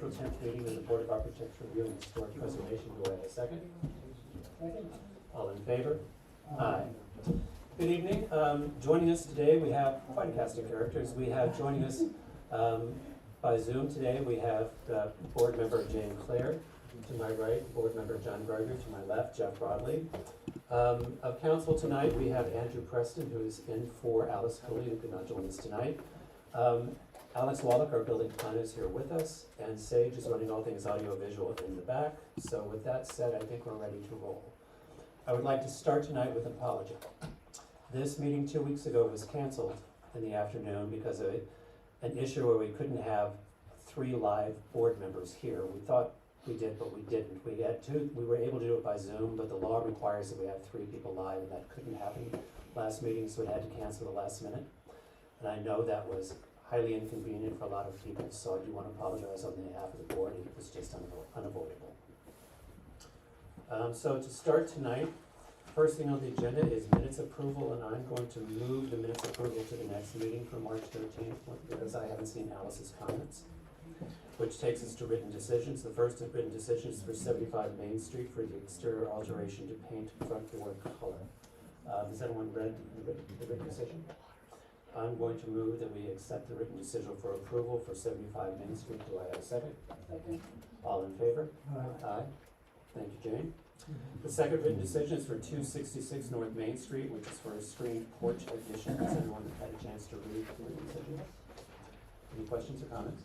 April 10th meeting of the Board of Architecture Review and Historic Preservation. Do I have a second? Second. All in favor? Aye. Good evening. Joining us today, we have quite a cast of characters. We have joining us by Zoom today, we have Board Member Jane Clare. To my right, Board Member John Gardner. To my left, Jeff Broadley. Of council tonight, we have Andrew Preston, who is in for Alice Cooley, who could not join us tonight. Alex Wallach, our building planner, is here with us, and Sage is running all things audio-visual in the back. So with that said, I think we're ready to roll. I would like to start tonight with an apology. This meeting 2 weeks ago was canceled in the afternoon because of an issue where we couldn't have 3 live board members here. We thought we did, but we didn't. We were able to do it by Zoom, but the law requires that we have 3 people live, and that couldn't happen last meeting, so we had to cancel the last minute. And I know that was highly inconvenient for a lot of people, so I do want to apologize on behalf of the board. It was just unavoidable. So to start tonight, first thing on the agenda is minutes approval, and I'm going to move the minutes approval to the next meeting for March 13th because I haven't seen Alice's comments, which takes us to written decisions. The first written decision is for 75 Main Street for the exterior alteration to paint front door color. Has anyone read the written decision? I'm going to move that we accept the written decision for approval for 75 Main Street. Do I have a second? Second. All in favor? Aye. Thank you, Jane. The second written decision is for 266 North Main Street, which is for a screened porch addition. Has anyone had a chance to read the written decision? Any questions or comments?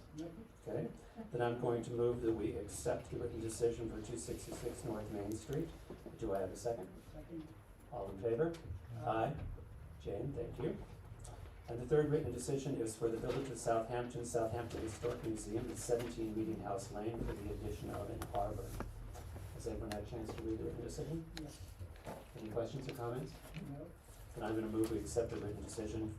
Okay. Then I'm going to move that we accept the written decision for 266 North Main Street. Do I have a second? Second. All in favor? Aye. Jane, thank you. And the third written decision is for the Village of Southampton, Southampton Historic Museum at 17 Meeting House Lane for the addition of an arbor. Has anyone had a chance to read the written decision? Yes. Any questions or comments? No. Then I'm going to move we accept the written decision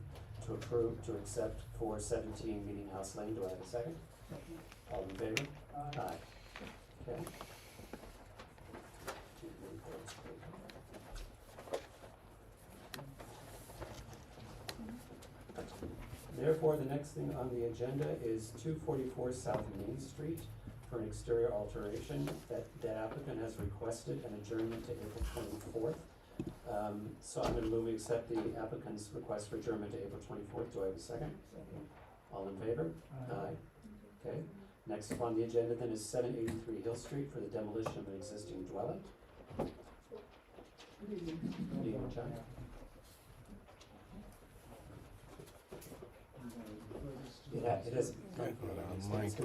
to accept for 17 Meeting House Lane. Do I have a second? Second. All in favor? Aye. Okay. Therefore, the next thing on the agenda is 244 South Main Street for an exterior alteration that the applicant has requested an adjournment to April 24th. So I'm going to move we accept the applicant's request for adjournment to April 24th. Do I have a second? Second. All in favor? Aye. Okay. Next up on the agenda then is 783 Hill Street for the demolition of an existing dwelling. Good evening, John. It is. Mike,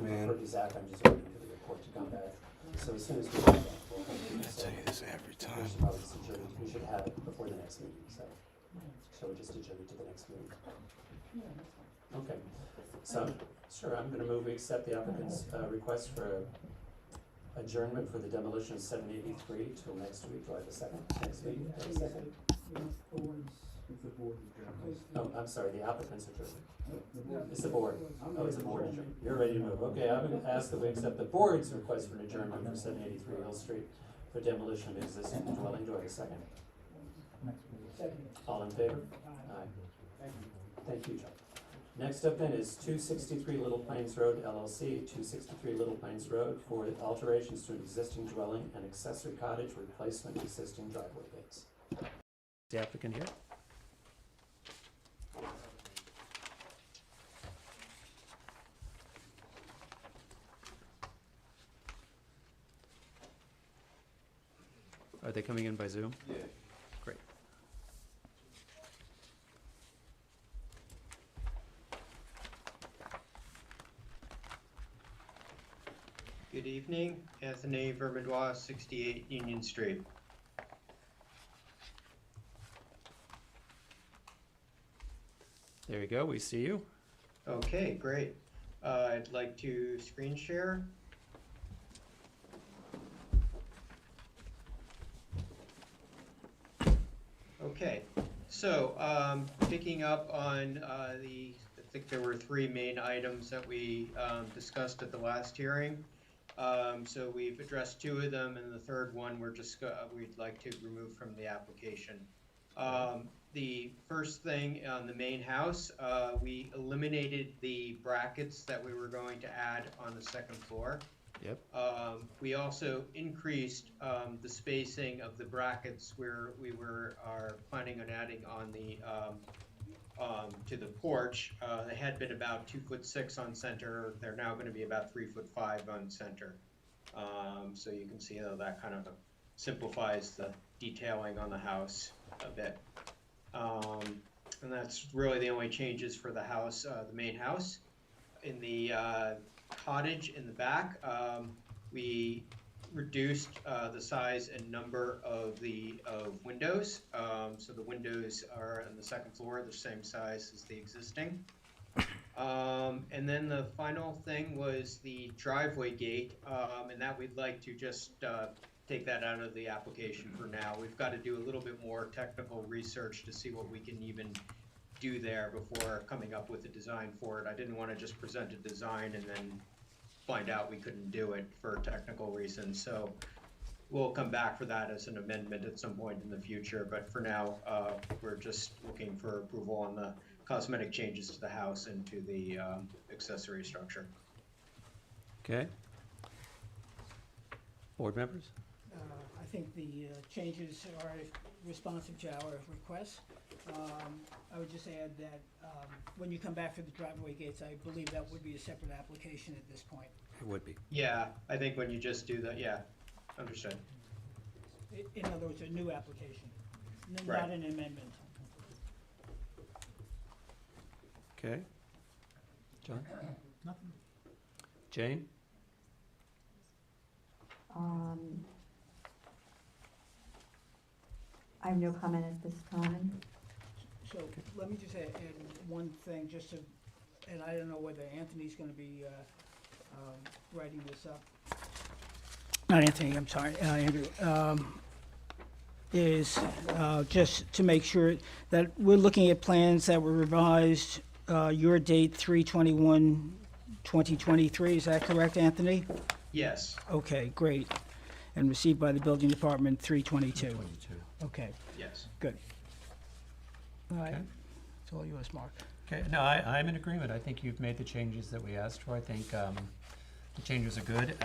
man. Zach, I'm just waiting for the report to come back. So as soon as we get that, we'll I tell you this every time. We should have it before the next meeting. So we just adjourn it to the next meeting? Okay. So sure, I'm going to move we accept the applicant's request for adjournment for the demolition of 783 till next week. Do I have a second? Next meeting? Do I have a second? Oh, I'm sorry, the applicant's adjournment. It's the board. Oh, it's the board adjournment. You're ready to move. Okay, I'm going to ask that we accept the board's request for an adjournment for 783 Hill Street for demolition of existing dwelling. Do I have a second? Second. All in favor? Aye. Thank you, John. Next up then is 263 Little Plains Road LLC, 263 Little Plains Road for alterations to an existing dwelling and accessory cottage replacement of existing driveway gates. Is the applicant here? Are they coming in by Zoom? Yeah. Great. Good evening, Anthony Vermadois, 68 Union Street. There you go, we see you. Okay, great. I'd like to screen share. Okay, so picking up on I think there were 3 main items that we discussed at the last hearing. So we've addressed 2 of them, and the third one we'd like to remove from the application. The first thing on the main house, we eliminated the brackets that we were going to add on the second floor. Yep. We also increased the spacing of the brackets where we are planning on adding on the to the porch. They had been about 2'6" on center. They're now going to be about 3'5" on center. So you can see how that kind of simplifies the detailing on the house a bit. And that's really the only changes for the house, the main house. In the cottage in the back, we reduced the size and number of windows. So the windows are on the second floor, the same size as the existing. And then the final thing was the driveway gate, and that we'd like to just take that out of the application for now. We've got to do a little bit more technical research to see what we can even do there before coming up with a design for it. I didn't want to just present a design and then find out we couldn't do it for technical reasons. So we'll come back for that as an amendment at some point in the future. But for now, we're just looking for approval on the cosmetic changes to the house and to the accessory structure. Okay. Board members? I think the changes are responsive to our requests. I would just add that when you come back for the driveway gates, I believe that would be a separate application at this point. It would be. Yeah, I think when you just do that, yeah, understood. In other words, a new application, Right. not an amendment. Okay. John? Nothing. Jane? I have no comment at this time. So let me just add one thing, just to, and I don't know whether Anthony's gonna be writing this up. Not Anthony, I'm sorry, Andrew. Is just to make sure that we're looking at plans that were revised, your date 3/21/2023, is that correct, Anthony? Yes, Okay, great. And received by the building department 3/22. Okay, yes. good. All right, Okay. it's all yours, Mark. Okay, no, I'm in agreement. I think you've made the changes that we asked for. I think the changes are good.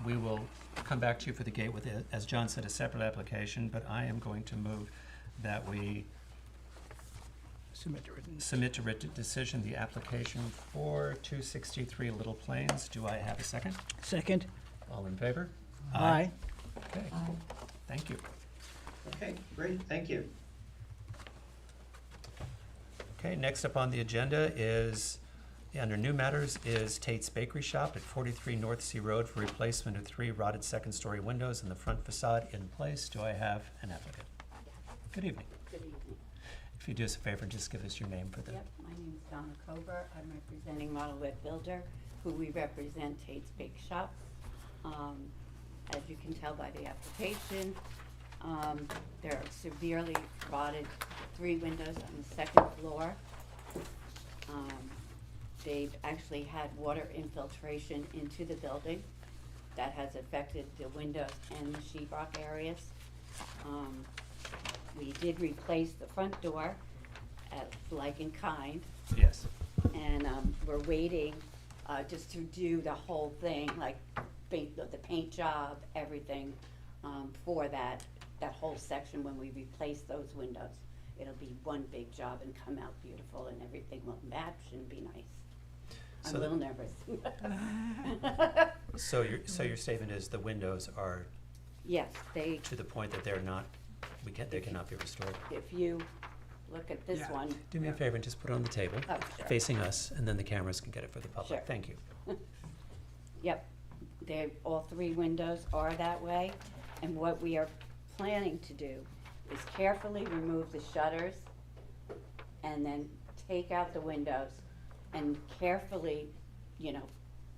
We will come back to you for the gate with, as John said, a separate application, but I am going to move that we Submit to written. submit to written decision the application for 263 Little Plains. Do I have a second? Second? All in favor? Aye. Okay, Aye. thank you. Okay, great, thank you. Okay, next up on the agenda is, under new matters, is Tate's Bakery Shop at 43 North Sea Road for replacement of 3 rotted second-story windows in the front facade in place. Do I have an applicant? Good evening. Good evening. If you do us a favor, just give us your name for the, Yep, my name is Donna Kober. I'm representing Model Web Builder, who we represent Tate's Bake Shop. As you can tell by the application, there are severely rotted 3 windows on the second floor. They've actually had water infiltration into the building that has affected the windows and the sheetrock areas. We did replace the front door like in kind, yes. and we're waiting just to do the whole thing, like the paint job, everything, for that whole section when we replace those windows. It'll be one big job and come out beautiful, and everything will match and be nice. I'm So a little nervous. So your statement is the windows are Yes, to the point that they're not, they cannot be restored? if you look at this Yeah. one, Do me a favor and just put it on the table, oh, sure. facing us, and then the cameras can get it for the public. Sure. Thank you. Yep, all 3 windows are that way, and what we are planning to do is carefully remove the shutters and then take out the windows and carefully,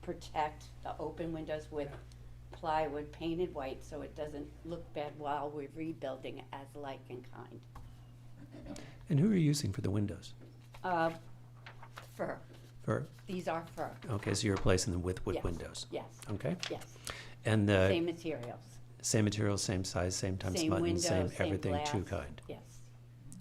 protect the open windows with plywood painted white so it doesn't look bad while we're rebuilding as like and kind. And who are you using for the windows? Fur, For, these are fur, okay, so you're replacing them with wood Yes. windows? yes, Okay, yes, and the same materials, same material, same size, same times same button, windows, same same everything, glass. two kind? Yes,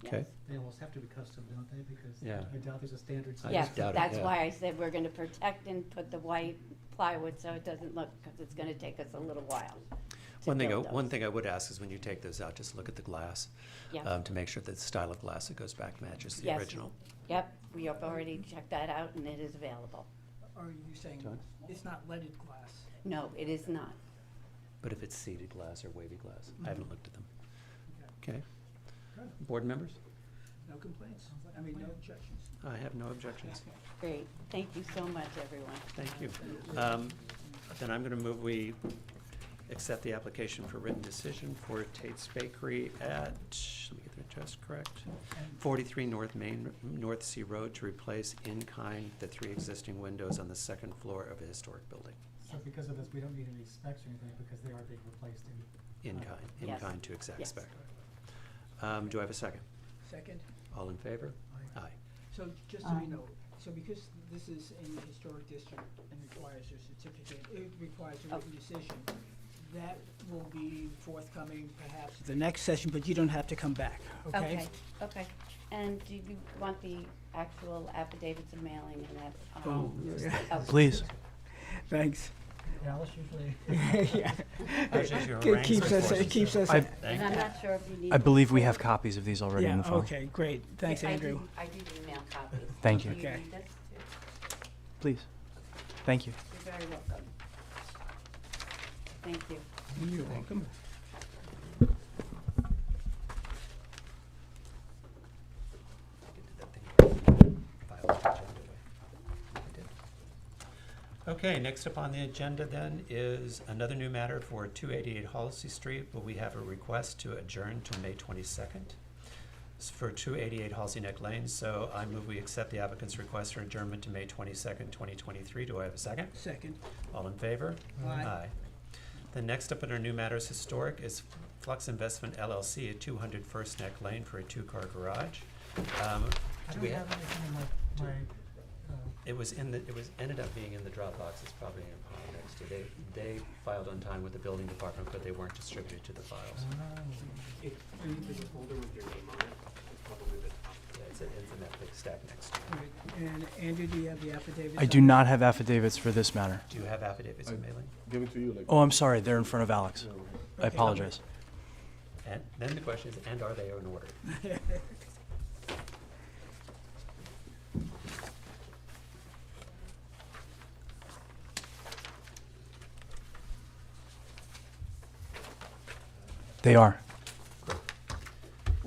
Okay. They almost have to be custom, don't they? Because Yeah. I doubt there's a standard size. I Yes, just doubt it, that's yeah. why I said we're gonna protect and put the white plywood so it doesn't look, because it's gonna take us a little while to One build those. thing I would ask is when you take those out, just look at the glass, Yeah. to make sure that the style of glass that goes back matches the Yes. original. Yep, we have already checked that out and it is available. Are you saying John? it's not leaded glass? No, it is not. But if it's seeded glass or wavy glass, I haven't looked at them. Okay. Good. Board members? No complaints? I mean, no objections? I have no objections. Great, thank you so much, everyone. Thank you. Then I'm gonna move we accept the application for written decision for Tate's Bakery at, let me get the address correct, 43 North Sea Road to replace in kind the 3 existing windows on the second floor of a historic building. So because of this, we don't need any specs or anything because they are being replaced in. Yes. To exact Yes. spec. Do I have a second? Second? All in favor? Aye. Aye. So just so you know, so because this is in the historic district and requires a certificate, it requires a written decision, that will be forthcoming perhaps the next session, but you don't have to come back, okay? Okay. And do you want the actual affidavits of mailing and that? Oh, yeah. Okay. Please. Thanks. Alice usually. Yeah. Appreciate your It keeps us, arrangements. it keeps us. I- And I'm not sure if you need. I believe we have copies of these already in Yeah, the file. okay, great. Thanks, I Andrew. I do email copies. Thank Do you. Okay. need this too? Please. Thank you. You're very welcome. Thank you. You're welcome. Okay, next up on the agenda then is another new matter for 288 Halsey Street, but we have a request to adjourn to May 22nd. It's for 288 Halsey Neck Lane, so I move we accept the applicant's request for adjournment to May 22nd, 2023. Do I have a second? Second. All in favor? Aye. The next up in our new matters historic is Flux Investment LLC at 200 First Neck Lane for a 2-car garage. I Do don't we have have, anything in my, it was ended up being in the Dropbox, it's probably in a pile next to, they filed on time with the building department, but they weren't distributed to the files. Yeah, it's in that big stack next to it. All right. And Andrew, do you have the affidavits? I do not have affidavits for this matter. Do you have affidavits of mailing? Give it to you, like. Oh, I'm sorry, they're in front of Alex. I Okay. apologize. And then the question is, and are they in order? They are.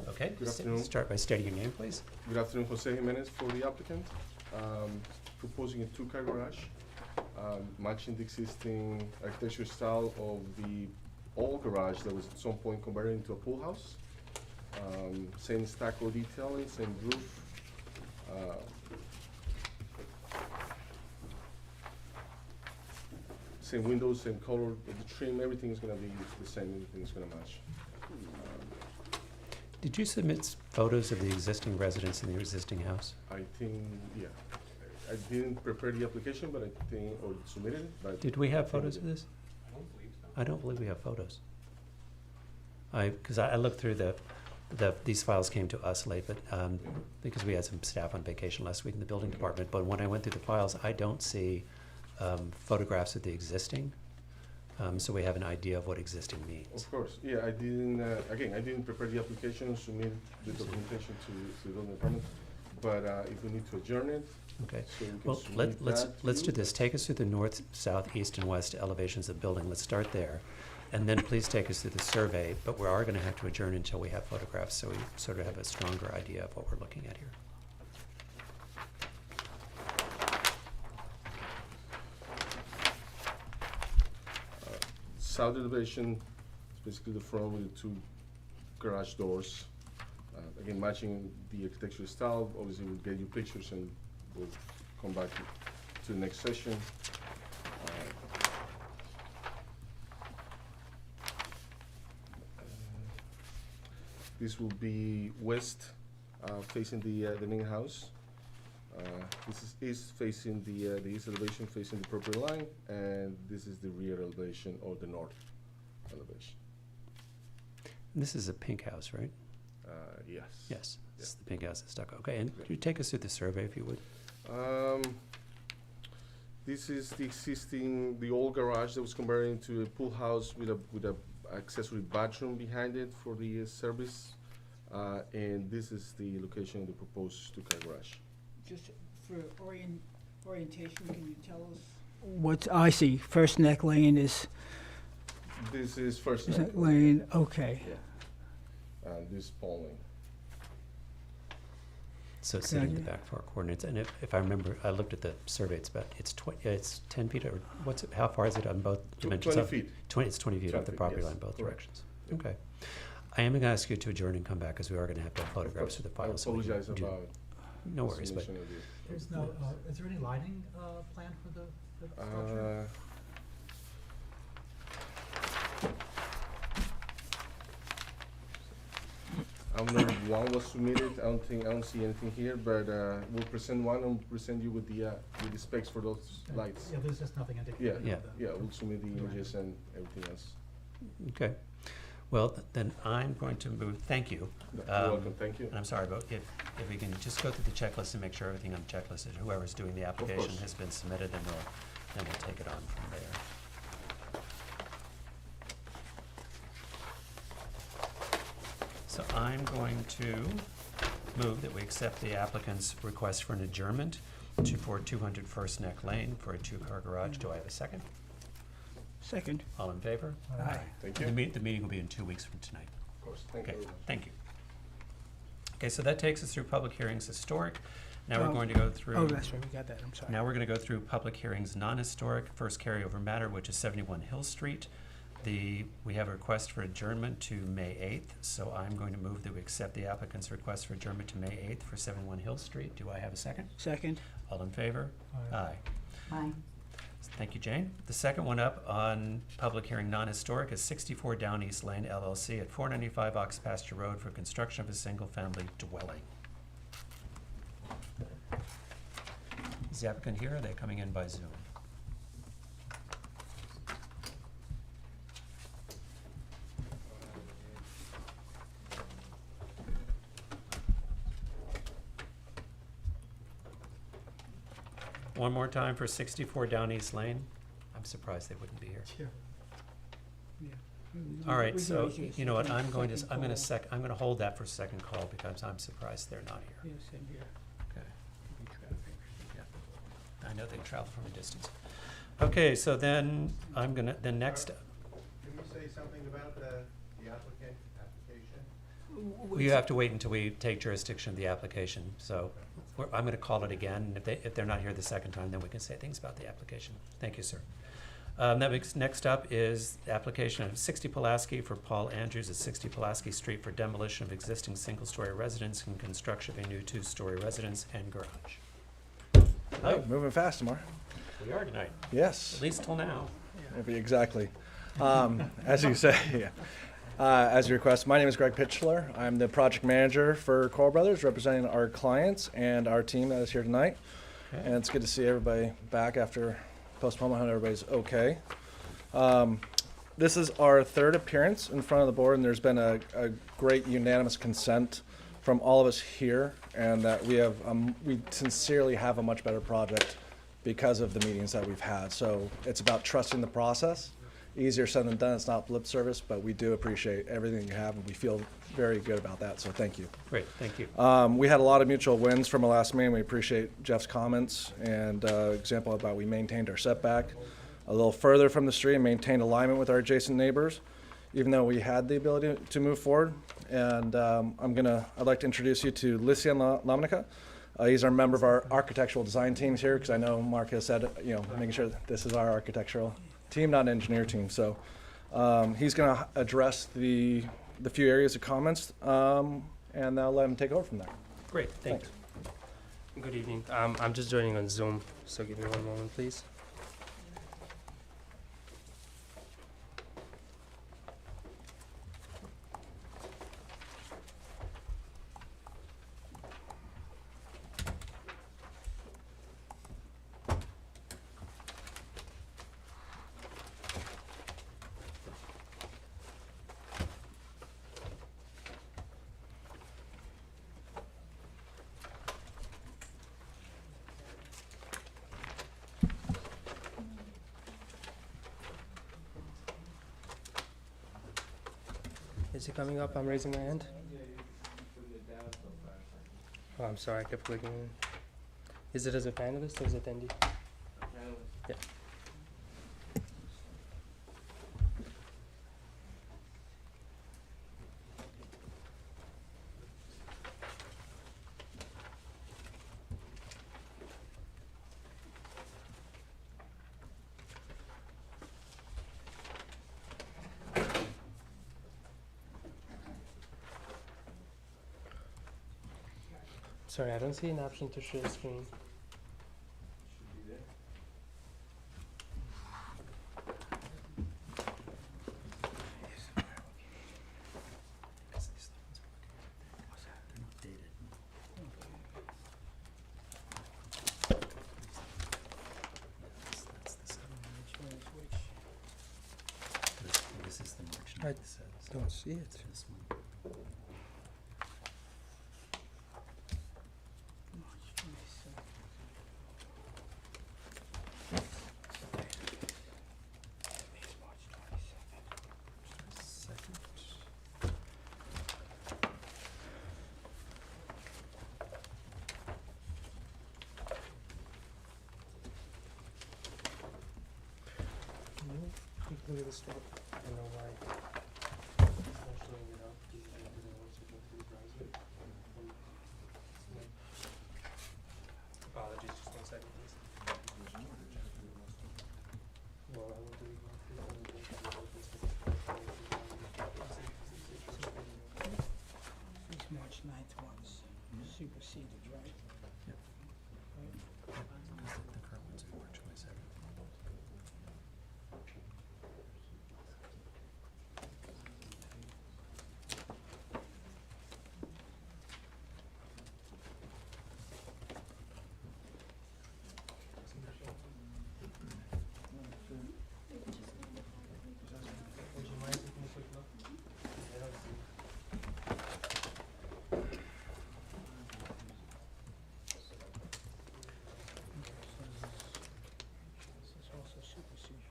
Okay, Good afternoon. start by stating your name, please. Good afternoon, Jose Jimenez for the applicant. Proposing a 2-car garage, matching the existing architecture style of the old garage that was at some point converted into a pool house. Same stucco detailing, same roof. Same windows, same color of the trim, everything's gonna be the same, everything's gonna match. Did you submit photos of the existing residence in the existing house? I think, yeah. I didn't prepare the application, but I think, or submitted it, but. Did we have photos of this? I don't believe we have photos. Because I looked through these files came to us late, but, because we had some staff on vacation last week in the building department, but when I went through the files, I don't see photographs of the existing, so we have an idea of what existing means. Of course, yeah, I didn't, again, I didn't prepare the application, submit the documentation to the building department, but if we need to adjourn it, Okay. so we can Well, submit let's that to do you. this. Take us through the north, south, east, and west elevations of the building. Let's start there. And then please take us through the survey, but we are gonna have to adjourn until we have photographs, so we sort of have a stronger idea of what we're looking at here. South elevation is basically the front with the 2 garage doors. Again, matching the architectural style, obviously we'll get you pictures and we'll come back to the next session. This will be west, facing the main house. This is east facing the east elevation facing the property line, and this is the rear elevation or the north elevation. This is a pink house, right? Yes. Yes, Yeah. it's the pink house is stucco. Okay, and could you take us through the survey if you would? This is the old garage that was converted into a pool house with a accessory bathroom behind it for the service. And this is the location of the proposed two-car garage. Just for orientation, can you tell us? What, I see, First Neck Lane is, This is First is Neck. that lane, okay. Yeah. And this is Paul Lane. So it's sitting in the Gotcha. back far coordinates, and if I remember, I looked at the survey, it's 10 feet, or how far is it on both dimensions? 20 feet. It's 20 feet off 20 the feet, property yes, line, both correct. directions. Yeah. Okay. I am gonna ask you to adjourn and come back, because we are gonna have to have photographs for the I file. so we can apologize do- about. No worries, but, submission of the- There's no, is there any lighting, planned for the structure? I don't know if one was submitted, I don't see anything here, but, we'll present one and present you with the specs for those lights. Yeah, there's just nothing Yeah, indicative of Yeah. that. yeah, we'll submit the images and everything else. okay. Well, then I'm going to move, thank you. You're Um, welcome, thank you. And I'm sorry, but if we can just go through the checklist and make sure everything on the checklist is, whoever's doing the application course. has been submitted, then we'll take it on from there. So I'm going to move that we accept the applicant's request for an adjournment for 200 First Neck Lane for a two-car garage. Do I have a second? Second. All in favor? Aye. Thank The you. the meeting will be in 2 weeks from tonight. Of course, thank you Okay, very much. thank you. Okay, so that takes us through public hearings historic. Now we're Oh. going to go through. Oh, that's right, we got that, I'm sorry. Now we're gonna go through public hearings non-historic, first carryover matter, which is 71 Hill Street. We have a request for adjournment to May 8th, so I'm going to move that we accept the applicant's request for adjournment to May 8th for 71 Hill Street. Do I have a second? Second. All in favor? Aye. Aye. Thank you, Jane. The second one up on public hearing non-historic is 64 Down East Lane LLC at 495 Ox Pasture Road for construction of a single-family dwelling. Is the applicant here, or are they coming in by Zoom? One more time for 64 Down East Lane. I'm surprised they wouldn't be here. Yeah. All right, We can so, always use you know what, second I'm going to, call. I'm gonna hold that for second call, because I'm surprised they're not here. Yeah, same here. Okay. Yeah. I know they travel from a distance. Okay, so then, next, Can you say something about the application? you have to wait until we take jurisdiction of the application, so I'm gonna call it again, and if they're not here the second time, then we can say things about the application. Thank you, sir. Next up is the application of 60 Pulaski for Paul Andrews at 60 Pulaski Street for demolition of existing single-story residence and construction of a new two-story residence and garage. Hello, Moving fast tomorrow. we are tonight, Yes, at least till now. exactly. As you say, yeah. As you request, my name is Greg Pitchler. I'm the project manager for Coral Brothers, representing our clients and our team that is here tonight. Okay. And it's good to see everybody back after postponement. I hope everybody's okay. This is our third appearance in front of the board, and there's been a great unanimous consent from all of us here, and that we sincerely have a much better project because of the meetings that we've had. So it's about trusting the process. Easier said than done. It's not lip service, but we do appreciate everything you have, and we feel very good about that. So thank you. Great, thank you. We had a lot of mutual wins from our last meeting. We appreciate Jeff's comments and example about we maintained our setback a little further from the street and maintained alignment with our adjacent neighbors, even though we had the ability to move forward. And I'd like to introduce you to Lysian Lomnica. He's our member of our architectural design teams here, because I know Mark has said, making sure that this is our architectural team, not an engineer team. So he's going to address the few areas of comments, and I'll let him take over from there. Great, thank you. Thanks. Good evening. I'm just joining on Zoom, so give me one moment, please. Is he coming up? I'm raising my hand. Oh, I'm sorry, I kept clicking in. Is it as a panelist or as attendee? Yeah. Sorry, I don't see an option to share screen. This is the March I 9th. don't see it. This one. March 27th. Today's March 27th. Second. Look at this one. I don't know why. It's not showing it up. Because I want to go through the browser. Apologies, just 1 second, please. Well, I will do These March 9th ones superseded, right? Yep. Right. Because the current ones are March 27th. Would you mind taking a quick look? I don't see. This is also superseded.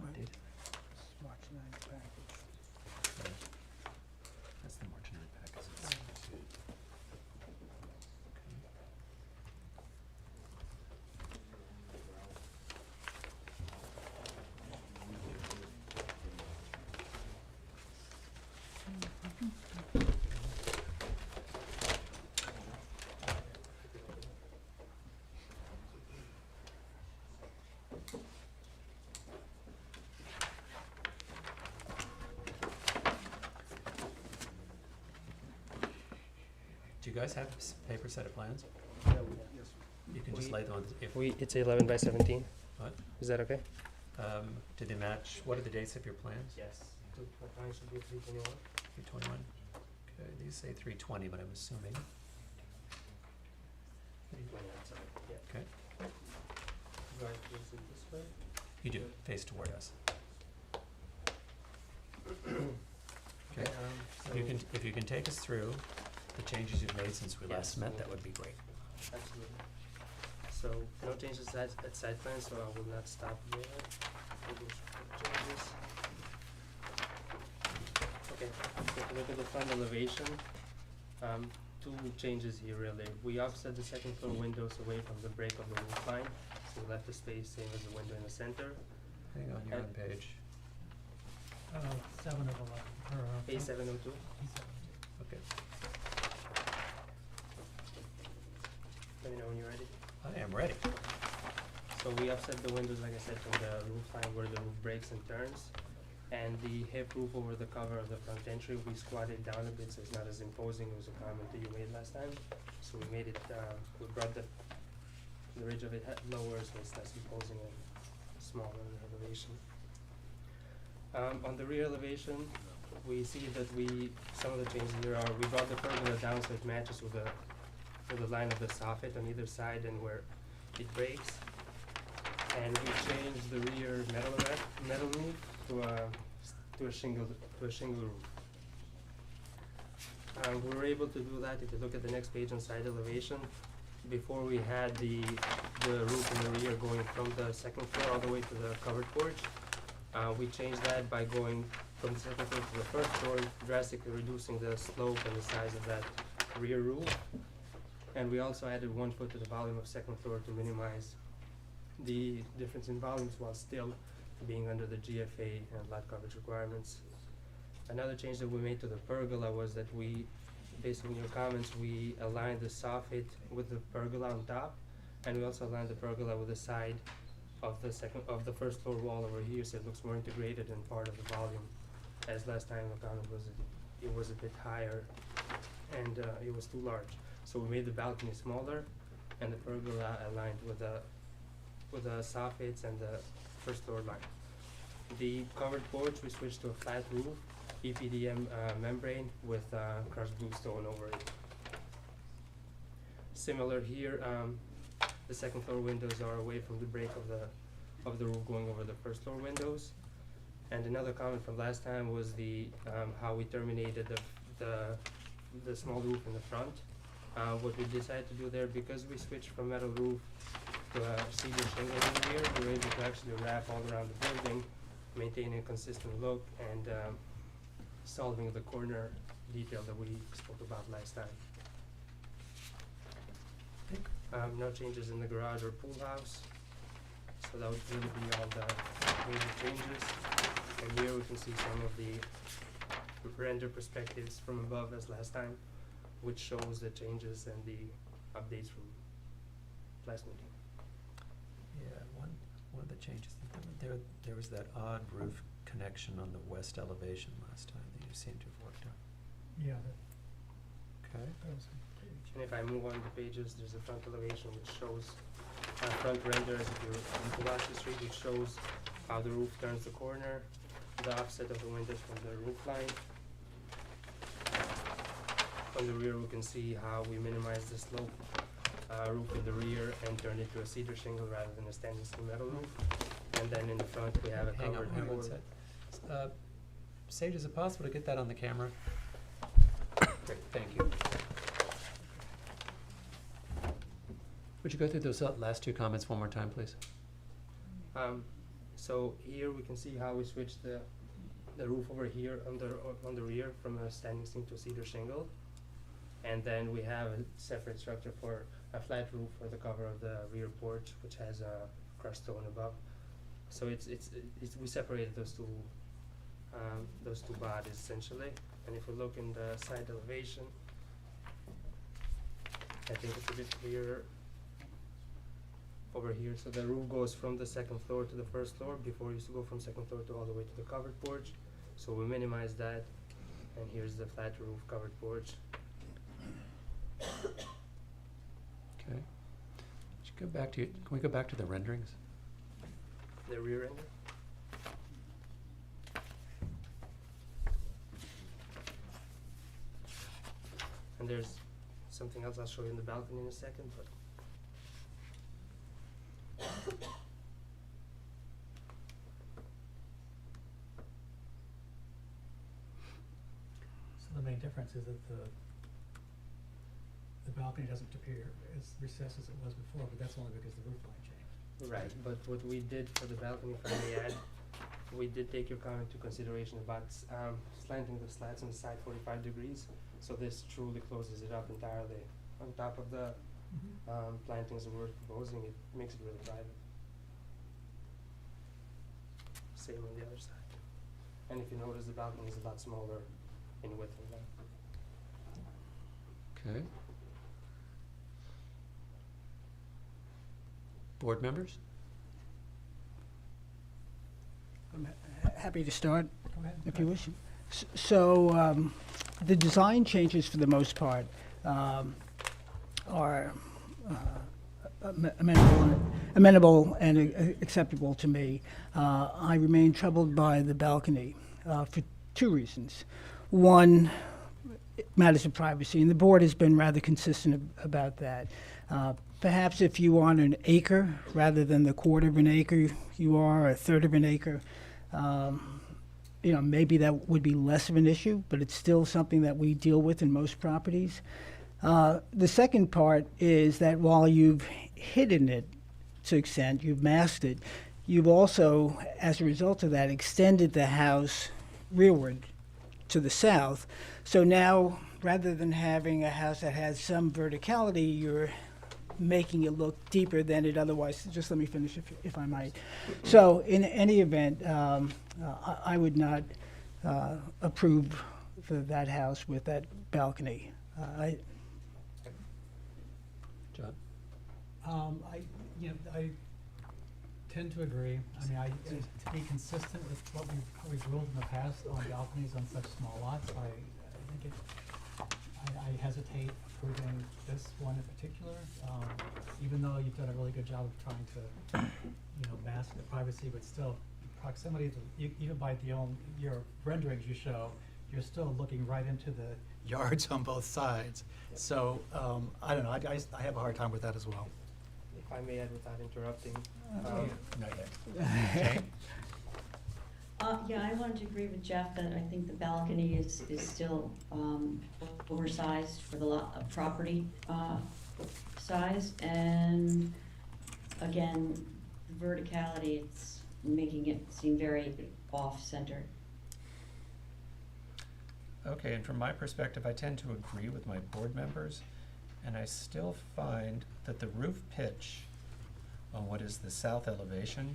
What date? This is March 9th package. That's the March 9th package. Do you guys have a paper set of plans? Yeah, You can just We- lay them on, if, it's 11 by 17. What? Is that okay? do they match, what are the dates of your plans? Yes. My time should be 321. 321? Okay, these say 320, but I'm assuming, 320, I'm sorry. Yeah. okay, Do I place it this way? you do, face toward us. Okay, if you can take us through the changes you've made since we last Yes. met, that would be great. Absolutely. So, no changes at site plan, so I will not stop there. We'll go straight to changes. Okay, so if you look at the front elevation, two changes here really. We offset the second floor windows away from the break of the roof line, so we left the space same as the window in the center. Hang on, you're on page, 7 of 11, or, A702. okay, Let me know when you're ready. I am ready. So we offset the windows, like I said, from the roof line where the roof breaks and turns. And the hip roof over the cover of the front entry, we squatted down a bit so it's not as imposing. It was a comment that you made last time. So we made it, we brought the ridge of it lower so it's less imposing and smaller in the elevation. On the rear elevation, we see that some of the changes here are, we brought the pergola down so it matches with the line of the soffit on either side and where it breaks. And we changed the rear metal roof to a shingle roof. We were able to do that if you look at the next page on side elevation. Before we had the roof in the rear going from the second floor all the way to the covered porch. We changed that by going from the second floor to the first floor, drastically reducing the slope and the size of that rear roof. And we also added 1 foot to the volume of second floor to minimize the difference in volumes while still being under the GFA and lot coverage requirements. Another change that we made to the pergola was that we, based on your comments, we aligned the soffit with the pergola on top, and we also aligned the pergola with the side of the first floor wall over here, so it looks more integrated and part of the volume. As last time the comment was it was a bit higher and it was too large. So we made the balcony smaller and the pergola aligned with the soffits and the first floor line. The covered porch, we switched to a flat roof, EPDM membrane with crushed bluestone over it. Similar here, the second floor windows are away from the break of the roof going over the first floor windows. And another comment from last time was the how we terminated the small roof in the front. What we decided to do there, because we switched from metal roof to a cedar shingle in the rear, we were able to actually wrap all around the building, maintaining a consistent look and solving the corner detail that we spoke about last time. No changes in the garage or pool house, so that would really be all the major changes. And here we can see some of the render perspectives from above as last time, which shows the changes and the updates from last meeting. Yeah, one of the changes, there was that odd roof connection on the west elevation last time that you seem to have worked on. Yeah, Okay. that was. And if I move on the pages, there's a front elevation which shows front render as if you're in Pulaski Street, which shows how the roof turns the corner, the offset of the windows from the roof line. On the rear, we can see how we minimize the slope roof in the rear and turn it to a cedar shingle rather than a standing steel metal roof. And then in the front, we have a covered Hang on board. one sec. Sage, is it possible to get that on the camera? Great, thank you. Would you go through those last two comments one more time, please? So here we can see how we switched the roof over here on the rear from a standing seam to a cedar shingle. And then we have a separate structure for a flat roof for the cover of the rear porch, which has a crushed stone above. So we separated those two bodies essentially. And if we look in the side elevation, I think it's a bit clearer over here. So the roof goes from the second floor to the first floor. Before it used to go from second floor to all the way to the covered porch. So we minimize that. And here's the flat roof covered porch. Okay. Can we go back to the renderings? The rear render. And there's something else I'll show you in the balcony in a second, but So the main difference is that the balcony doesn't appear as recessed as it was before, but that's only because the roof line changed. right. But what we did for the balcony, if I may add, we did take your comment into consideration about slanting the slats on the side 45 degrees. So this truly closes it up entirely. On top of the plantings that we're proposing, it makes it really private. Same on the other side. And if you notice, the balcony is a lot smaller in width than that. Okay. Board members? I'm happy to start, Go ahead. if you wish. So the design changes, for the most part, are amenable and acceptable to me. I remain troubled by the balcony for two reasons. One, matters of privacy, and the board has been rather consistent about that. Perhaps if you want an acre rather than the quarter of an acre you are, a third of an acre, maybe that would be less of an issue, but it's still something that we deal with in most properties. The second part is that while you've hidden it to extent, you've masked it, you've also, as a result of that, extended the house rearward to the south. So now, rather than having a house that has some verticality, you're making it look deeper than it otherwise. Just let me finish if I might. So in any event, I would not approve for that house with that balcony. John? I tend to agree. I mean, to be consistent with how we've ruled in the past on balconies on such small lots, I hesitate approving this one in particular, even though you've done a really good job of trying to, mask the privacy, but still proximity to, even by your renderings you show, you're still looking right into the yards on both sides. So, I don't know, I have a hard time with that as well. If I may add without interrupting. Not yet. Yeah, I wanted to agree with Jeff that I think the balcony is still oversized for the lot, property size. And again, the verticality, it's making it seem very off-center. Okay, and from my perspective, I tend to agree with my board members, and I still find that the roof pitch on what is the south elevation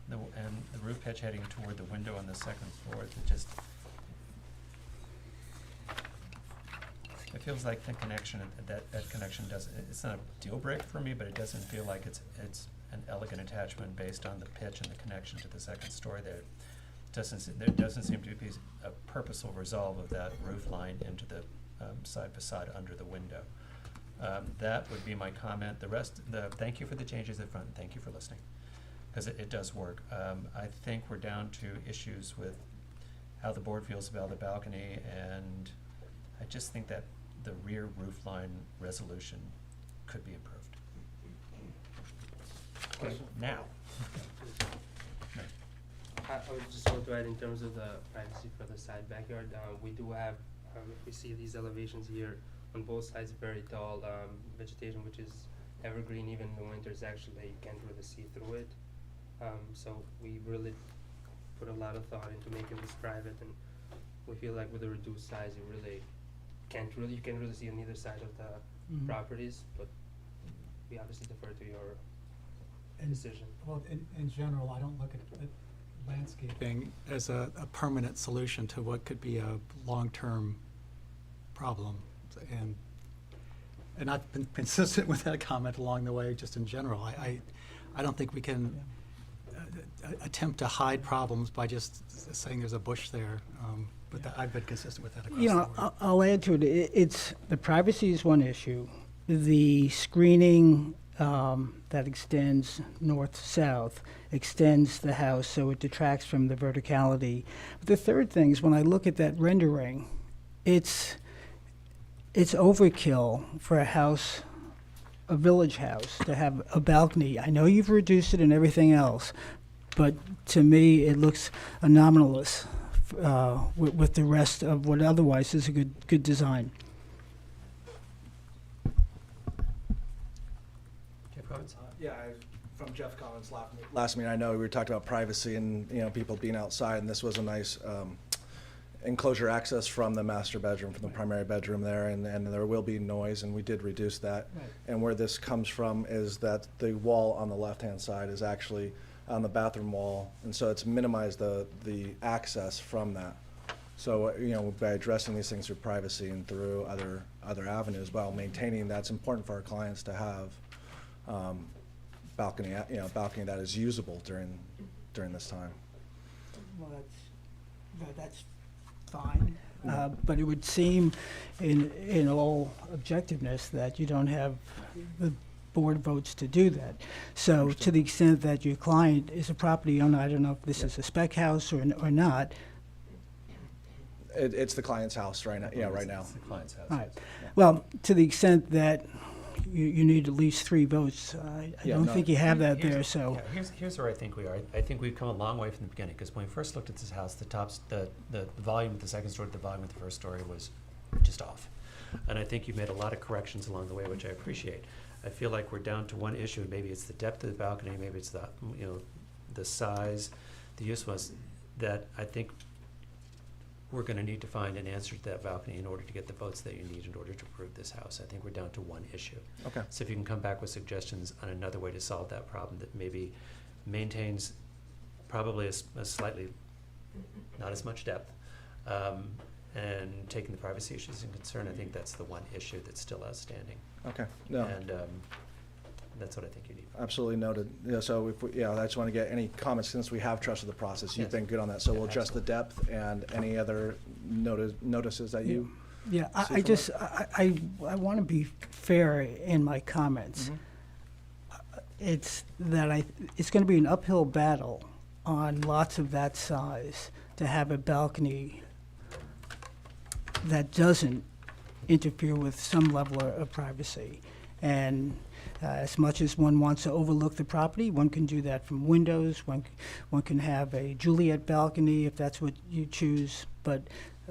and the roof pitch heading toward the window on the second floor, it feels like the connection, that connection doesn't, it's not a deal breaker for me, but it doesn't feel like it's an elegant attachment based on the pitch and the connection to the second story there. There doesn't seem to be a purposeful resolve of that roof line into the side facade under the window. That would be my comment. The rest, thank you for the changes at front, and thank you for listening, because it does work. I think we're down to issues with how the board feels about the balcony, and I just think that the rear roof line resolution could be improved. Okay, now. I would just want to add in terms of the privacy for the side backyard, we do have, if we see these elevations here, on both sides very tall vegetation, which is evergreen. Even in the winters, actually, you can't really see through it. So we really put a lot of thought into making this private, and we feel like with a reduced size, you can't really see on either side of the properties, but we obviously defer to your decision. Well, in general, I don't look at landscaping as a permanent solution to what could be a long-term problem. And I've been consistent with that comment along the way, just in general. I don't think we can attempt to hide problems by just saying there's a bush there. But I've been consistent with that across the board. I'll add to it. It's the privacy is one issue. The screening that extends north-south extends the house, so it detracts from the verticality. But the third thing is when I look at that rendering, it's overkill for a house, a village house, to have a balcony. I know you've reduced it and everything else, but to me it looks anomalous with the rest of what otherwise is a good design. Yeah, from Jeff Collins' last meeting, I know we were talking about privacy and, people being outside, and this was a nice enclosure access from the master bedroom, from the primary bedroom there, and there will be noise, and we did reduce that. Right. And where this comes from is that the wall on the left-hand side is actually on the bathroom wall, and so it's minimized the access from that. So, by addressing these things through privacy and through other avenues, while maintaining, that's important for our clients to have balcony that is usable during this time. Well, that's fine, but it would seem, in all objectiveness, that you don't have the board votes to do that. So, to the extent that your client is a property owner, I don't know if this is a spec house or not. It's the client's house right now. Yeah, right now. It's the client's house. All right. Well, to the extent that you need at least 3 votes, I don't think you have that there. So here's where I think we are. I think we've come a long way from the beginning, because when we first looked at this house, the volume of the second story, the volume of the first story was just off. And I think you've made a lot of corrections along the way, which I appreciate. I feel like we're down to one issue. Maybe it's the depth of the balcony, maybe it's the size, the usefulness, that I think we're gonna need to find an answer to that balcony in order to get the votes that you need in order to approve this house. I think we're down to one issue. Okay. So if you can come back with suggestions on another way to solve that problem that maybe maintains probably a slightly, not as much depth, and taking the privacy issues in concern, I think that's the one issue that's still outstanding. Okay, no, And that's what I think you need. absolutely noted. Yeah, so if, I just want to get any comments, since we have trusted the process, you've Yes. been good on that, so Yeah, we'll address the depth and any other notices that you. Yeah, See I from just, I want to be fair in my comments. It's that it's going to be an uphill battle on lots of that size to have a balcony that doesn't interfere with some level of privacy. And as much as one wants to overlook the property, one can do that from windows. One can have a Juliet balcony if that's what you choose. But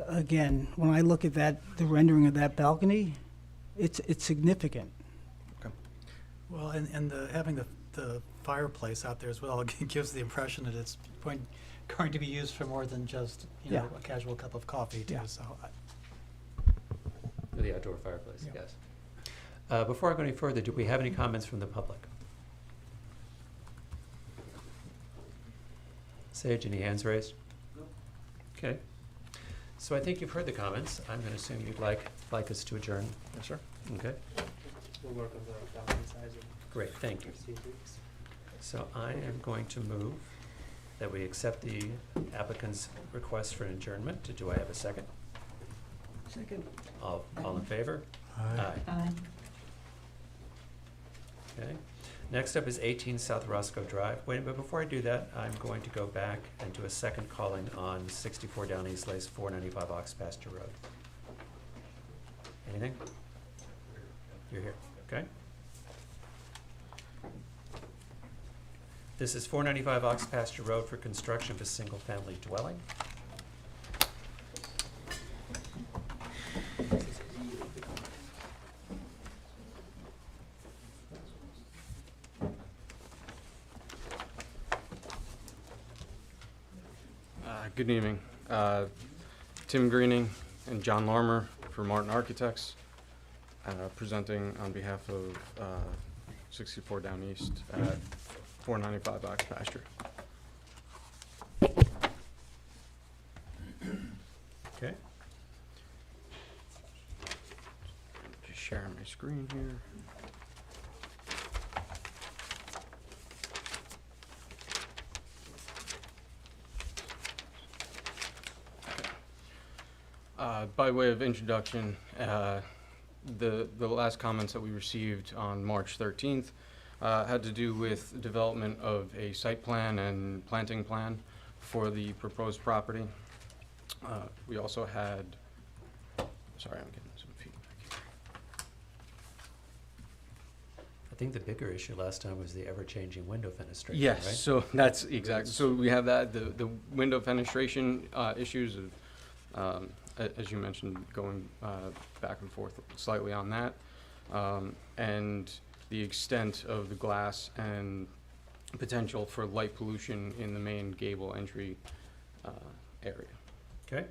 again, when I look at that, the rendering of that balcony, it's significant. Well, and having the fireplace out there as well gives the impression that it's going to be used for more than just, Yeah. a casual cup of coffee too, Yeah. so. The outdoor fireplace, Yeah. yes. Before I go any further, do we have any comments from the public? Sage, any hands raised? No. Okay. So I think you've heard the comments. I'm gonna assume you'd like us to adjourn. Yes, sir. Okay, We'll work on the balcony size and great, thank you. procedures. So I am going to move that we accept the applicant's request for an adjournment. Do I have a second? Second. All in favor? Aye. Aye. Okay. Next up is 18 South Roscoe Drive. Wait, but before I do that, I'm going to go back and do a second calling on 64 Down East Lace, 495 Ox Pasture Road. Anything? You're here, okay? This is 495 Ox Pasture Road for construction of a single-family dwelling. Good evening. Tim Greening and John Larmer for Martin Architects, presenting on behalf of 64 Down East at 495 Ox Pasture. Okay. Just sharing my screen here. By way of introduction, the last comments that we received on March 13th had to do with development of a site plan and planting plan for the proposed property. We also had, sorry, I'm getting some feedback here. I think the bigger issue last time was the ever-changing window fenestration, right? Yes, so that's exact. So we have that, the window fenestration issues of, as you mentioned, going back and forth slightly on that, and the extent of the glass and potential for light pollution in the main gable entry area. Okay.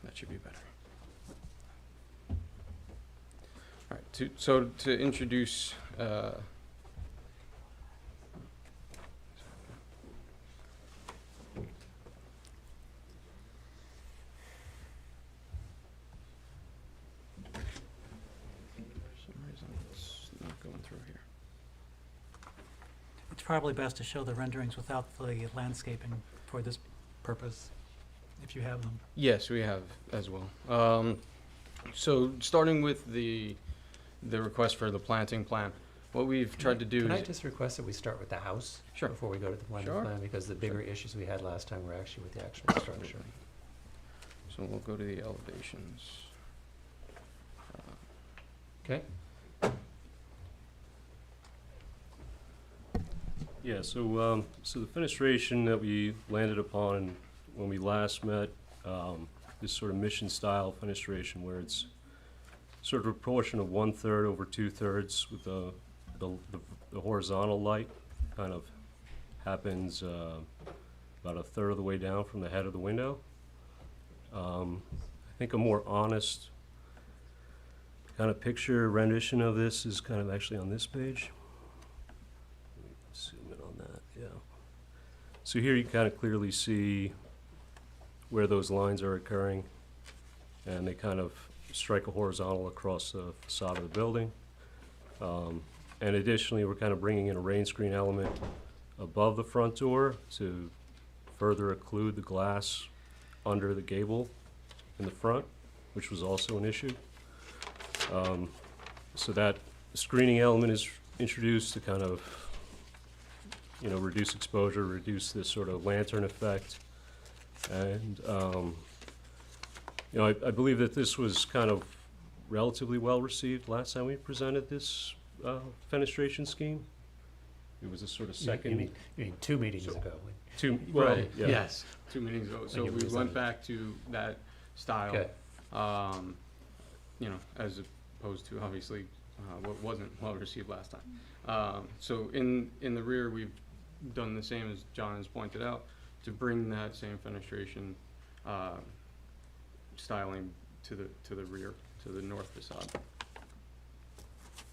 That should be better. All right, so to introduce, for some reason it's not going through here. It's probably best to show the renderings without the landscaping for this purpose, if you have them. Yes, we have as well. So starting with the request for the planting plan, what we've tried to do Can I is, just request that we start with the house? Sure. Before we go to the planting Sure. plan, because the bigger issues we had last time were actually with the actual structure. so we'll go to the elevations. Okay? Yeah, so the fenestration that we landed upon when we last met, this sort of mission-style fenestration where it's sort of a proportion of 1/3 over 2/3 with the horizontal light kind of happens about 1/3 of the way down from the head of the window. I think a more honest kind of picture rendition of this is kind of actually on this page. Let me zoom in on that, yeah. So here you kind of clearly see where those lines are occurring, and they kind of strike a horizontal across the facade of the building. And additionally, we're kind of bringing in a rain screen element above the front door to further occlude the glass under the gable in the front, which was also an issue. So that screening element is introduced to kind of, you know, reduce exposure, reduce this sort of lantern effect. And, you know, I believe that this was kind of relatively well received last time we presented this fenestration scheme. It was a sort of second. You mean 2 meetings ago? Right, yeah. yes, 2 meetings ago. So you we presented. went back to that style. Okay. You know, as opposed to obviously what wasn't well received last time. So in the rear, we've done the same as John has pointed out to bring that same fenestration styling to the rear, to the north facade.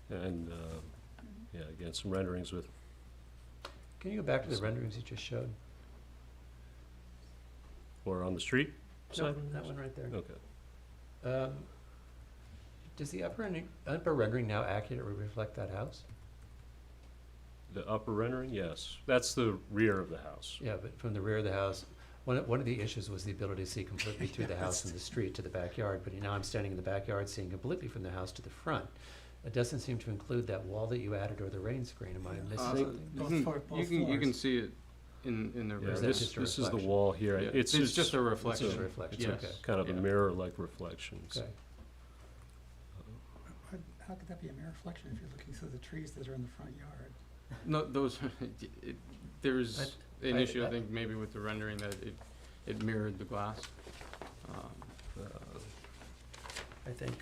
And, yeah, again, some renderings with, Can you go back to the renderings you just showed? or on the street No, side? that one right there. Okay. Does the upper rendering now accurately reflect that house? The upper rendering, yes. That's the rear of the house. Yeah, but from the rear of the house, one of the issues was the ability to see completely through the house and the street to the backyard, but now I'm standing in the backyard seeing completely from the house to the front. It doesn't seem to include that wall that you added or the rain screen. Am I missing something? You can see it in the Yeah, rear. is that this just a is the reflection? wall here. Yeah, It's just a reflection. It's a reflection, Yes. okay. kind of a Yeah. mirror-like reflection. Okay. How could that be a mirror reflection if you're looking through the trees that are in the front yard? No, those, there's an I- issue, I think, maybe with the rendering that it mirrored the glass. I think.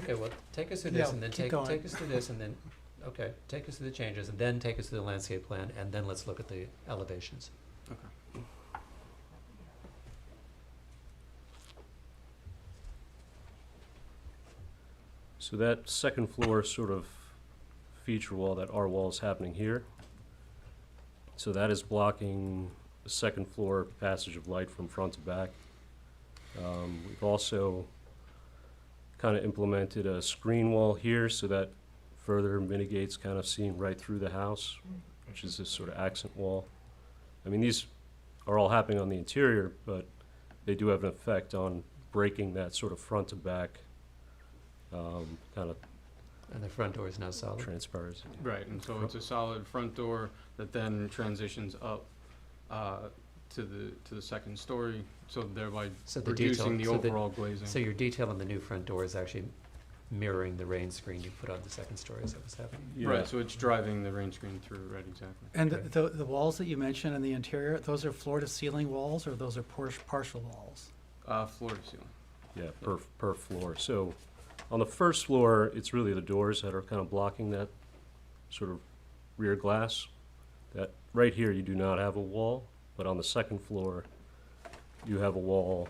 Okay, well, take us through Yeah, this and then keep take going. us through this and then, okay, take us through the changes and then take us through the landscape plan and then let's look at the elevations. Okay. So that second floor sort of feature wall, that R wall is happening here. So that is blocking the second floor passage of light from front to back. We've also kind of implemented a screen wall here so that further mitigates kind of seeing right through the house, which is this sort of accent wall. I mean, these are all happening on the interior, but they do have an effect on breaking that sort of front to back kind of And the front door is now solid? transparency. Right, and so it's a solid front door that then transitions up to the second story, so thereby So the reducing the detail- so the- overall glazing. So your detail on the new front door is actually mirroring the rain screen you put on the second story, is that what's happening? Yeah. Right, so it's driving the rain screen through, right, exactly. And Okay. the walls that you mentioned in the interior, those are floor-to-ceiling walls, or those are partial walls? Floor to ceiling. Yeah, per floor. So on the first floor, it's really the doors that are kind of blocking that sort of rear glass. That, right here, you do not have a wall, but on the second floor, you have a wall,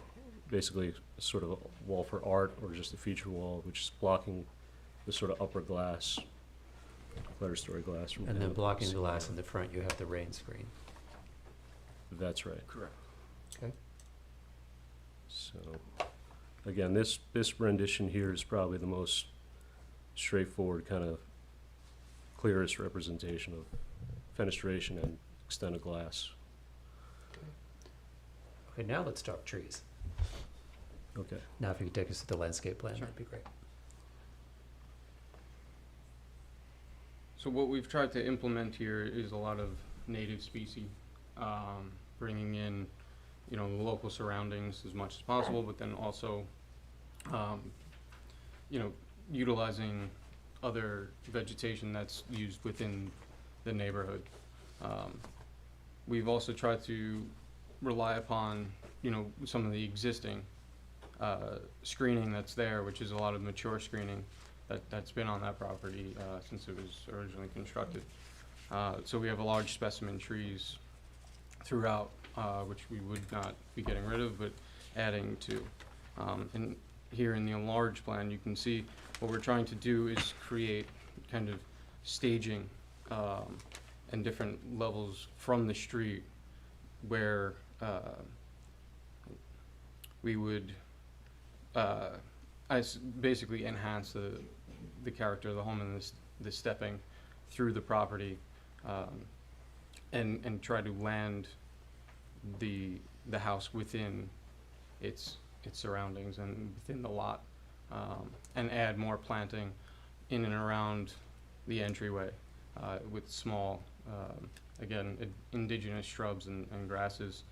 basically sort of a wall for art or just a feature wall, which is blocking the sort of upper glass, clerestory glass. from And then down. blocking the glass in the front, you have the rain screen. That's right. Correct. Okay. So, again, this rendition here is probably the most straightforward, kind of clearest representation of fenestration and extended glass. Okay, now let's talk trees. Okay. Now if you could take us to the landscape plan, that'd be great. So what we've tried to implement here is a lot of native species, bringing in, you know, the local surroundings as much as possible, but then also, you know, utilizing other vegetation that's used within the neighborhood. We've also tried to rely upon, you know, some of the existing screening that's there, which is a lot of mature screening that's been on that property since it was originally constructed. So we have a large specimen trees throughout, which we would not be getting rid of, but adding to. And here in the enlarged plan, you can see what we're trying to do is create kind of staging and different levels from the street where we would basically enhance the character of the home and the stepping through the property, and try to land the house within its surroundings and within the lot, and add more planting in and around the entryway with small, again, indigenous shrubs and grasses,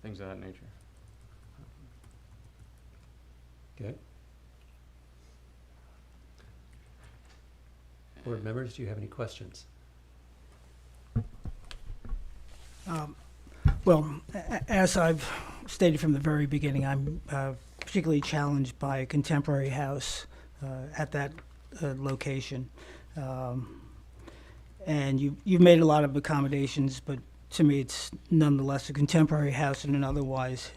things of that nature. Okay. Board members, do you have any questions? Well, as I've stated from the very beginning, I'm particularly challenged by a contemporary house at that location. And you've made a lot of accommodations, but to me it's nonetheless a contemporary house in an otherwise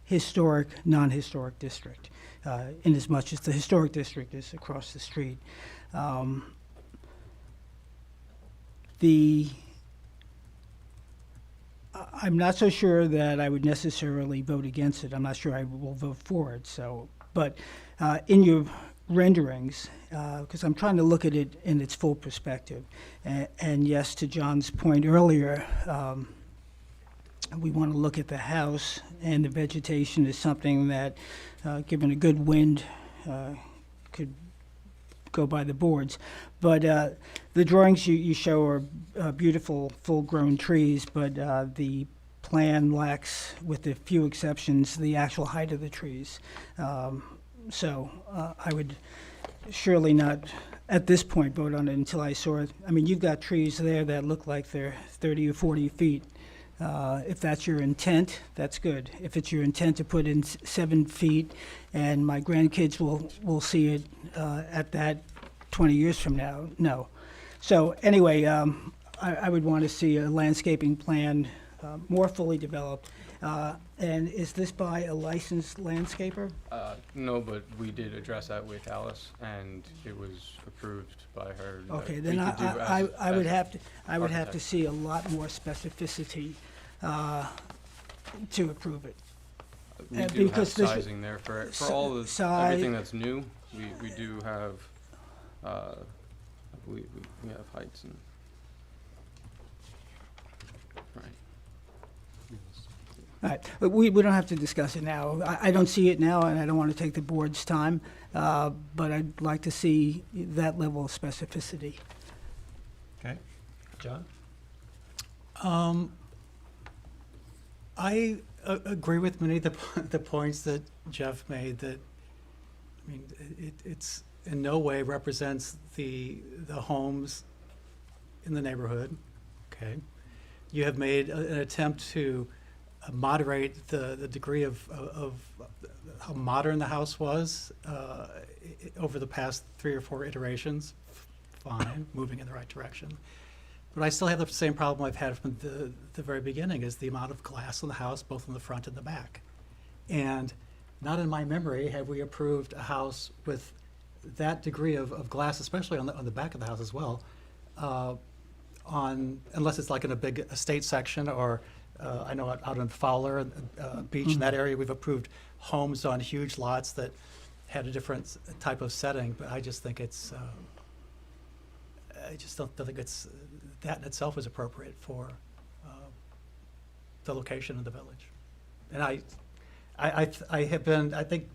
historic, non-historic district, in as much as the historic district is across the street. I'm not so sure that I would necessarily vote against it. I'm not sure I will vote for it. So, but in your renderings, because I'm trying to look at it in its full perspective, and yes, to John's point earlier, we want to look at the house, and the vegetation is something that, given a good wind, could go by the boards. But the drawings you show are beautiful, full-grown trees, but the plan lacks, with a few exceptions, the actual height of the trees. So I would surely not, at this point, vote on it until I saw it. I mean, you've got trees there that look like they're 30 or 40 feet. If that's your intent, that's good. If it's your intent to put in 7 feet, and my grandkids will see it at that 20 years from now, no. So anyway, I would want to see a landscaping plan more fully developed. And is this by a licensed landscaper? No, but we did address that with Alice, and it was approved by her. Okay, then I would have to see a lot more specificity to approve it. We do have sizing there for all the everything that's new. We do have, I believe we have heights and. Right. All right, but we don't have to discuss it now. I don't see it now, and I don't want to take the board's time, but I'd like to see that level of specificity. Okay. John? I agree with many of the points that Jeff made, that, I mean, it's in no way represents the homes in the neighborhood, okay? You have made an attempt to moderate the degree of how modern the house was over the past 3 or 4 iterations. Fine, moving in the right direction. But I still have the same problem I've had from the very beginning, is the amount of glass in the house, both in the front and the back. And not in my memory have we approved a house with that degree of glass, especially on the back of the house as well, unless it's like in a big estate section, or I know out in Fowler Beach, in that area, we've approved homes on huge lots that had a different type of setting, but I just think it's, I just don't think it's, that in itself is appropriate for the location of the village. And I have been, I think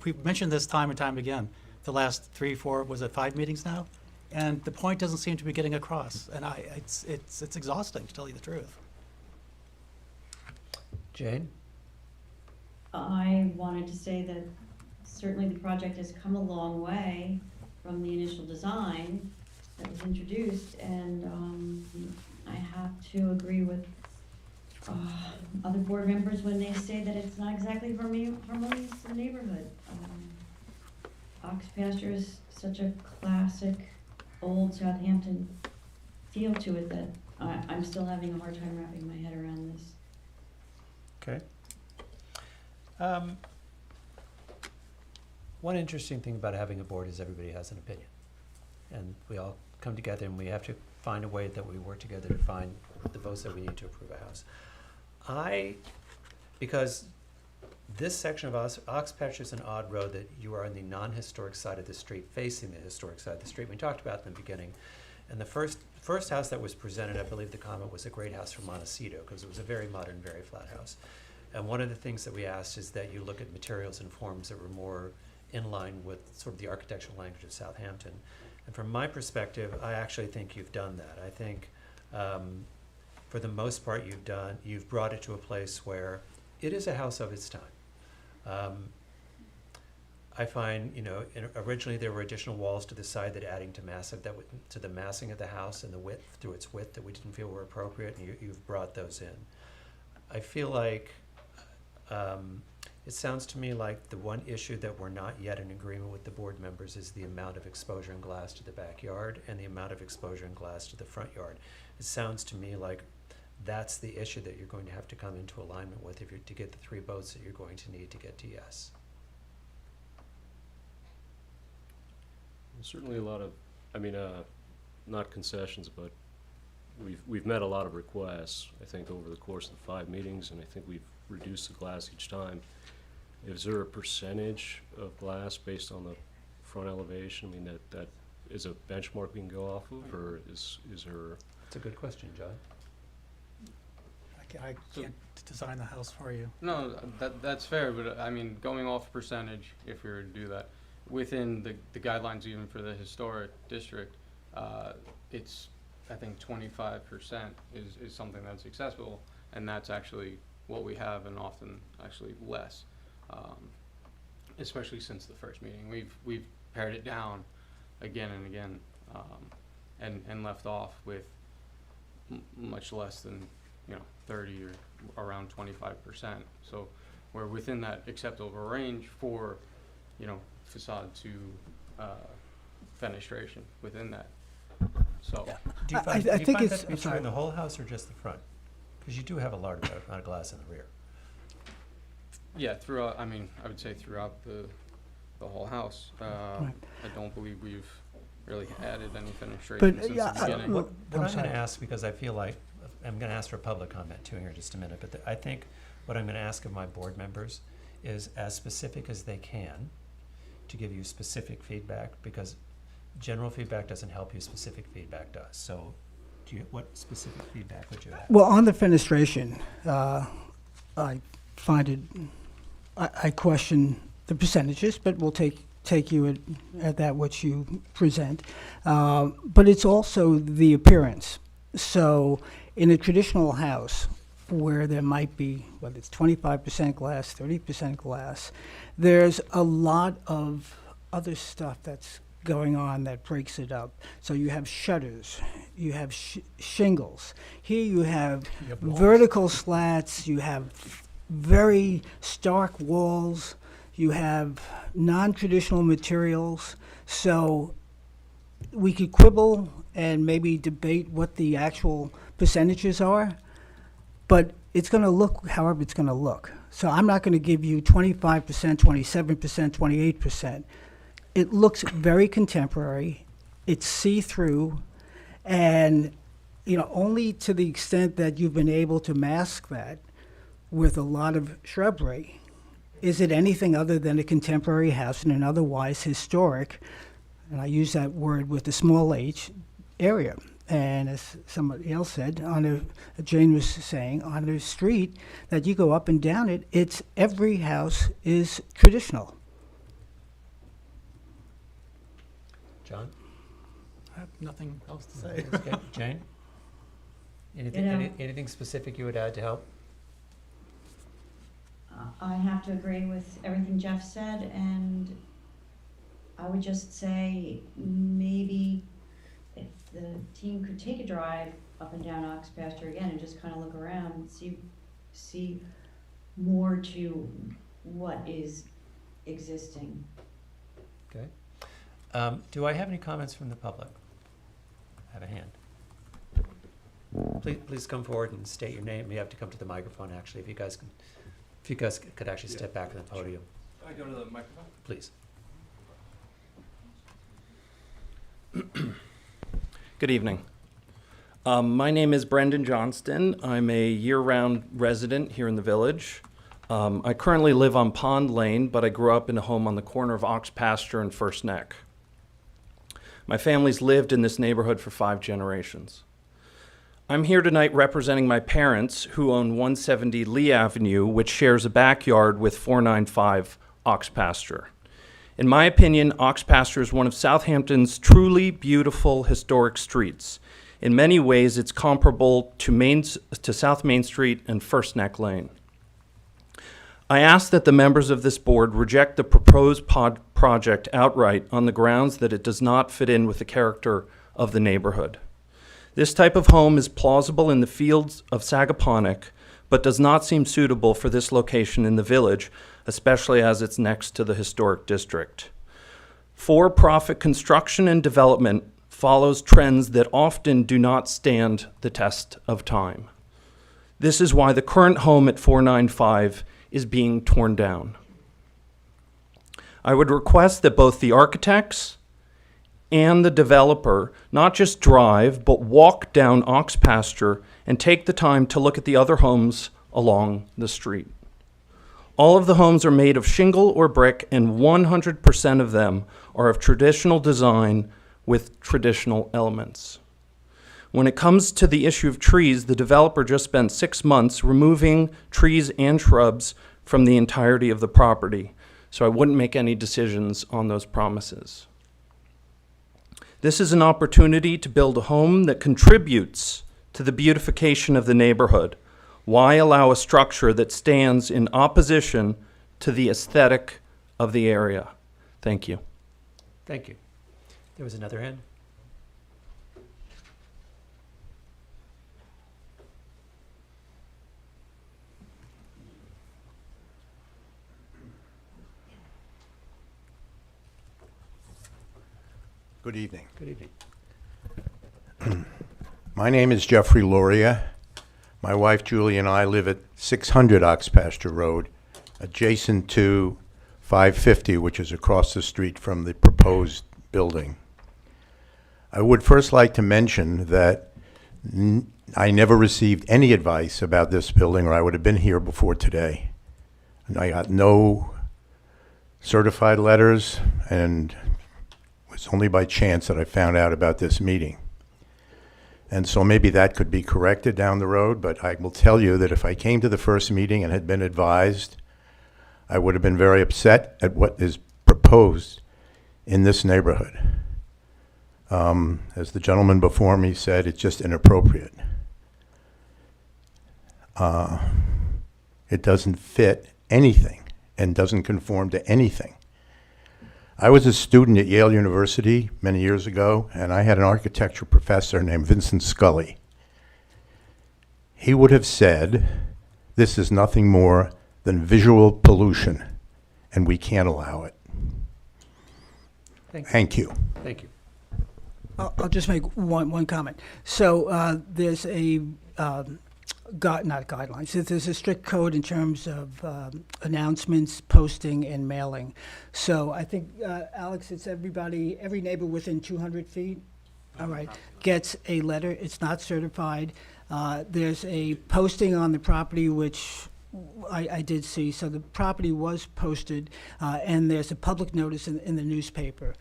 we've mentioned this time and time again, the last 3, 4, was it 5 meetings now? And the point doesn't seem to be getting across, and it's exhausting, to tell you the truth. Jane? I wanted to say that certainly the project has come a long way from the initial design that was introduced, and I have to agree with other board members when they say that it's not exactly harmonious neighborhood. Ox pasture is such a classic old Southampton feel to it that I'm still having a hard time wrapping my head around this. Okay. One interesting thing about having a board is everybody has an opinion. And we all come together and we have to find a way that we work together to find the votes that we need to approve a house. Because this section of Ox Pasture is an odd road that you are on the non-historic side of the street, facing the historic side of the street. We talked about it in the beginning. And the first house that was presented, I believe the comment was a great house from Montecito, because it was a very modern, very flat house. And one of the things that we asked is that you look at materials and forms that were more in line with sort of the architectural language of Southampton. And from my perspective, I actually think you've done that. I think for the most part you've brought it to a place where it is a house of its time. I find, originally there were additional walls to the side that adding to the massing of the house and the width, through its width, that we didn't feel were appropriate, and you've brought those in. I feel like it sounds to me like the one issue that we're not yet in agreement with the board members is the amount of exposure and glass to the backyard and the amount of exposure and glass to the front yard. It sounds to me like that's the issue that you're going to have to come into alignment with if you're to get the 3 votes that you're going to need to get to yes. Certainly a lot of, not concessions, but we've met a lot of requests, I think, over the course of the 5 meetings, and I think we've reduced the glass each time. Is there a percentage of glass based on the front elevation? That is a benchmark we can go off of, or is there? It's a good question, John. I can't design the house for you. No, that's fair, but going off percentage, if we were to do that, within the guidelines even for the historic district, it's, I think 25% is something that's accessible, and that's actually what we have, and often actually less, especially since the first meeting. We've pared it down again and again, and left off with much less than 30 or around 25%. So we're within that acceptable range for facade to fenestration within that. So Do you find, I do you think find it's- that to be I'm true sorry. in the whole house or just the front? Because you do have a large amount of glass in the rear. yeah, throughout, I would say throughout the whole house. Right. I don't believe we've really added any fenestration But, since yeah, the beginning. What I'm I'm going sorry. to ask, because I feel like, I'm going to ask for public comment too here in just a minute, but I think what I'm going to ask of my board members is as specific as they can to give you specific feedback, because general feedback doesn't help you, specific feedback does. So what specific feedback would you have? Well, on the fenestration, I find it, I question the percentages, but we'll take you at that which you present. But it's also the appearance. So in a traditional house where there might be, whether it's 25% glass, 30% glass, there's a lot of other stuff that's going on that breaks it up. So you have shutters, you have shingles. Here you have walls. vertical slats, you have very stark walls, you have non-traditional materials. So we could quibble and maybe debate what the actual percentages are, but it's going to look however it's going to look. So I'm not going to give you 25%, 27%, 28%. It looks very contemporary. It's see-through, and only to the extent that you've been able to mask that with a lot of shrubbery is it anything other than a contemporary house in an otherwise historic, and I use that word with a small h, area. And as somebody else said, Jane was saying, on a street that you go up and down it, every house is traditional. John? I have nothing else to say. Okay. Jane? Anything specific you would add to help? I have to agree with everything Jeff said, and I would just say maybe if the team could take a drive up and down Ox Pasture again and just kind of look around and see more to what is existing. Okay. Do I have any comments from the public? I have a hand. Please come forward and state your name. You have to come to the microphone, actually, if you guys could actually step back to the podium. Can I go to the microphone? Please. Good evening. My name is Brendan Johnston. I'm a year-round resident here in the village. I currently live on Pond Lane, but I grew up in a home on the corner of Ox Pasture and First Neck. My family's lived in this neighborhood for 5 generations. I'm here tonight representing my parents who own 170 Lee Avenue, which shares a backyard with 495 Ox Pasture. In my opinion, Ox Pasture is one of Southampton's truly beautiful historic streets. In many ways, it's comparable to South Main Street and First Neck Lane. I ask that the members of this board reject the proposed project outright on the grounds that it does not fit in with the character of the neighborhood. This type of home is plausible in the fields of Sagaponack, but does not seem suitable for this location in the village, especially as it's next to the historic district. For-profit construction and development follows trends that often do not stand the test of time. This is why the current home at 495 is being torn down. I would request that both the architects and the developer not just drive, but walk down Ox Pasture and take the time to look at the other homes along the street. All of the homes are made of shingle or brick, and 100% of them are of traditional design with traditional elements. When it comes to the issue of trees, the developer just spent 6 months removing trees and shrubs from the entirety of the property, so I wouldn't make any decisions on those promises. This is an opportunity to build a home that contributes to the beautification of the neighborhood. Why allow a structure that stands in opposition to the aesthetic of the area? Thank you. Thank you. There was another hand. Good evening. Good evening. My name is Jeffrey Loria. My wife Julie and I live at 600 Ox Pasture Road, adjacent to 550, which is across the street from the proposed building. I would first like to mention that I never received any advice about this building, or I would have been here before today. And I got no certified letters, and it was only by chance that I found out about this meeting. And so maybe that could be corrected down the road, but I will tell you that if I came to the first meeting and had been advised, I would have been very upset at what is proposed in this neighborhood. As the gentleman before me said, it's just inappropriate. It doesn't fit anything and doesn't conform to anything. I was a student at Yale University many years ago, and I had an architecture professor named Vincent Scully. He would have said, this is nothing more than visual pollution, and we can't allow it. Thank you. Thank you. I'll just make one comment. So there's a not guidelines. There's a strict code in terms of announcements, posting, and mailing. So I think, Alex, it's every neighbor within 200 feet, all right, gets a letter. It's not certified. There's a posting on the property, which I did see. So the property was posted, and there's a public notice in the newspaper.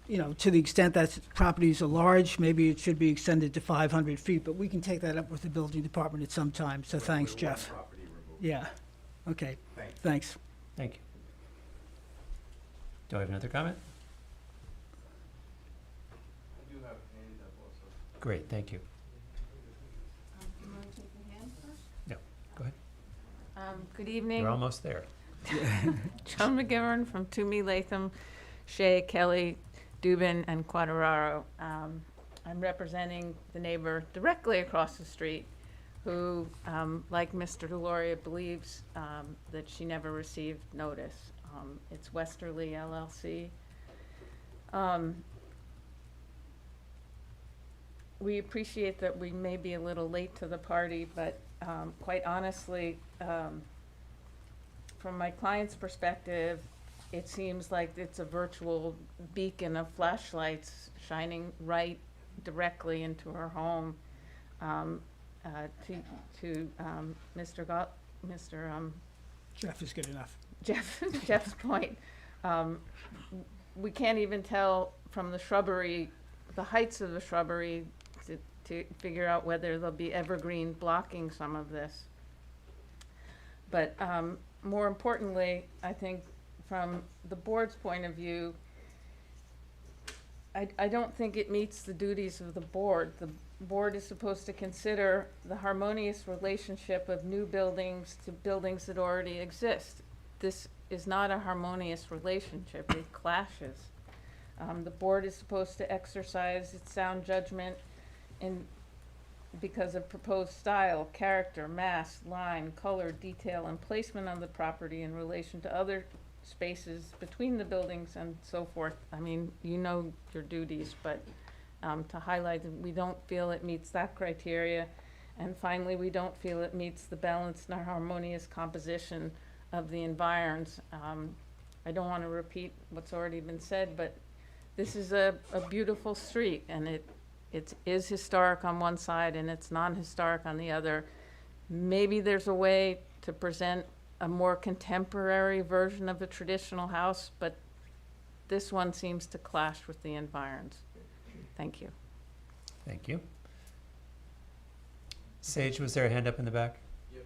You know, to the extent that properties are large, maybe it should be extended to 500 feet, but we can take that up with the building department at some time. So thanks, Jeff. Yeah. Okay. Thanks. Thank you. Do I have another comment? I do have a hand up also. Great, thank you. You want to take the hand first? No, go ahead. Good evening. You're almost there. Joan McGivern from Toomey, Latham, Shea, Kelly, Dubin and Quadraro. I'm representing the neighbor directly across the street who, like Mr. Deloria, believes that she never received notice. It's Westerly LLC. We appreciate that we may be a little late to the party, but quite honestly, from my client's perspective, it seems like it's a virtual beacon of flashlights shining right directly into her home. Mr. Jeff is good enough. Jeff's point, we can't even tell from the shrubbery, the heights of the shrubbery, to figure out whether there'll be evergreen blocking some of this. But more importantly, I think from the board's point of view, I don't think it meets the duties of the board. The board is supposed to consider the harmonious relationship of new buildings to buildings that already exist. This is not a harmonious relationship, it clashes. The board is supposed to exercise its sound judgment because of proposed style, character, mass, line, color, detail, and placement on the property in relation to other spaces between the buildings and so forth. I mean, you know your duties, but to highlight that we don't feel it meets that criteria. And finally, we don't feel it meets the balanced and harmonious composition of the environs. I don't want to repeat what's already been said, but this is a beautiful street, and it is historic on one side and it's non-historic on the other. Maybe there's a way to present a more contemporary version of a traditional house, but this one seems to clash with the environs. Thank you. Thank you. Sage, was there a hand up in the back? Yep.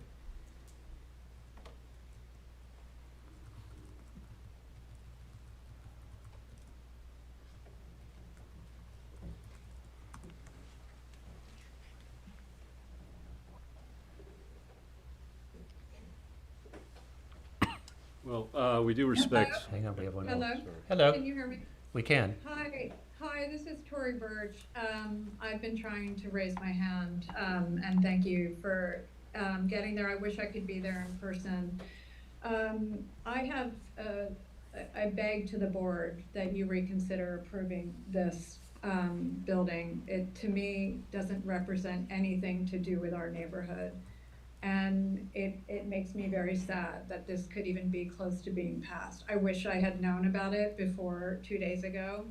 Well, we do respect. Hang on, we have one more. Hello? Hello. Can you hear me? We can. Hi, this is Tori Birch. I've been trying to raise my hand, and thank you for getting there. I wish I could be there in person. I beg to the board that you reconsider approving this building. It, to me, doesn't represent anything to do with our neighborhood. And it makes me very sad that this could even be close to being passed. I wish I had known about it before 2 days ago.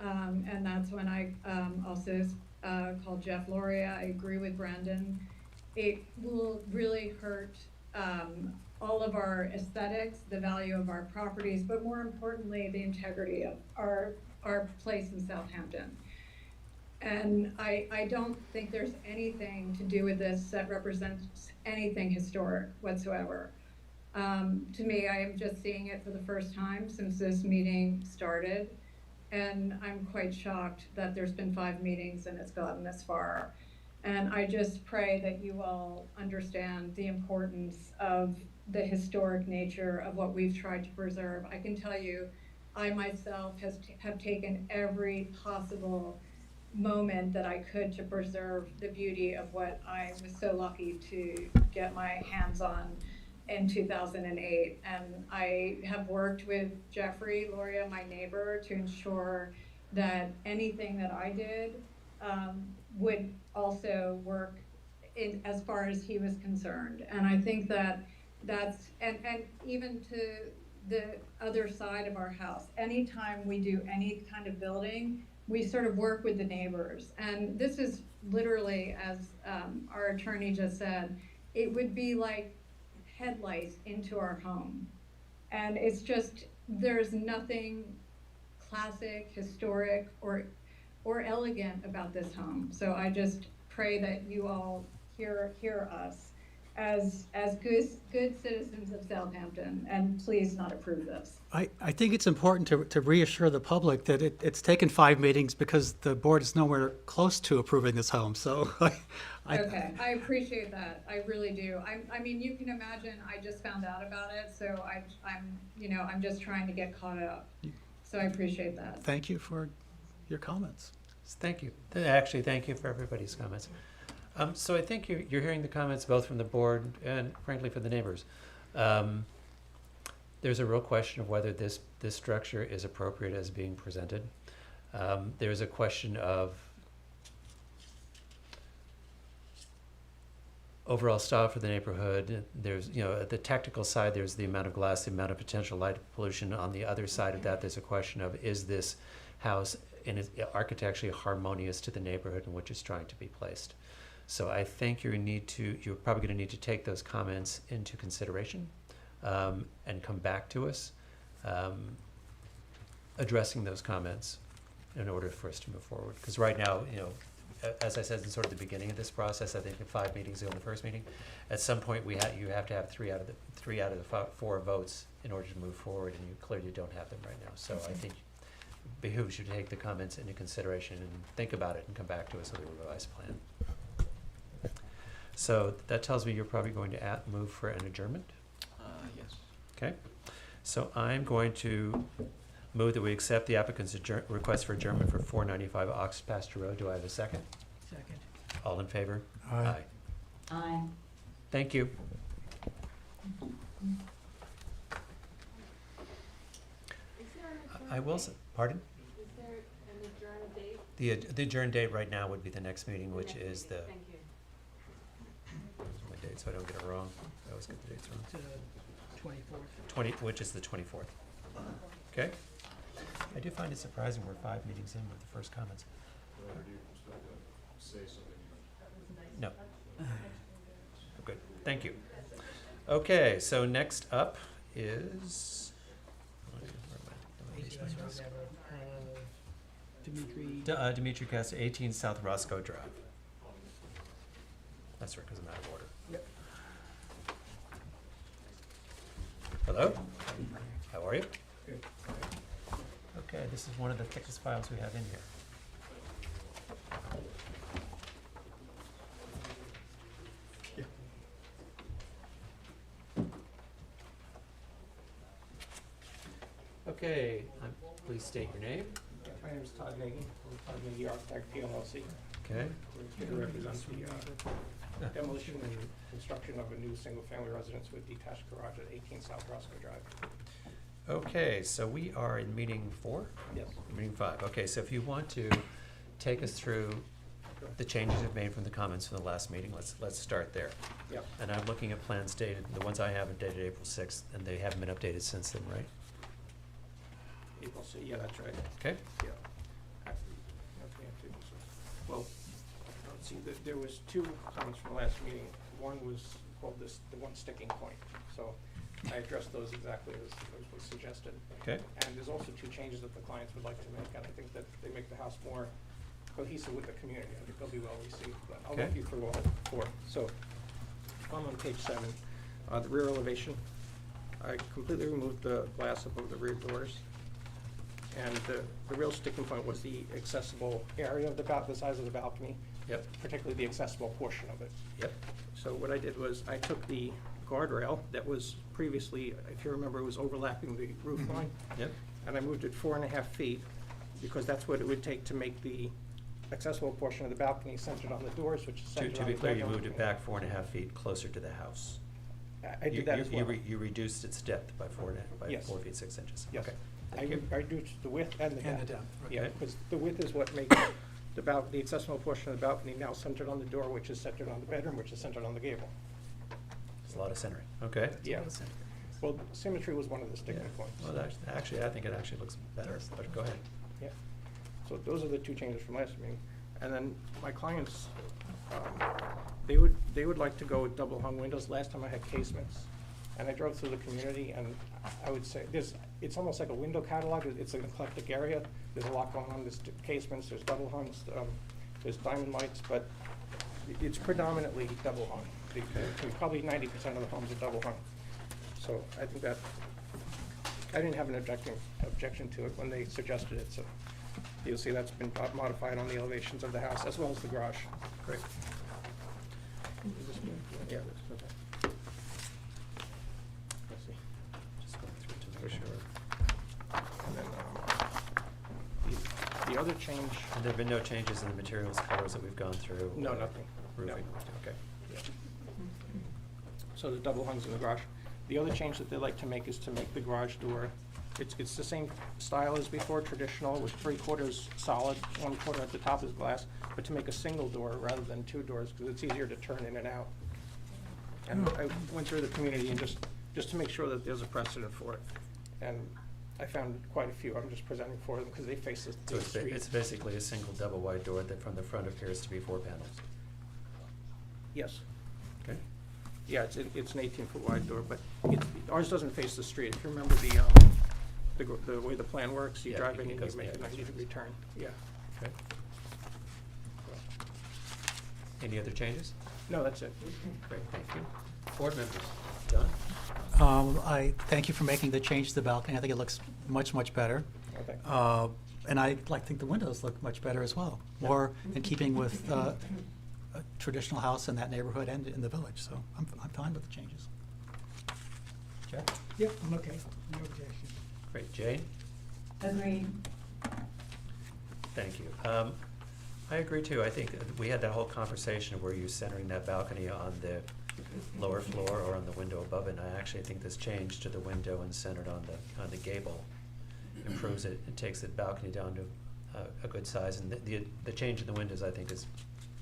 And that's when I also called Jeff Loria. I agree with Brandon. It will really hurt all of our aesthetics, the value of our properties, but more importantly, the integrity of our place in Southampton. And I don't think there's anything to do with this that represents anything historic whatsoever. To me, I am just seeing it for the first time since this meeting started. And I'm quite shocked that there's been 5 meetings and it's gotten this far. And I just pray that you all understand the importance of the historic nature of what we've tried to preserve. I can tell you, I myself have taken every possible moment that I could to preserve the beauty of what I was so lucky to get my hands on in 2008. And I have worked with Jeffrey Loria, my neighbor, to ensure that anything that I did would also work in as far as he was concerned. And I think that's and even to the other side of our house, anytime we do any kind of building, we sort of work with the neighbors. And this is literally, as our attorney just said, it would be like headlights into our home. And it's just, there's nothing classic, historic, or elegant about this home. So I just pray that you all hear us as good citizens of Southampton, and please not approve this. I think it's important to reassure the public that it's taken 5 meetings because the board is nowhere close to approving this home. So Okay, I appreciate that. I really do. I mean, you can imagine, I just found out about it, so I'm just trying to get caught up. So I appreciate that. Thank you for your comments. Thank you. Actually, thank you for everybody's comments. So I think you're hearing the comments both from the board and frankly for the neighbors. There's a real question of whether this structure is appropriate as being presented. There's a question of overall style for the neighborhood. There's, at the technical side, there's the amount of glass, the amount of potential light pollution. On the other side of that, there's a question of, is this house architecturally harmonious to the neighborhood in which it's trying to be placed? So I think you're probably going to need to take those comments into consideration and come back to us addressing those comments in order for us to move forward. Because right now, as I said in sort of the beginning of this process, I think in 5 meetings ago in the first meeting, at some point you have to have three out of the 4 votes in order to move forward, and you clearly don't have them right now. So I think it behooves you to take the comments into consideration and think about it and come back to us with a revised plan. So that tells me you're probably going to move for an adjournment? Yes. Okay. So I'm going to move that we accept the applicant's request for adjournment for 495 Ox Pasture Road. Do I have a second? Second. All in favor? Aye. Aye. Thank you. I will, pardon? Is there an adjourned date? The adjourned date right now would be the next meeting, which is the, Thank you. my date, so I don't get it wrong. I always get the dates wrong. It's 24th. Which is the 24th. Okay? I do find it surprising we're 5 meetings in with the first comments. No. Good, thank you. Okay, so next up is, Dimitri Cast, 18 South Roscoe Drive. That's right, because I'm out of order. Yep. Hello? How are you? Good. Okay, this is one of the thickest files we have in here. Okay, please state your name. My name is Todd Nagy, Todd Nagy Architect, PLLC. Okay. We're here to represent the demolition and construction of a new single-family residence with detached garage at 18 South Roscoe Drive. Okay, so we are in meeting 4? Yes. Meeting 5. Okay, so if you want to take us through the changes you've made from the comments from the last meeting, let's start there. Yep. And I'm looking at plans dated, the ones I have are dated April 6th, and they haven't been updated since then, right? April, yeah, that's right. Okay. Yeah. Actually, well, let's see, there was 2 comments from the last meeting. One was called the one sticking point. So I addressed those exactly as was suggested. Okay. And there's also 2 changes that the clients would like to make, and I think that they make the house more cohesive with the community. I think they'll be well received, but I'll walk you through all 4. So on page 7, the rear elevation, I completely removed the glass above the rear doors. And the real sticking point was the accessible area of the size of the balcony. Yep. Particularly the accessible portion of it. Yep. So what I did was I took the guardrail that was previously, if you remember, it was overlapping the roof line. Yep. And I moved it 4.5 feet because that's what it would take to make the accessible portion of the balcony centered on the doors, which is centered on the To be clear, you bedroom. moved it back 4.5 feet closer to the house. I did that as well. You reduced its depth by 4 Yes. 4 feet 6 inches. Yes. Okay. I Thank you. reduced the width and the depth. And the depth, right. Yeah, Okay. because the width is what makes the accessible portion of the balcony now centered on the door, which is centered on the bedroom, which is centered on the gable. There's a lot of centering. Okay. Yeah. Well, symmetry was one of the sticking points. Well, actually, I think it actually looks better, but go ahead. Yeah. So those are the 2 changes from last meeting. And then my clients, they would like to go with double hung windows. Last time I had casements. And I drove through the community, and I would say it's almost like a window catalog. It's an eclectic area. There's a lot going on. There's casements, there's double hungs, there's diamond lights, but it's predominantly double hung. Probably 90% of the homes are double hung. So I think that, I didn't have an objection to it when they suggested it, so you'll see that's been modified on the elevations of the house as well as the garage. Great. Is this new? Yeah, it is. Okay. Let's see. Just going through to make sure. And then The other change, And there have been no changes in the materials, colors that we've gone through? no, or nothing. No. Roofing, okay. So the double hungs in the garage. The other change that they'd like to make is to make the garage door, it's the same style as before, traditional, with 3/4 solid, 1/4 at the top is glass, but to make a single door rather than two doors, because it's easier to turn in and out. And I went through the community and just to make sure that there's a precedent for it. And I found quite a few. I'm just presenting for them because they face So the street. it's basically a single double wide door that from the front appears to be 4 panels? Yes. Okay. Yeah, it's an 18-foot wide door, but ours doesn't face the street. If you remember the way the plan works, you Yeah, drive in it and goes- you make yeah, a it goes 90-degree turn. Yeah. Okay. Any other changes? No, that's it. Great, thank you. Board members, John? I thank you for making the change to the balcony. I think it looks much, much better. Okay. And I think the windows look much better as well, more in keeping with a traditional house in that neighborhood and in the village. So I'm fine with the changes. Jeff? Yep, I'm okay, no objection. Great, Jane? Agreed. Thank you. I agree too. I think we had that whole conversation where you're centering that balcony on the lower floor or on the window above it. And I actually think this change to the window and centered on the gable improves it. It takes the balcony down to a good size. And the change in the windows, I think, is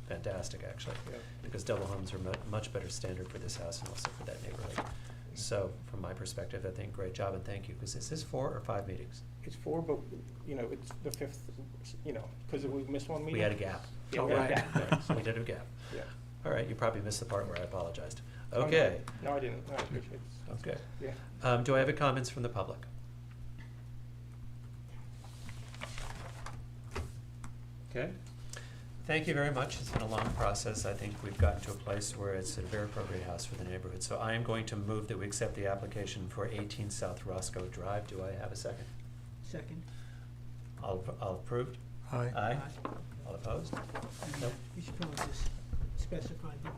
fantastic, actually, Yeah. because double hungs are much better standard for this house and also for that neighborhood. So, from my perspective, I think great job and thank you. Because is this 4 or 5 meetings? It's 4, but, it's the 5th, because we missed one meeting. We had a gap. Yeah, we had a gap. Right, so we did a gap. Yeah. All right, you probably missed the part where I apologized. Oh, no. Okay. No, I didn't. No, I appreciate it. Okay. Yeah. Do I have any comments from the public? Okay. Thank you very much. It's been a long process. I think we've gotten to a place where it's a very appropriate house for the neighborhood. So I am going to move that we accept the application for 18 South Roscoe Drive. Do I have a second? Second. All approved? Aye. Aye. All opposed? And, Nope. you should probably just specify the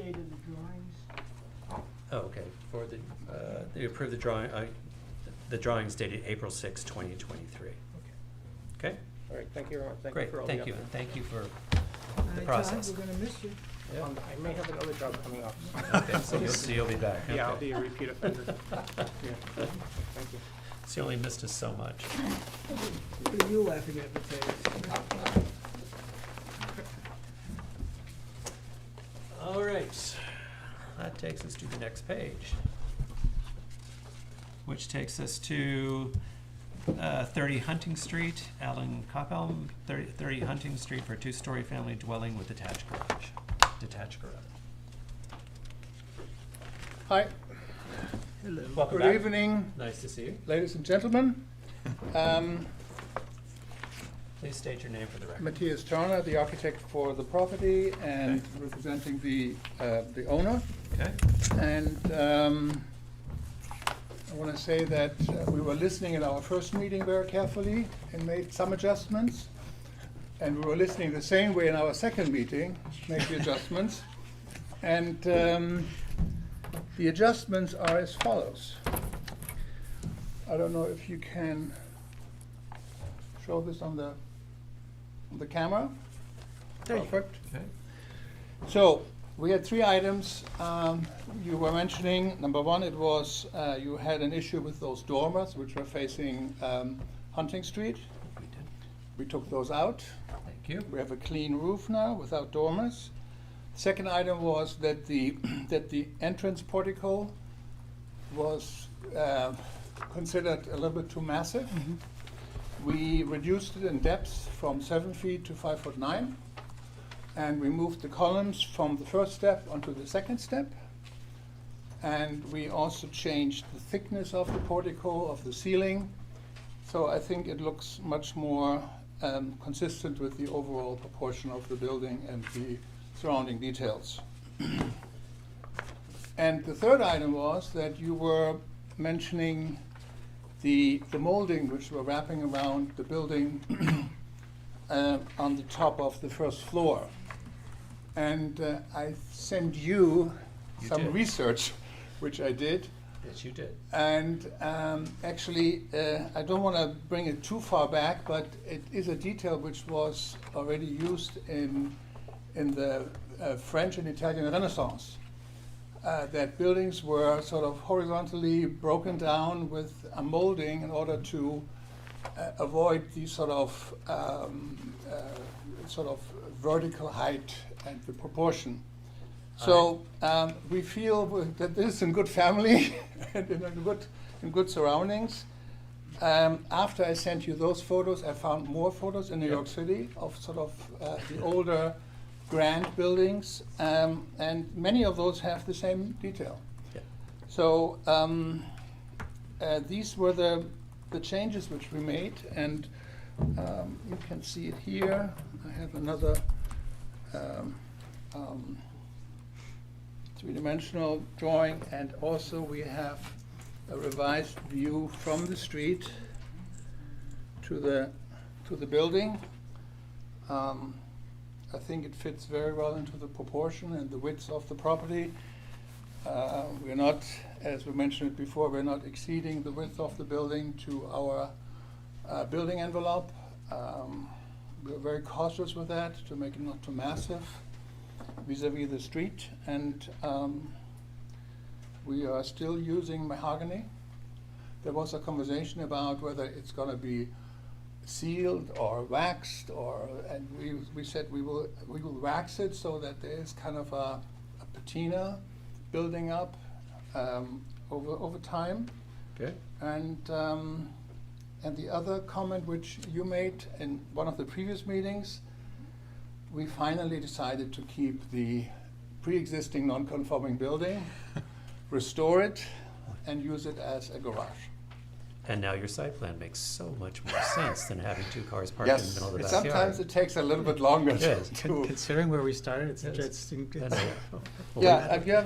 date of the drawings. Oh, okay. For they approved the drawings dated April 6, 2023. Okay? All right, thank you very much. Thank you Great, for all thank the you, effort. and thank you for All the right, process. John, we're gonna miss you. Yeah. I may have another job coming up. Okay, so you'll be back. Yeah, I'll Okay. be a repeat offender. Yeah, thank you. So you only missed us so much. Look at you laughing at the face. All right, that takes us to the next page, which takes us to 30 Hunting Street, Alan Coppelm, 30 Hunting Street for a 2-story family dwelling with attached garage. Hi. Hello. Welcome Good back. evening, Nice to see you. ladies and gentlemen. Please state your name for the record. Matthias Turner, the architect for the property and representing the owner. Okay. And I want to say that we were listening at our first meeting very carefully and made some adjustments. And we were listening the same way in our second meeting, make the adjustments. And the adjustments are as follows. I don't know if you can show this on the camera. Perfect. Okay. So we had 3 items. You were mentioning, number 1, it was you had an issue with those dormers which were facing Hunting Street. We did. We took those out. Thank you. We have a clean roof now without dormers. Second item was that the entrance portico was considered a little bit too massive. We reduced it in depth from 7 feet to 5'9", and we moved the columns from the first step onto the second step. And we also changed the thickness of the portico, of the ceiling. So I think it looks much more consistent with the overall proportion of the building and the surrounding details. And the third item was that you were mentioning the molding which were wrapping around the building on the top of the first floor. And I sent you some did. research, which I did, Yes, you did. And actually, I don't want to bring it too far back, but it is a detail which was already used in the French and Italian Renaissance. That buildings were sort of horizontally broken down with a molding in order to avoid the sort of vertical height and the proportion. So we feel that this is in good family and in good surroundings. After I sent you those photos, I found more photos in New York City of sort of the older grand buildings, and many of those have the same detail. Yeah. So these were the changes which we made, and you can see it here. I have another three-dimensional drawing, and also we have a revised view from the street to the building. I think it fits very well into the proportion and the width of the property. We're not, as we mentioned it before, we're not exceeding the width of the building to our building envelope. We're very cautious with that to make it not too massive vis-a-vis the street, and we are still using mahogany. There was a conversation about whether it's going to be sealed or waxed, and we said we will wax it so that there is kind of a patina building up over time. Okay. And the other comment which you made in one of the previous meetings, we finally decided to keep the pre-existing non-conforming building, restore it, and use it as a garage. And now your site plan makes so much more sense than having two cars parked in the middle of the backyard. Sometimes it takes a little bit longer Yes. to. Considering where we started, it's Yeah,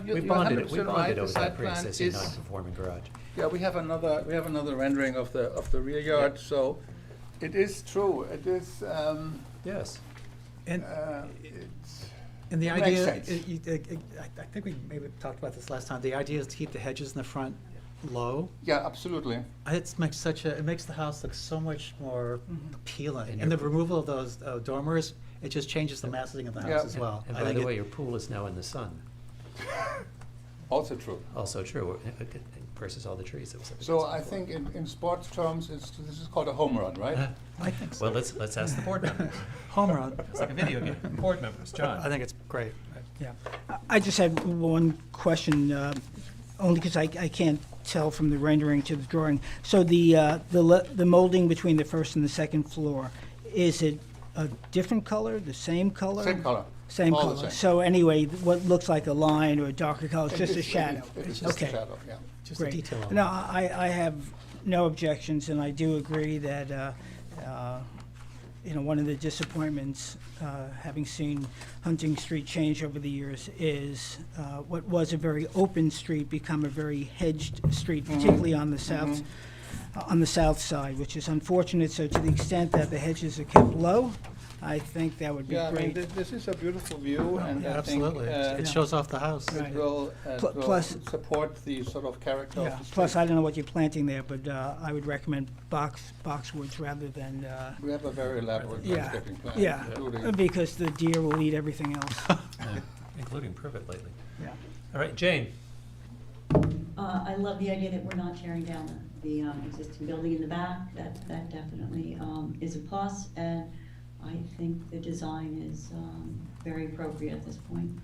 we bonded over right. that Site plan pre-existing is- non-conforming garage. Yeah, we have another rendering of the rear yard, so it is true. It is. Yes. And And the it makes idea, sense. I think we maybe talked about this last time. The idea is to keep the hedges in the front low. Yeah, absolutely. It makes the house look so much more appealing. And And the removal of those dormers, it just changes the massing of the house as well. And I by think the way, your pool is now in the sun. Also true. Also true, versus all the trees that was up So against I the wall. think in sports terms, this is called a home run, right? I think so. Well, let's ask the board members. Home run. It's like a video game. Board members, John. I think it's great. Yeah. I just had one question, only because I can't tell from the rendering to the drawing. So the molding between the first and the second floor, is it a different color, the same color? Same color. Same All the color. same. So anyway, what looks like a line or a darker color, it's just a It's- shadow? It's just a Okay. shadow, yeah. Just a Great. detail. No, I have no objections, and I do agree that, one of the disappointments, having seen Hunting Street change over the years, is what was a very open street become a very hedged street, particularly on the south side, which is unfortunate. So to the extent that the hedges are kept low, I think that would be Yeah, I mean, great. this is a beautiful view, and I think Absolutely. It shows off the house. it will Plus- support the sort of character Yeah. of the street. Plus, I don't know what you're planting there, but I would recommend boxwoods rather than, We have a very elaborate yeah, landscaping plan. yeah, including- because the deer will eat everything else. Including privet lately. Yeah. All right, Jane. I love the idea that we're not tearing down the existing building in the back. That definitely is a plus, and I think the design is very appropriate at this point.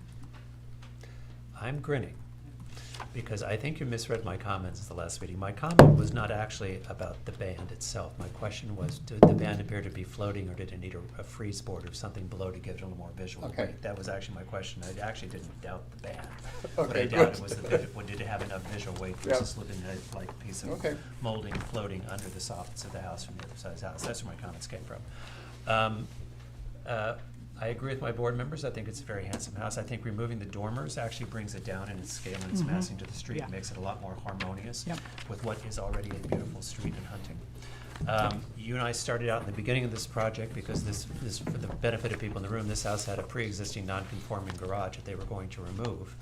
I'm grinning because I think you misread my comments at the last meeting. My comment was not actually about the band itself. My question was, did the band appear to be floating, or did it need a freeze board or something below to give it a little more visual Okay. weight? That was actually my question. I actually didn't doubt the band. What Okay, I doubted good. was did it have enough visual weight Yeah. versus slipping a piece of Okay. molding floating under the soffits of the house from the other side of the house. That's where my comments came from. I agree with my board members. I think it's a very handsome house. I think removing the dormers actually brings it down in its scale and its massing to the street. Yeah. Makes it a lot more harmonious Yep. with what is already a beautiful street in Hunting. You and I started out in the beginning of this project because this, for the benefit of people in the room, this house had a pre-existing non-conforming garage that they were going to remove.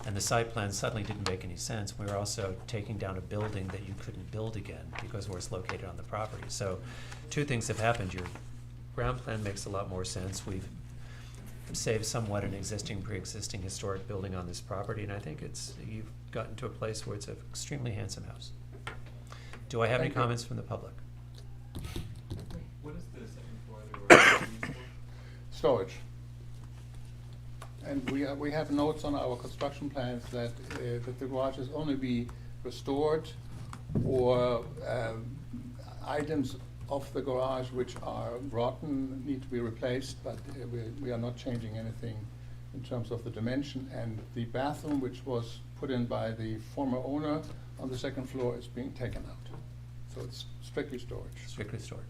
and the site plan suddenly didn't make any sense. We were also taking down a building that you couldn't build again because where it's located on the property. So two things have happened. Your ground plan makes a lot more sense. We've saved somewhat an pre-existing historic building on this property, and I think you've gotten to a place where it's an extremely handsome house. Do I have any comments from the public? What is the second floor they were used for? Storage. And we have notes on our construction plans that the garages only be restored or items of the garage which are rotten need to be replaced, but we are not changing anything in terms of the dimension. And the bathroom, which was put in by the former owner on the second floor, is being taken out. So it's strictly storage. Strictly storage.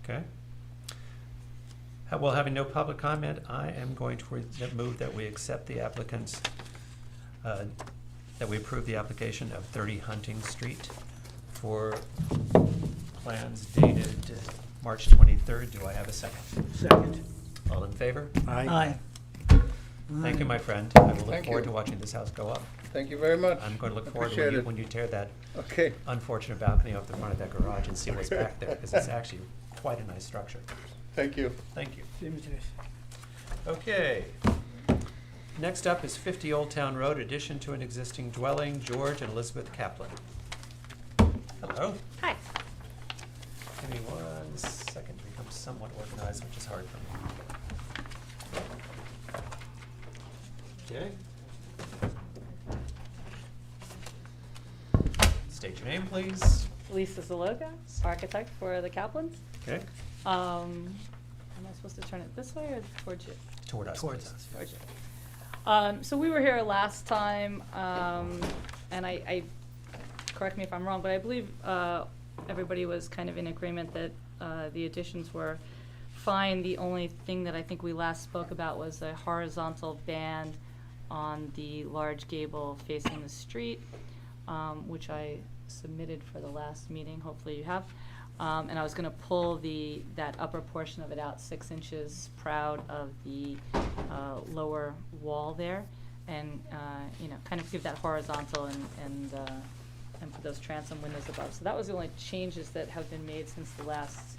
Okay. Well, having no public comment, I am going to move that we accept the applicant's, that we approve the application of 30 Hunting Street for plans dated March 23rd. Do I have a second? Second. All in favor? Aye. Thank you, my friend. I will look Thank forward you. to watching this house go up. Thank you very much. I'm going to look forward to Appreciate it. when you tear that Okay. unfortunate balcony off the front of that garage and see what's back there, because it's actually quite a nice structure. Thank you. Thank you. Same as this. Okay. Next up is 50 Old Town Road, addition to an existing dwelling, George and Elizabeth Kaplan. Hello. Hi. Give me 1 second to become somewhat organized, which is hard for me. Okay. State your name, please. Lisa Zaloga, architect for the Kaplans. Okay. Am I supposed to turn it this way or towards you? Toward us. Towards please. us. Towards you. So we were here last time, and I correct me if I'm wrong, but I believe everybody was kind of in agreement that the additions were fine. The only thing that I think we last spoke about was a horizontal band on the large gable facing the street, which I submitted for the last meeting. Hopefully you have. And I was going to pull that upper portion of it out 6 inches proud of the lower wall there, and kind of give that horizontal and put those transom windows above. So that was the only changes that have been made since the last,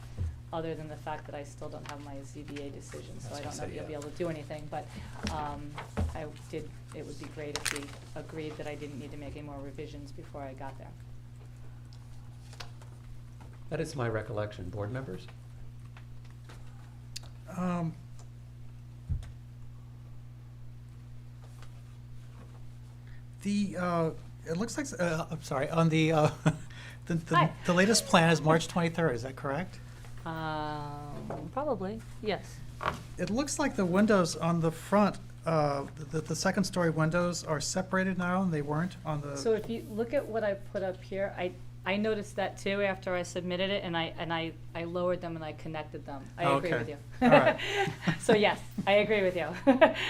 other than the fact that I still don't have my ZBA decision, so I don't know if you'll be able to do anything. But it would be great if we agreed that I didn't need to make any more revisions before I got there. That is my recollection. Board members? It looks like, I'm sorry, on the latest plan is March 23rd, is that correct? Probably, yes. It looks like the windows on the front, the second story windows are separated now, and they weren't on the. So if you look at what I put up here, I noticed that too after I submitted it, and I lowered them and I connected them. I agree with you. All right. So yes, I agree with you.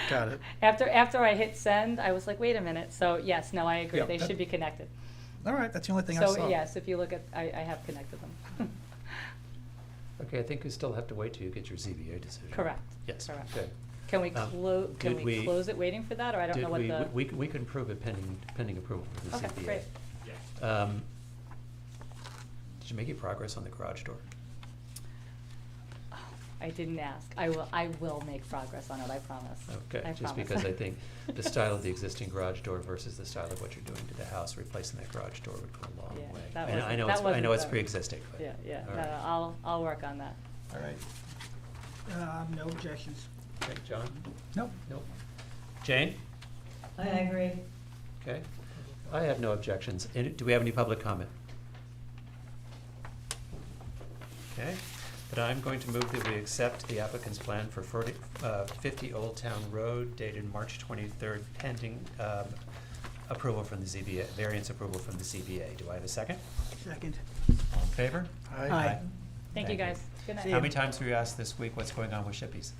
Got it. After I hit send, I was like, wait a minute. So yes, no, I agree. Yep, They should be connected. All right, that's the only thing I saw. So yes, if you look at, I have connected them. Okay, I think we still have to wait till you get your ZBA decision. Correct. Yes. Correct. Good. Can we did we- close it waiting for that, or I don't know what the? We can approve it pending approval from the ZBA. Okay, great. Did you make any progress on the garage door? I didn't ask. I will make progress on it, I promise. Okay, I just promise. because I think the style of the existing garage door versus the style of what you're doing to the house, replacing that garage door would go a long Yeah, way. that I know wasn't- I know it's the- pre-existing, but. Yeah, yeah, all no, right. no, I'll work on that. All right. No objections. Okay, John? Nope. Nope. Jane? I agree. Okay. I have no objections. Do we have any public comment? Okay. But I'm going to move that we accept the applicant's plan for 50 Old Town Road dated March 23rd, pending approval from the ZBA, variance approval from the ZBA. Do I have a second? Second. All in favor? Aye. Thank you, guys. Good night. How many times were you asked this week what's going on with Shippies?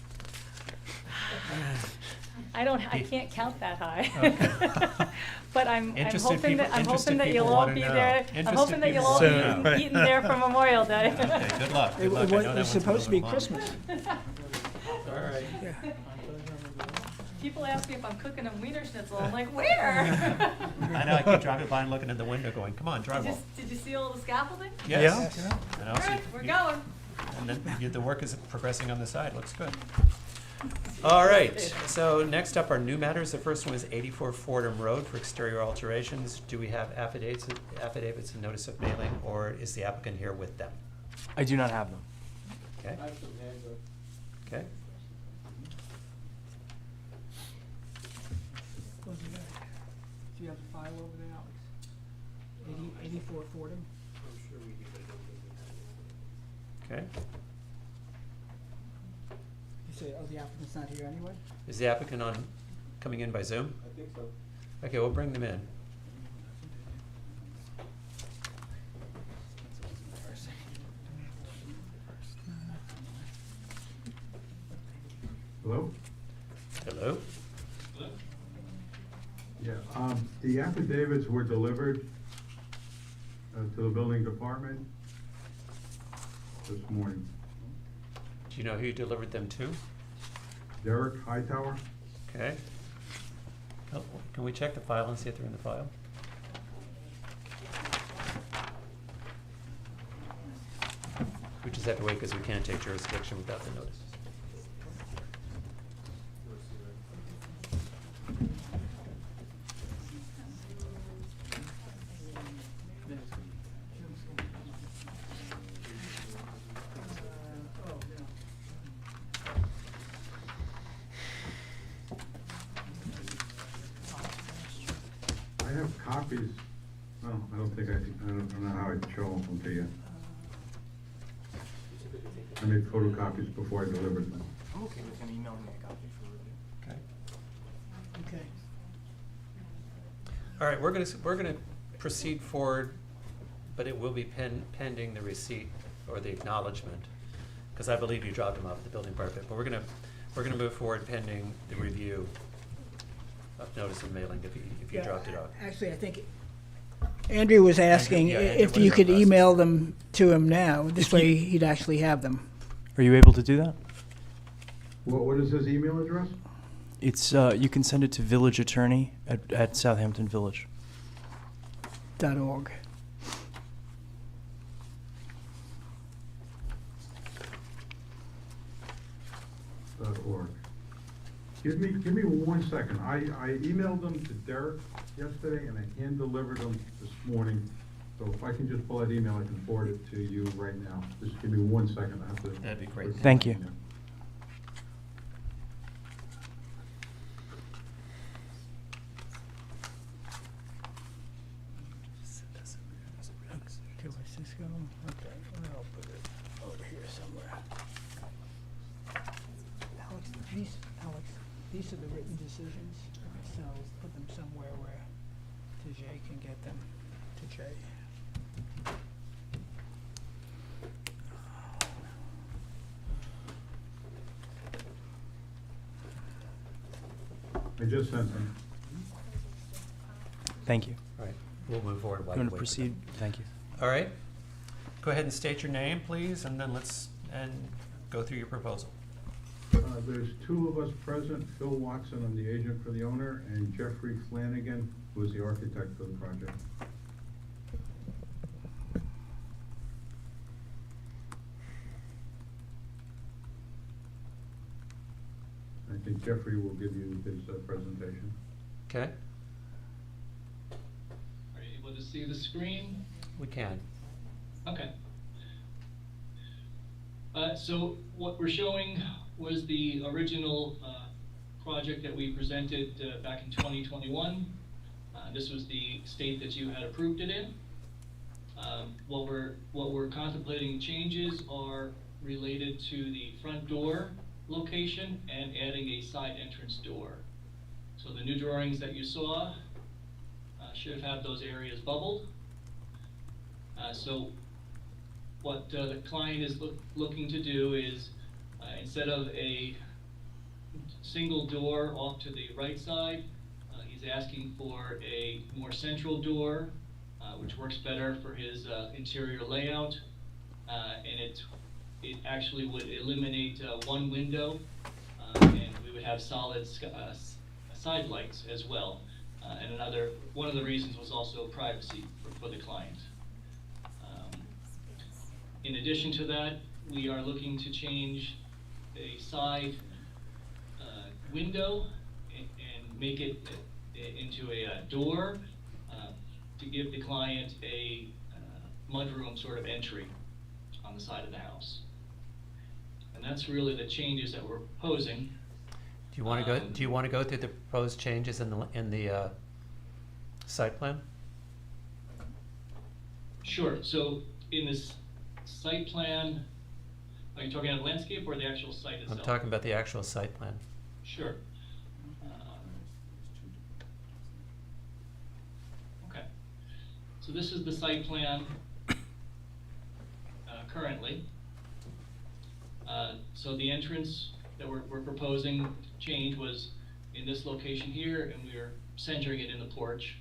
I can't count that high. Okay. But I'm Interested hoping that people you'll all wanna be know. there. I'm Interested hoping that you'll people all wanna know. be eating there for Memorial Day. Okay, good luck. It Good luck. I know that was one's supposed to be moving along. Christmas. All right. People ask me if I'm cooking them Wiener Schnitzel. I'm like, where? I know, I keep driving by and looking in the window going, come on, drywall. Did you see all the scaffolding? Yes. Yeah. And All also right, we're you- going. And then the work is progressing on the side, looks good. All right, so next up are new matters. The first one is 84 Fordham Road for exterior alterations. Do we have affidavits and notice of mailing, or is the applicant here with them? I do not have them. Okay. Okay. Do you have the file over there, Alex? 84 Fordham? Okay. You say, oh, the applicant's not here anyway? Is the applicant coming in by Zoom? I think so. Okay, we'll bring them in. Hello? Hello? Yeah, the affidavits were delivered to the building department this morning. Do you know who you delivered them to? Derek Hightower? Okay. Oh, can we check the file and see if they're in the file? We just have to wait because we can't take jurisdiction without the notice. I have copies. No, I don't think I don't know how I'd show them to you. I made photocopies before I delivered them. I'm okay with him emailing me a copy for review. Okay. Okay. All right, we're gonna proceed forward, but it will be pending the receipt or the acknowledgement, because I believe you dropped them off at the building department. But we're gonna move forward pending the review of notice of mailing if you Yeah, dropped it off. Actually, I think Andrew was asking yeah, Andrew if was you could requesting. email them to him now. This If way he'd actually have them. Are you able to do that? What is his email address? It's you can send it to village attorney at Southampton Village. .org. .org. Give me 1 second. I emailed them to Derek yesterday and I hand delivered them this morning. So if I can just pull that email, I can forward it to you right now. Just give me 1 second. I have to. That'd be great. Thank you. To Cisco. Okay, I'll put it over here somewhere. Alex, these are the written decisions, so put them somewhere where Jay can get them. To Jay. I just sent them. Thank you. All right, we'll move forward while You you want to wait for them. proceed? Thank you. All right, go ahead and state your name, please, and then let's go through your proposal. There's 2 of us present, Phil Watson, I'm the agent for the owner, and Jeffrey Flanagan, who is the architect for the project. I think Jeffrey will give you his presentation. Okay, Are you able to see the screen? we can. Okay. So what we're showing was the original project that we presented back in 2021. This was the state that you had approved it in. What we're contemplating changes are related to the front door location and adding a side entrance door. So the new drawings that you saw should have those areas bubbled. So what the client is looking to do is, instead of a single door off to the right side, he's asking for a more central door, which works better for his interior layout, and it actually would eliminate one window, and we would would have solid side lights as well. And one of the reasons was also privacy for the client. In addition to that, we are looking to change a side window and make it into a door to give the client a mudroom sort of entry on the side of the house. And that's really the changes that we're proposing. Do you want to go? Do you want to go through the proposed changes in the site plan? Sure. So in this site plan, are you talking about landscape or the actual site itself? I'm talking about the actual site plan. Sure. Okay. So this is the site plan currently. So the entrance that we're proposing to change was in this location here, and we are centering it in the porch.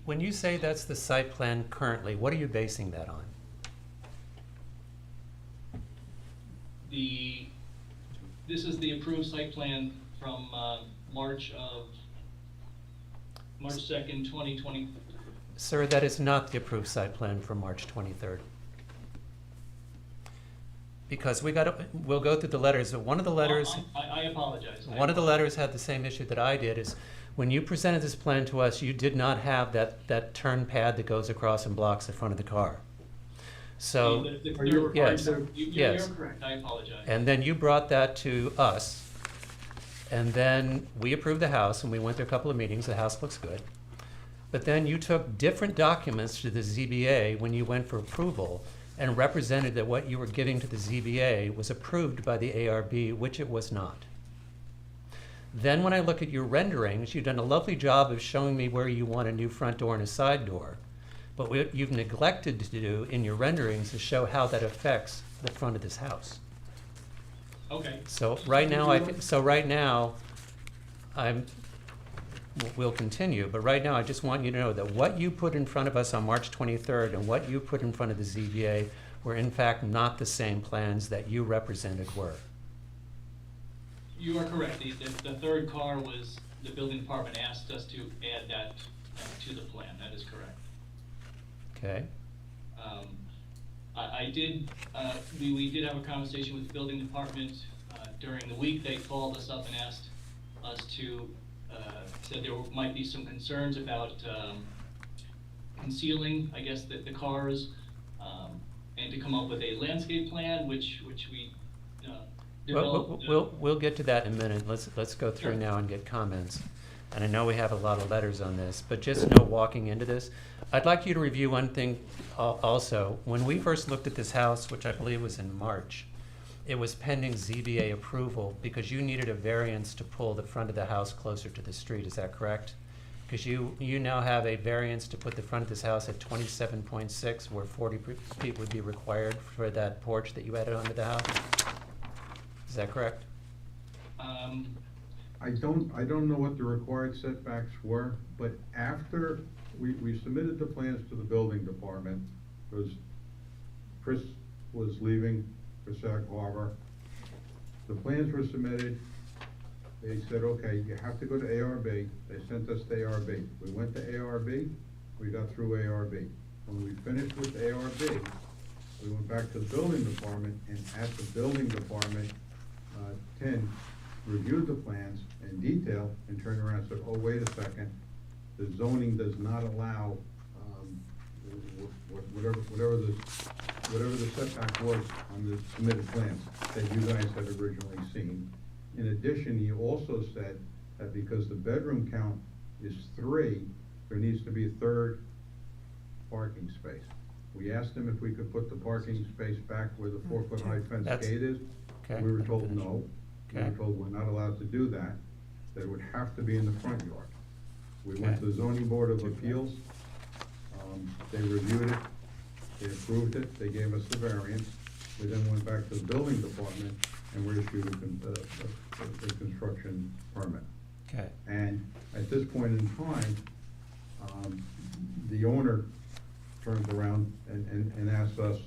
When you say that's the site plan currently, what are you basing that on? This is the approved site plan from March 2nd, 2020. Sir, that is not the approved site plan from March 23rd. Because we'll go through the letters, but one of the letters... I apologize. One of the letters had the same issue that I did, is when you presented this plan to us, you did not have that turn pad that goes across and blocks the front of the car. So, yes, you're correct, I apologize. And then you brought that to us, and then we approved the house, and we went through a couple of meetings, the house looks good. But then you took different documents to the ZBA when you went for approval, and represented that what you were giving to the ZBA was approved by the ARB, which it was not. Then when I look at your renderings, you've done a lovely job of showing me where you want a new front door and a side door. But what you've neglected to do in your renderings is show how that affects the front of this house. Okay. So right now, we'll continue, but right now I just want you to know that what you put in front of us on March 23rd and what you put in front of the ZBA were in fact not the same plans that you represented were. You are correct. The third car was, the building department asked us to add that to the plan. That is correct. Okay. We did have a conversation with the building department during the week. They called us up and asked us to, said there might be some concerns about concealing, I guess, the cars, and to come up with a landscape plan, which we developed. We'll get to that in a minute. Let's go through now and get comments. And I know we have a lot of letters on this, but just know walking into this, I'd like you to review one thing also. When we first looked at this house, which I believe was in March, it was pending ZBA approval because you needed a variance to pull the front of the house closer to the street. Is that correct? Because you now have a variance to put the front of this house at 27.6, where 40 feet would be required for that porch that you added onto the house. Is that correct? I don't know what the required setbacks were, but after we submitted the plans to the building department, because Chris was leaving for Sag Harbor. The plans were submitted. They said, okay, you have to go to ARB. They sent us to ARB. We went to ARB. We got through ARB. When we finished with ARB, we went back to the building department, and at the building department, Tim reviewed the plans in detail and turned around and said, oh, wait a second, the zoning does not allow whatever the setback was on the submitted plans that you guys had originally seen. In addition, he also said that because the bedroom count is 3, there needs to be a third parking space. We asked him if we could put the parking space back where the 4-foot high fence gate is. Okay. We were told no. Okay. We were told we're not allowed to do that, that it would have to be in the front yard. We went to the zoning board of appeals. They reviewed it, they approved it, they gave us the variance. We then went back to the building department and were issued a construction permit. Okay. And at this point in time, the owner turns around and asks us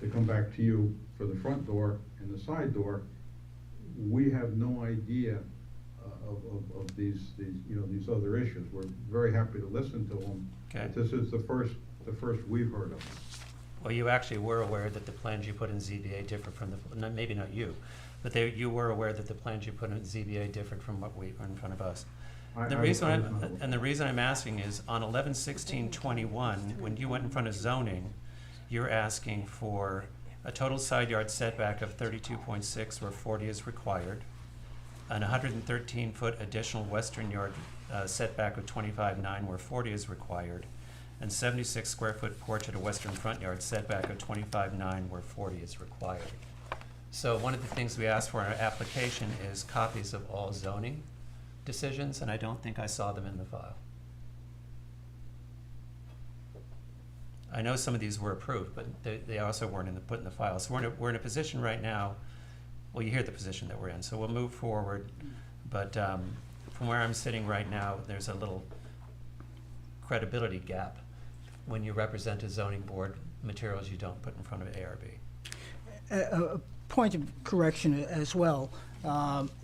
to come back to you for the front door and the side door, we have no idea of these, you know, these other issues. We're very happy to listen to them. Okay. But this is the first we've heard of them. Well, you actually were aware that the plans you put in ZBA differ from maybe not you, but you were aware that the plans you put in ZBA differed from what we are in front of us. The reason I'm asking is on 11/16/21, when you went in front of zoning, you're asking for a total side yard setback of 32.6 where 40 is required, an 113-foot additional western yard setback of 25.9 where 40 is required, and 76 square foot porch at a western front yard setback of 25.9 where 40 is required. So one of the things we asked for in our application is copies of all zoning decisions, and I don't think I saw them in the file. I know some of these were approved, but they also weren't put in the file. So we're in a position right now, well, you hear the position that we're in, so we'll move forward. But from where I'm sitting right now, there's a little credibility gap when you represent a zoning board, materials you don't put in front of ARB. A point of correction as well.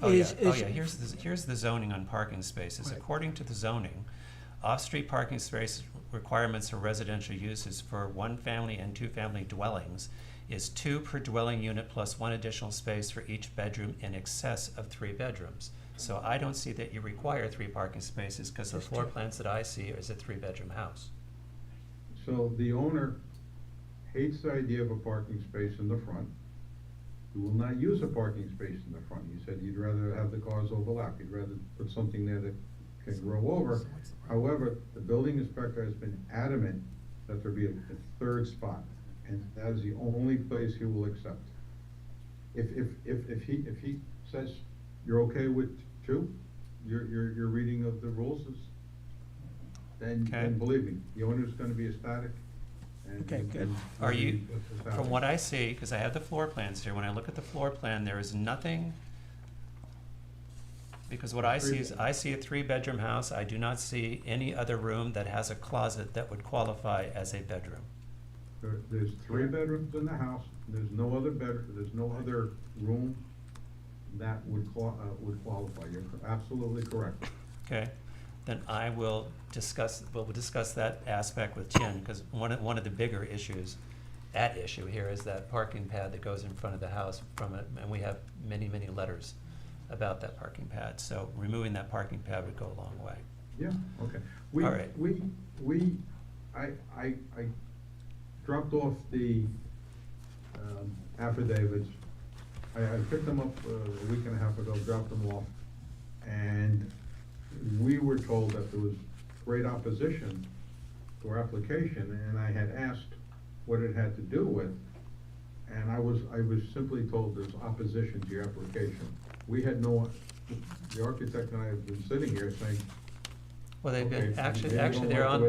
Here's the zoning on parking spaces. Right. According to the zoning, off-street parking space requirements for residential uses for one-family and two-family dwellings is 2 per dwelling unit plus 1 additional space for each bedroom in excess of 3 bedrooms. So I don't see that you require 3 parking spaces because the floor plans that I see is a 3-bedroom house. So the owner hates the idea of a parking space in the front. He will not use a parking space in the front. He said he'd rather have the cars overlap. He'd rather put something there that can grow over. However, the building inspector has been adamant that there be a 3rd spot, and that is the only place he will accept. If he says you're okay with 2, your reading of the rules is, then believe me, the owner's going to be ecstatic. Okay, good. Are you, from what I see, because I have the floor plans here, when I look at the floor plan, there is nothing, because what I see is, I see a 3-bedroom house. I do not see any other room that has a closet that would qualify as a bedroom. There's 3 bedrooms in the house. There's no other there's no other room that would qualify. You're absolutely correct. Okay. Then I will discuss, we'll discuss that aspect with Tien, because one of the bigger issues, at issue here, is that parking pad that goes in front of the house from it, and we have many, many letters about that parking pad. So removing that parking pad would go a long way. Yeah, okay. All right. I dropped off the affidavits. I picked them up a week and a half ago, dropped them off, and we were told that there was great opposition to our application, and I had asked what it had to do with, and I was simply told there's opposition to your application. We had no, the architect and I have been sitting here saying, well, they've been, actually they're on,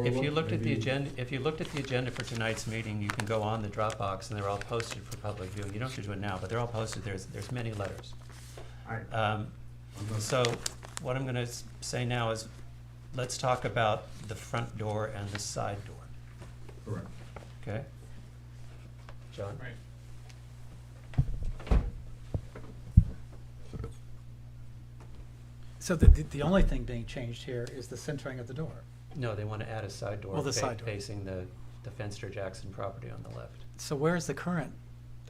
if you looked at the agenda for tonight's meeting, you can go on the Dropbox, and they're all posted for public viewing. You don't have to do it now, but they're all posted. There's many letters. So what I'm gonna say now is, let's talk about the front door and the side door. correct. Okay? John? Right. So the only thing being changed here is the centering of the door. No, they want to add a side door, Oh, the side door. facing the Fenster Jackson property on the left. So where is the current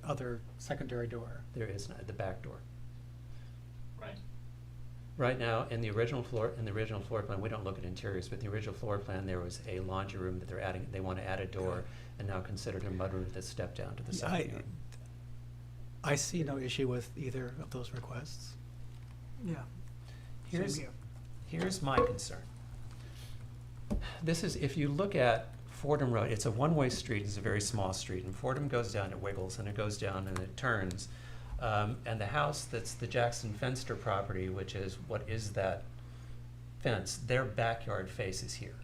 other secondary door? There is not, the back door. Right. Right now, in the original floor plan, we don't look at interiors, but in the original floor plan, there was a laundry room that they're adding, they want to add a door, and now considered a mudroom with a step down to the side yard. I see no issue with either of those requests. Yeah. Here's my concern. This is, if you look at Fordham Road, it's a one-way street, it's a very small street, and Fordham goes down, it wiggles, and it goes down and it turns. And the house that's the Jackson Fenster property, which is, what is that fence, their backyard faces here.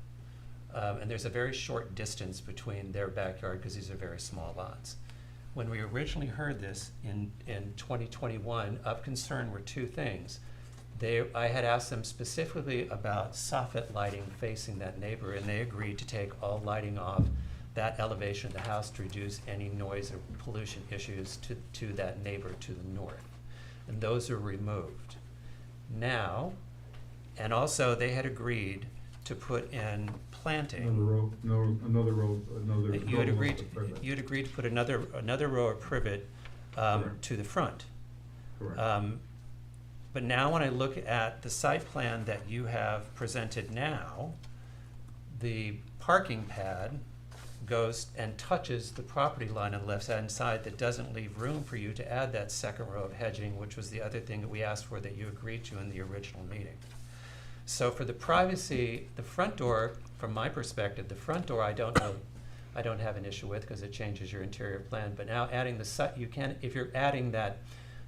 And there's a very short distance between their backyard, because these are very small lots. When we originally heard this in 2021, of concern were 2 things. I had asked them specifically about soffit lighting facing that neighbor, and they agreed to take all lighting off that elevation of the house to reduce any noise or pollution issues to that neighbor to the north. and those are removed. Now, and also they had agreed to put in planting. Another row, another. You had double agreed, of privet. you had agreed to put another row of privet Correct. to the front. Correct. But now when I look at the site plan that you have presented now, the parking pad goes and touches the property line on the left-hand side. That doesn't leave room for you to add that second row of hedging, which was the other thing that we asked for that you agreed to in the original meeting. So for the privacy, the front door, from my perspective, the front door I don't have an issue with because it changes your interior plan. But now adding the side, you can, if you're adding that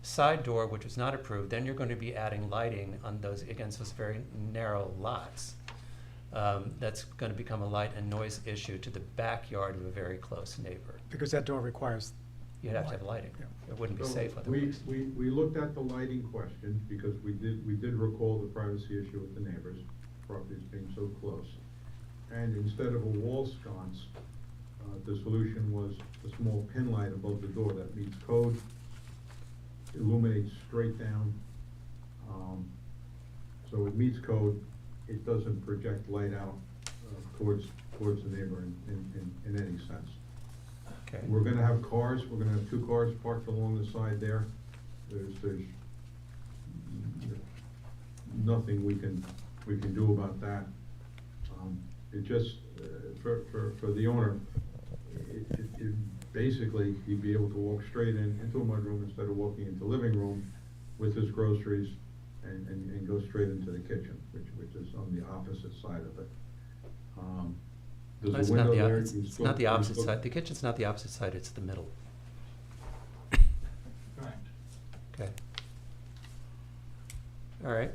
side door, which was not approved, then you're going to be adding lighting on those, against those very narrow lots. That's going to become a light and noise issue to the backyard of a very close neighbor. Because that door requires. You'd have to have lighting. Yeah. It wouldn't be So safe otherwise. we looked at the lighting question because we did recall the privacy issue with the neighbors, properties being so close. And instead of a wall sconce, the solution was a small pin light above the door that meets code, illuminates straight down. So it meets code, it doesn't project light out towards the neighbor in any sense. Okay. We're gonna have cars, we're gonna have 2 cars parked along the side there. There's nothing we can do about that. It just, for the owner, it basically, he'd be able to walk straight into a mudroom instead of walking into the living room with his groceries and go straight into the kitchen, which is on the opposite side of it. There's It's a not window the, there. it's not the opposite side. The kitchen's not the opposite side, it's the middle. Correct. Okay. All right.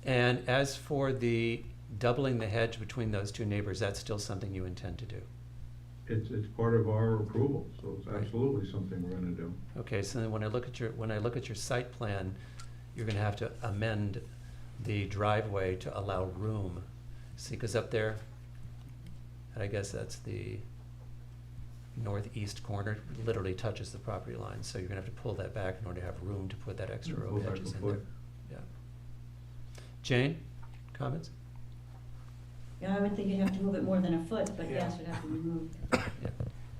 And as for the doubling the hedge between those two neighbors, that's still something you intend to do? It's part of our approval, so it's Right. absolutely something we're gonna do. Okay, so then when I look at your site plan, you're gonna have to amend the driveway to allow room. See, because up there, and I guess that's the northeast corner, literally touches the property line, so you're gonna have to pull that back in order to have room to put that extra row Pull of back hedges a in there. foot. Yeah. Jane, comments? Yeah, I would think you'd have to move it more than a foot, but yes, it'd have to be moved. Yeah.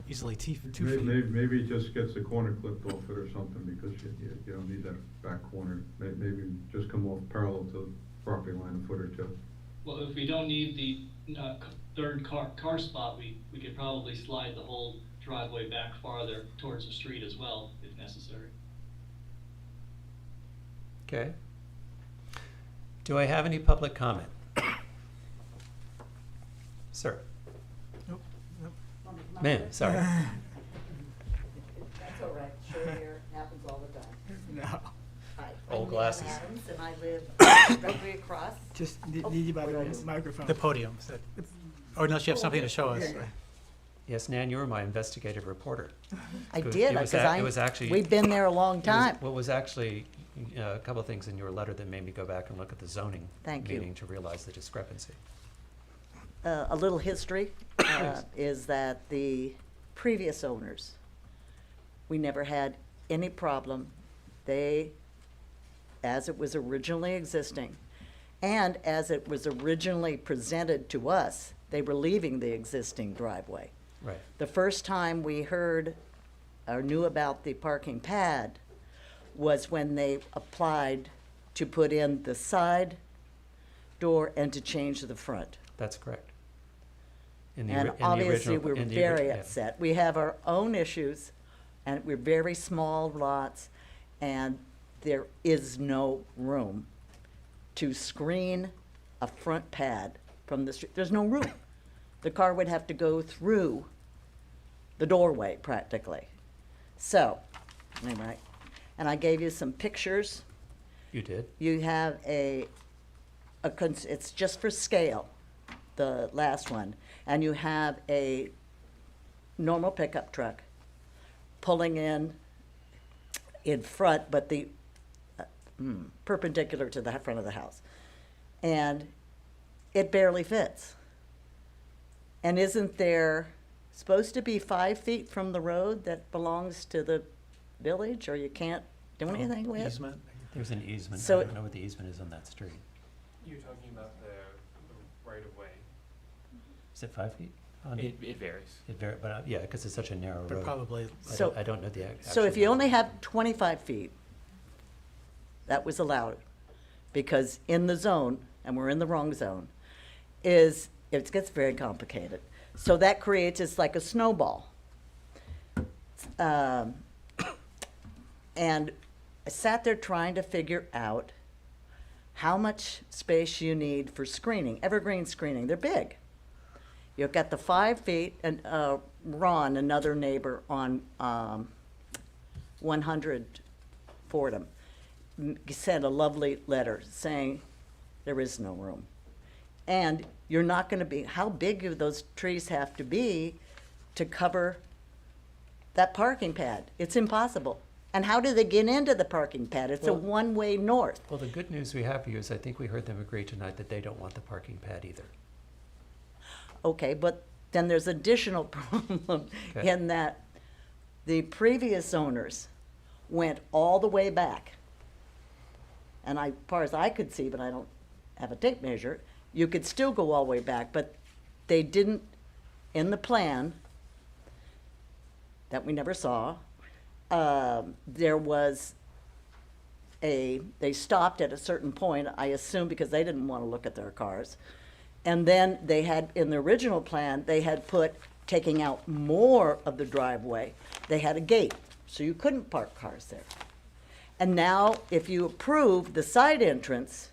Easily 2 feet. Maybe it just gets the corner clipped off it or something, because you don't need that back corner. Maybe just come off parallel to the property line a foot or 2. Well, if we don't need the third car spot, we could probably slide the whole driveway back farther towards the street as well, if necessary. Okay. Do I have any public comment? Sir? Nope, nope. Ma'am, sorry. That's all right, sure here, happens all the time. No. Hi, Old I'm glasses. Nan Adams, and I live directly across. Just need Oh, you by what do I do? the microphone. The podium. Or unless you have something to show us. Yes, Nan, you were my investigative reporter. I It was- did, it was because it was actually. we've been there a long it was- time. What was actually, a couple of things in your letter that made me go back and look at the zoning Thank you. meeting to realize the discrepancy. A little history is that the previous owners, we never had any problem. They, as it was originally existing, and as it was originally presented to us, they were leaving the existing driveway. Right. The first time we heard or knew about the parking pad was when they applied to put in the side door and to change the front. That's correct. In And in obviously, original- we're in the very yeah. upset. We have our own issues, and we're very small lots, and there is no room to screen a front pad from the street. There's no room. The car would have to go through the doorway practically. So, anyway, and I gave you some pictures. You did? You have it's just for scale, the last one, and you have a normal pickup truck pulling in front, but the perpendicular to the front of the house, and it barely fits. And isn't there supposed to be 5 feet from the road that belongs to the village, or you can't Don't you think, Whit? Easement? There's an easement. So- I don't know what the easement is on that street. You're talking about the right of way. Is it 5 feet? On It varies. It varies, but yeah, because it's such a narrow road. But probably, I don't know the So if actual you number. only have 25 feet, that was allowed, because in the zone, and we're in the wrong zone, it gets very complicated. So that creates, it's like a snowball. And I sat there trying to figure out how much space you need for screening, evergreen screening. They're big. You've got the 5 feet, and Ron, another neighbor on 100 Fordham, sent a lovely letter saying there is no room. And you're not going to be, how big do those trees have to be to cover that parking pad? It's impossible. And how do they get into the parking pad? It's a Well- one-way north. Well, the good news we have for you is I think we heard them agree tonight that they don't want the parking pad either. Okay, but then there's additional problem Okay. in that the previous owners went all the way back. And as far as I could see, but I don't have a tape measure, you could still go all the way back, but they didn't, in the plan that we never saw, there was they stopped at a certain point, I assume because they didn't want to look at their cars. And then they had, in the original plan, they had put, taking out more of the driveway, they had a gate, so you couldn't park cars there. And now, if you approve the side entrance,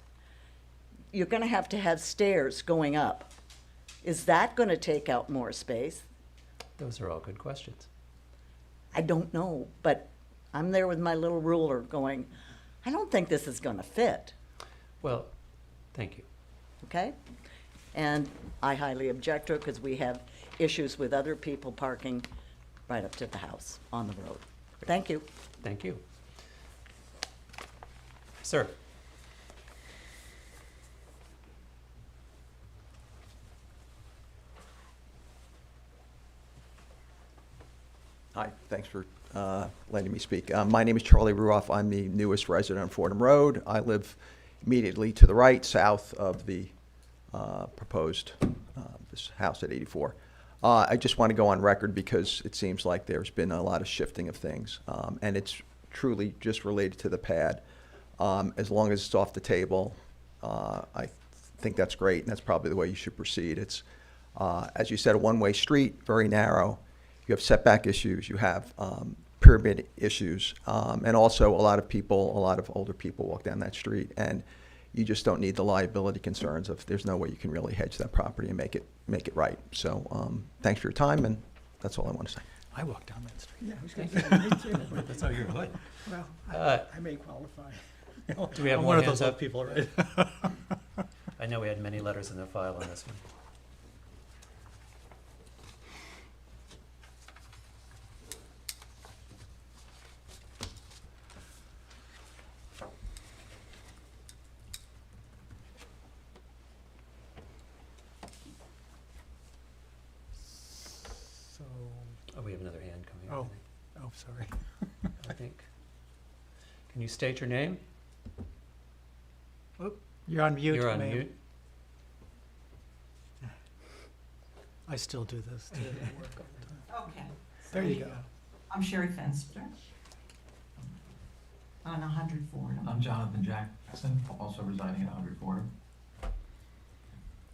you're gonna have to have stairs going up. Is that gonna take out more space? Those are all good questions. I don't know, but I'm there with my little ruler going, I don't think this is gonna fit, Well, thank you. okay? And I highly object to it because we have issues with other people parking right up to the house on the road. Thank you. Thank you. Sir? Hi, thanks for letting me speak. My name is Charlie Ruoff. I'm the newest resident on Fordham Road. I live immediately to the right, south of the proposed this house at 84. I just want to go on record because it seems like there's been a lot of shifting of things, and it's truly just related to the pad. As long as it's off the table, I think that's great, and that's probably the way you should proceed. It's, as you said, a one-way street, very narrow. You have setback issues, you have pyramid issues, and also a lot of older people walk down that street, and you just don't need the liability concerns of there's no way you can really hedge that property and make it right. So thanks for your time, and that's all I want to say. I walk down that street. Yeah, I was gonna say, me too. That's how you're hood. Well, I may qualify. Do we have I'm more one of hands those up? people, right? I know we had many letters in the file on this one. So, Oh, we have another hand coming up. oh, sorry. I think. Can you state your name? Oh, you're on mute. You're on ma'am. mute. I still do this too. at work all the time. Okay. There you go. I'm Sherry Fenster. On 100 Fordham. I'm Jonathan Jackson, also residing at 100 Fordham.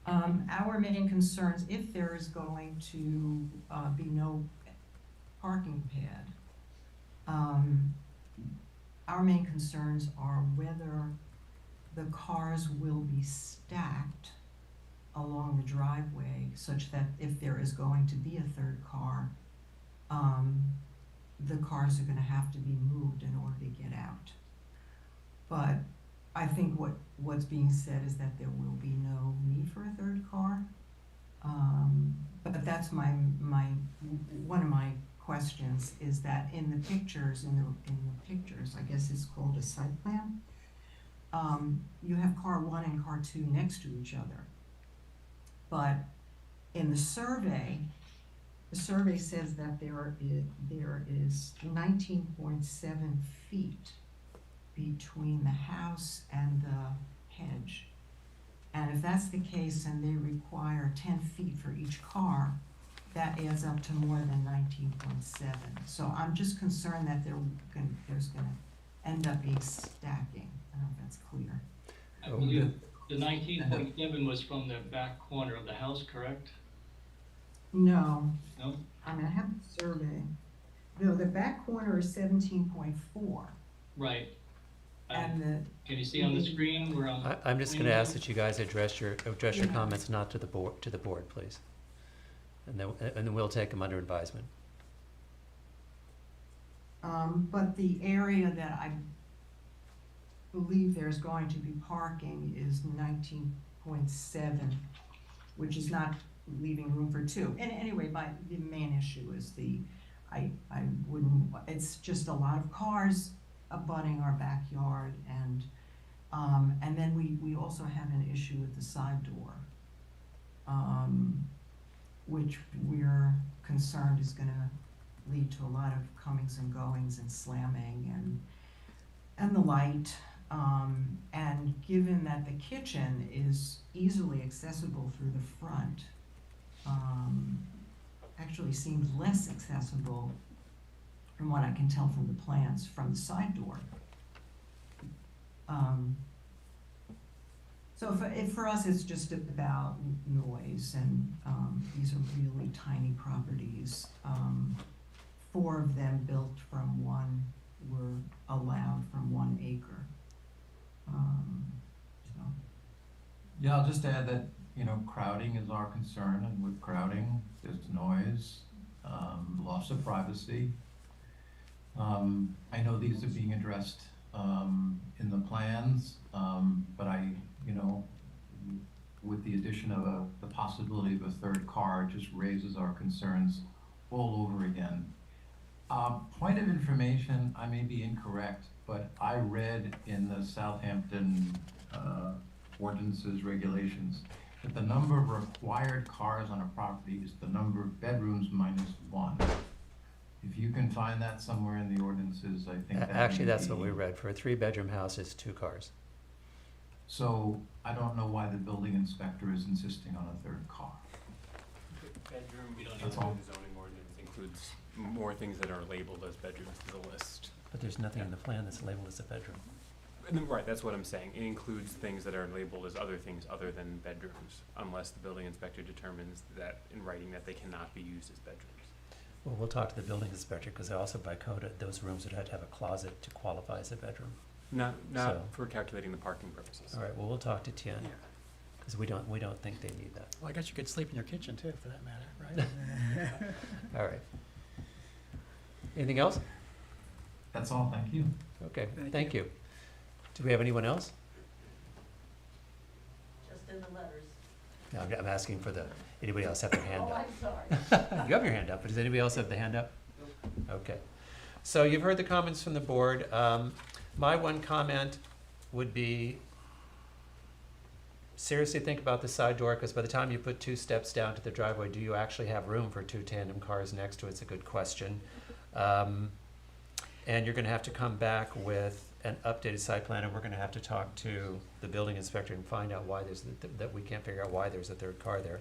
Our main concerns, if there is going to be no parking pad, our main concerns are whether the cars will be stacked along the driveway such that if there is going to be a third car, the cars are gonna have to be moved in order to get out. But I think what's being said is that there will be no need for a third car. But that's one of my questions is that in the pictures, I guess it's called a site plan, you have car 1 and car 2 next to each other. But in the survey says that there is 19.7 feet between the house and the hedge. And if that's the case and they require 10 feet for each car, that adds up to more than 19.7. So I'm just concerned that there's gonna end up being stacking. I don't know if that's clear. I believe the 19.7 was from the back corner of the house, correct? No, No? I mean, I have the survey. No, the back corner is 17.4. Right. And the. Can you see on the screen where I'm? I'm just gonna ask that you guys address your comments not to the board, please. And then we'll take them under advisement. But the area that I believe there's going to be parking is 19.7, which is not leaving room for two. And anyway, the main issue is I wouldn't, it's just a lot of cars abutting our backyard, and then we also have an issue with the side door, which we're concerned is gonna lead to a lot of comings and goings and slamming and the light. And given that the kitchen is easily accessible through the front, actually seems less accessible from what I can tell from the plans from the side door. So for us, it's just about noise, and these are really tiny properties. 4 of them built from one were allowed from 1 acre. So. Yeah, I'll just add that, crowding is our concern, and with crowding, there's noise, loss of privacy. I know these are being addressed in the plans, but with the addition of the possibility of a third car, it just raises our concerns all over again. Point of information, I may be incorrect, but I read in the Southampton ordinances, regulations, that the number of required cars on a property is the number of bedrooms minus 1. If you can find that somewhere in the ordinances, I think that Actually, may that's be- what we read. For a 3-bedroom house, it's 2 cars. So I don't know why the building inspector is insisting on a third car. Bedroom, we don't That's include all. the zoning ordinance, includes more things that are labeled as bedrooms to the list. But there's nothing in the plan that's labeled as a bedroom. Right, that's what I'm saying. It includes things that are labeled as other things other than bedrooms, unless the building inspector determines that in writing that they cannot be used as bedrooms. Well, we'll talk to the building inspector, because also by code, those rooms would have to have a closet to qualify as a bedroom. Not So- for calculating the parking purposes. All right, well, we'll talk to Tien, because we don't think they need that. Well, I guess you could sleep in your kitchen too, for that matter, right? All right. Anything else? That's all, thank you. Okay, thank you. Do we have anyone else? Just in the letters. No, I'm asking for anybody else have their hand Oh, up? I'm sorry. You have your hand up, but does anybody else have the hand up? Okay. So you've heard the comments from the board. My one comment would be, seriously think about the side door, because by the time you put 2 steps down to the driveway, do you actually have room for 2 tandem cars next to it? It's a good question. And you're gonna have to come back with an updated site plan, and we're gonna have to talk to the building inspector and find out why that we can't figure out why there's a 3rd car there.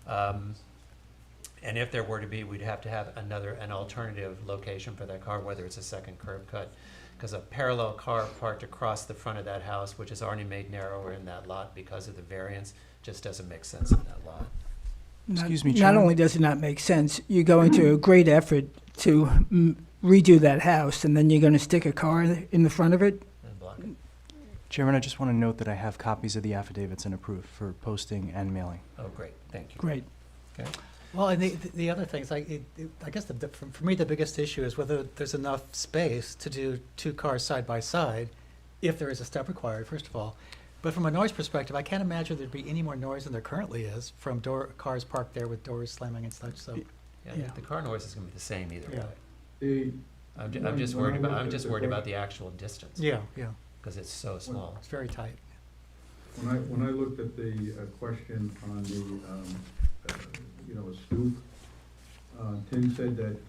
And if there were to be, we'd have to have an alternative location for that car, whether it's a second curb cut. Because a parallel car parked across the front of that house, which is already made narrower in that lot because of the variance, just doesn't make sense in that lot. Excuse me, Not Chairman? only does it not make sense, you're going to a great effort to redo that house, and then you're going to stick a car in the front of it? And block it. Chairman, I just want to note that I have copies of the affidavits and approved for posting and mailing. Oh, great, thank you. Great. Okay. Well, and the other things, I guess for me, the biggest issue is whether there's enough space to do 2 cars side by side, if there is a step required, first of all. But from a noise perspective, I can't imagine there'd be any more noise than there currently is from cars parked there with doors slamming and such, so. Yeah, the car noise is gonna be the same either Yeah. way. I'm just worried about the actual distance. Yeah. Because it's so small. It's very tight. When I looked at the question on the, a stoop, Tim said that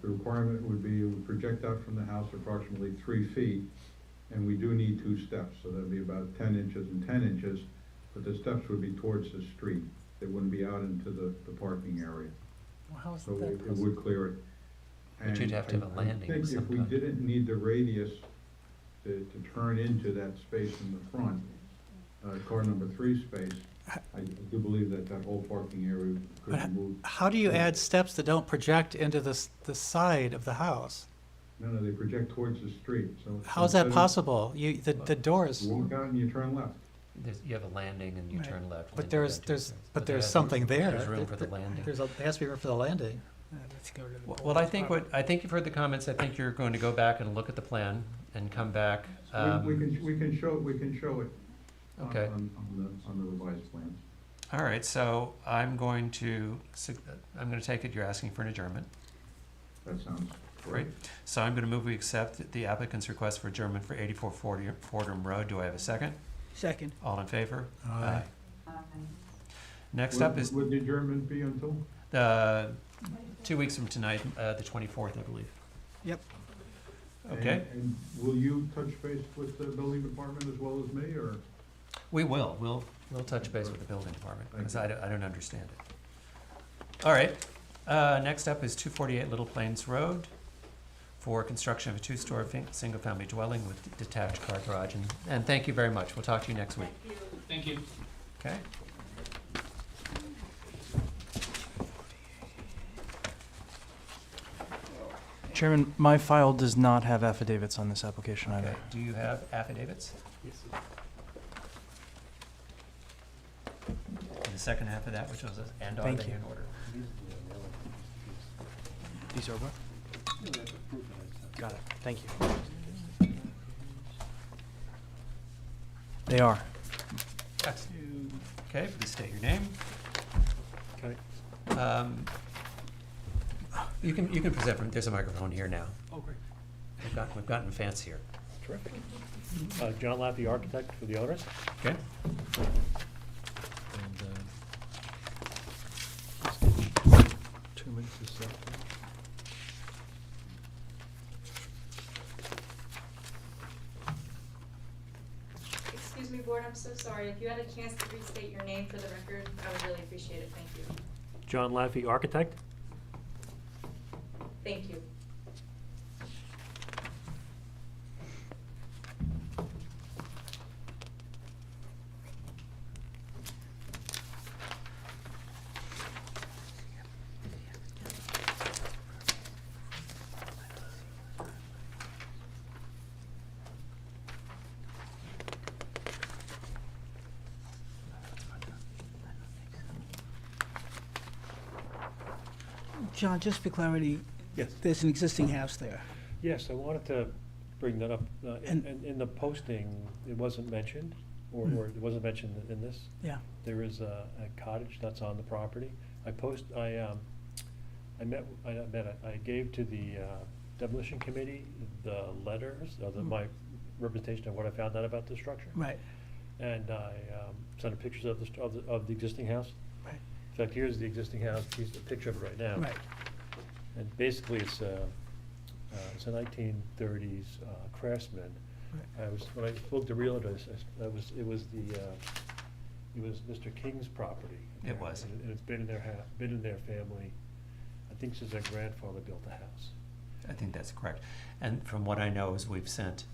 the requirement would be it would project out from the house approximately 3 feet. and we do need 2 steps, so that'd be about 10 inches and 10 inches, but the steps would be towards the street. They wouldn't be out into the parking area. Well, how is So that it possible? would clear it. But you'd have to have a landing of I some think if we kind. didn't need the radius to turn into that space in the front, car number 3 space, I do believe that that whole parking area could be moved. How do you add steps that don't project into the side of the house? No, they project towards the street, so. How is that instead of- possible? The doors, You walk out and you turn left. You have a landing and you Right. turn left. but when you there's, enter. there's, but there there's has- something there. There's room for the landing. There has to be room for the landing. Let's go to the Well, I think I think you've heard the comments. I think you're going to go back and look at the plan and come back. We can show it. Okay. On the revised plans. All right, so I'm going to take it you're asking for an adjournment. That sounds Great. So I'm going to move we accept the applicant's request for adjournment for 8440 Fordham Road. Do I have a second? Second. All in favor? Aye. Next up is Would the adjournment be until? 2 weeks from tonight, the 24th, I believe. Yep. Okay. And will you touch base with the building department as well as me, or? We will. We'll touch base with the building department because I don't understand it. All right. Next up is 248 Little Plains Road for construction of a 2-story single-family dwelling with detached car garage. And thank you very much. We'll talk to you next week. Thank you. Okay? Chairman, my file does not have affidavits on this application either. Okay. Do you have affidavits? Yes. And the second half of that, which was, and are Thank they you. in order? These are what? Got it. Thank you. They are. Excellent. Okay, please state your name. Okay. You can present from, there's a microphone here now. Oh, great. We've gotten fancier. Terrific. John Laffey, architect for the owners. Okay? And, 2 minutes is set. Excuse me, board, I'm so sorry. If you had a chance to restate your name for the record, I would really appreciate it. Thank you. John Laffey, architect. Thank you. John, just for clarity, Yes. there's an existing house there. Yes, I wanted to bring that up. And- In the posting, it wasn't mentioned, or it wasn't mentioned in this. Yeah. There is a cottage that's on the property. I gave to the demolition committee the letters, my representation of what I found out about the structure. Right. And I sent pictures of the existing house. Right. In fact, here's the existing house, here's a picture of it right now. Right. And basically, it's a 1930s craftsman. When I spoke to realtors, it was Mr. King's property. It was. And it's been in their family. I think since their grandfather built the house. I think that's correct. And from what I know is we've sent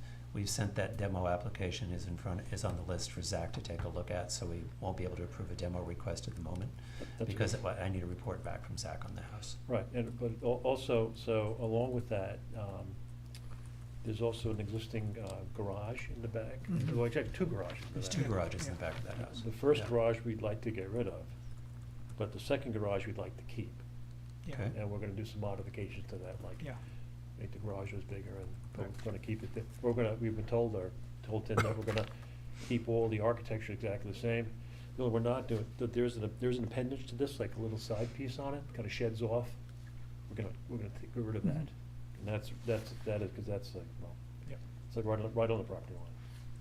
that demo application is on the list for Zach to take a look at, so we won't be able to approve a demo request at the moment That's because right. I need a report back from Zach on the house. Right, but also, so along with that, there's also an existing garage in the back. Mhm. Well, actually, 2 garages in the There's back. 2 garages in the back of that house. The first Yeah. garage we'd like to get rid of, but the second garage we'd like to keep. Yeah. Okay. And we're gonna do some modifications to that, like Yeah. make the garages bigger, and we're gonna keep it, we've been told Tim that we're gonna keep all the architecture exactly the same. No, we're not doing, there's an appendage to this, like a little side piece on it, kinda sheds off. We're gonna get rid of that. Mhm. And that is, cause that's like, well, Yep. it's like right on the property line.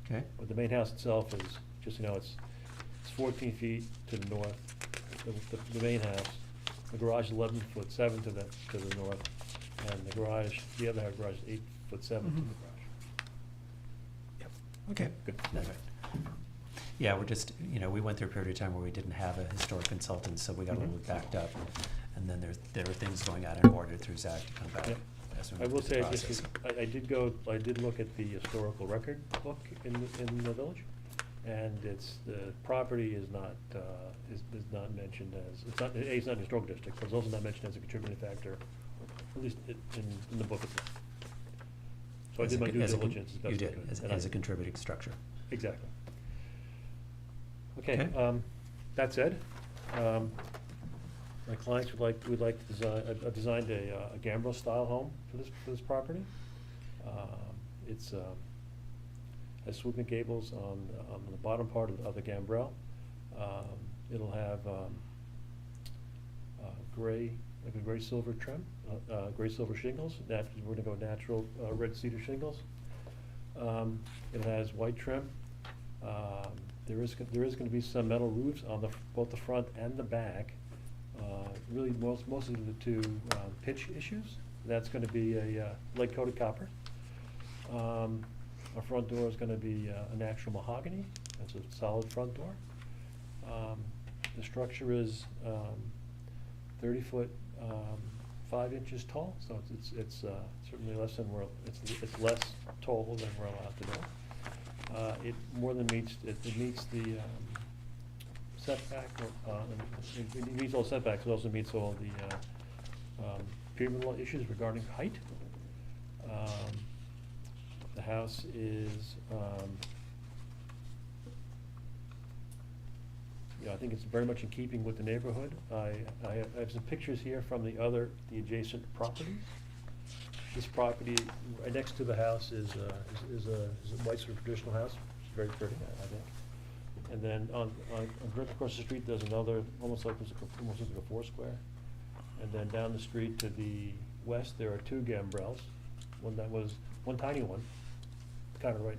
Okay. But the main house itself is, just, it's 14 feet to the north, the main house. The garage is 11'7" to the north, and the other garage is 8'7" to the Mhm. garage. Okay, good. That's right. Yeah, we're just, we went through a period of time where we didn't have a historic consultant, so we got a little bit backed up. And then there were things going out in order through Zach to come back. Yep. as we I went will through the say, process. I did look at the historical record book in the village, and the property is not mentioned as, it's not a historical district, but it's also not mentioned as a contributing factor, at least in the book itself. So I did my due diligence as best You I did, could. as a contributing structure. Exactly. Okay, Okay. that said, my clients would like to design, I've designed a gambrel style home for this property. It's, has swooping gables on the bottom part of the gambrel. It'll have, gray, like a gray silver trim, gray silver shingles. We're gonna go natural, red cedar shingles. It has white trim. There is gonna be some metal roofs on both the front and the back. Really mostly due to pitch issues. That's gonna be a lead coated copper. Our front door is gonna be a natural mahogany. That's a solid front door. The structure is 30 foot, 5 inches tall, so it's certainly less than it's less tall than we're allowed to do. It more than meets the setback, it meets all setbacks. It also meets all the pavement law issues regarding height. The house is, I think it's very much in keeping with the neighborhood. I have some pictures here from the adjacent properties. This property right next to the house is a white sort of traditional house. It's very pretty, I think. And then on right across the street, there's another, almost like a four-square. And then down the street to the west, there are two gambrels. One tiny one, kind of right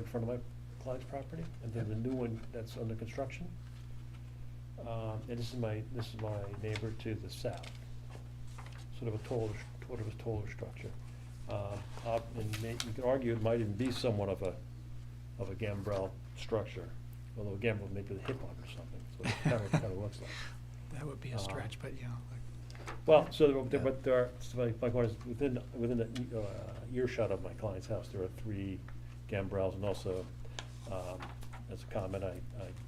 in front of my client's property, and then the new one that's under construction. And this is my neighbor to the south, sort of a taller structure. And you could argue it might even be somewhat of a gambrel structure, although a gambrel may be the hip hop or something. So it kind of looks like. That would be a stretch, but yeah. Well, but there are, so my point is, within the earshot of my client's house, there are 3 gambrels, and also, as a comment, I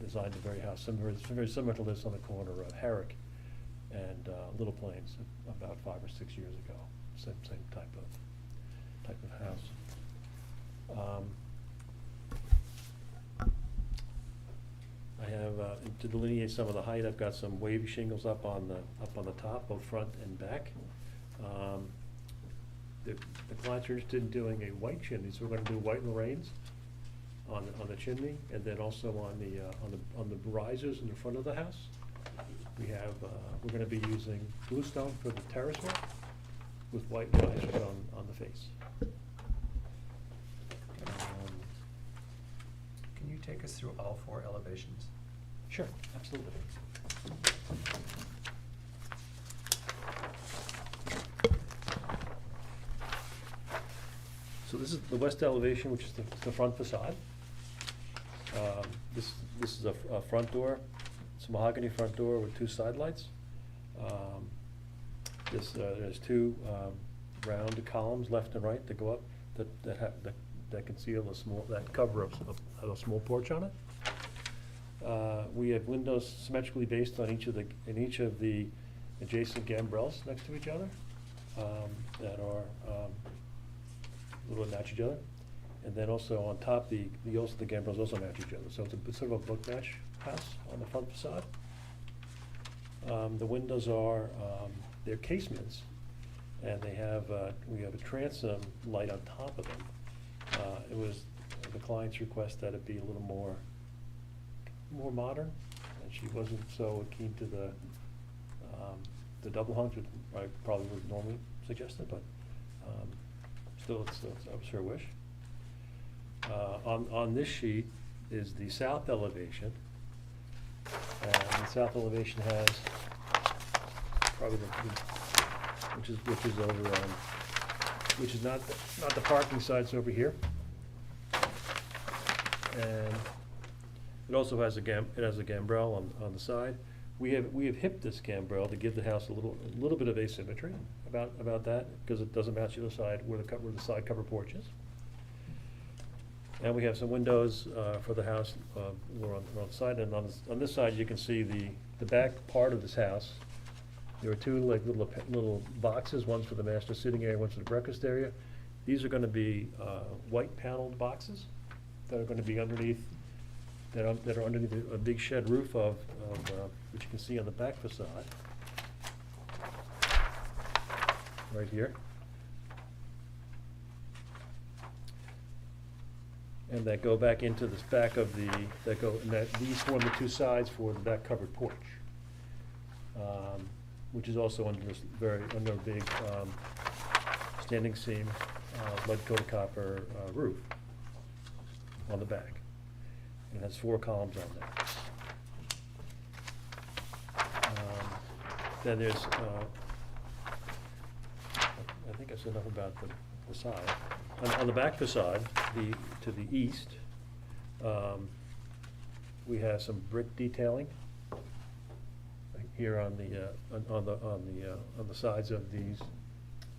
designed the very house, very similar to this on the corner of Herrick and Little Plains about 5 or 6 years ago. Same type of house. I have, to delineate some of the height, I've got some wavy shingles up on the top, both front and back. The clients are interested in doing a white chimney, so we're gonna do white Lorraines on the chimney, and then also on the risers in the front of the house. We're gonna be using bluestone for the terrace work with white risers on the face. Can you take us through all 4 elevations? Sure, absolutely. So this is the west elevation, which is the front facade. This is a front door. It's a mahogany front door with 2 side lights. There's 2 round columns left and right that go up that conceal that cover a small porch on it. We have windows symmetrically based on each of the adjacent gambrels next to each other that are little match each other, and then also on top the gambrels also match each other. So it's sort of a book match house on the front facade. The windows are they're casements, and we have a transom light on top of them. It was the client's request that it be a little more modern, and she wasn't so keen to the double hungs, which I probably would normally suggest it, but still, it was her wish. On this sheet is the south elevation, and the south elevation has probably which is not the parking side, it's over here. And it also has it has a gambrel on the side. We have hipped this gambrel to give the house a little bit of asymmetry about that, because it doesn't match the other side where the side cover porch is. And we have some windows for the house. We're on the side, and on this side you can see the back part of this house. There are two like little boxes. One's for the master sitting area, one's for the breakfast area. These are going to be white paneled boxes that are going to be underneath. That are underneath a big shed roof of which you can see on the back facade, right here. And that go back into this back of these form the two sides for the back covered porch, which is also under this under a big standing seam lead coated copper roof on the back. It has 4 columns on there. Then there's, I think I said enough about the facade. On the back facade, to the east, we have some brick detailing here on the sides of these,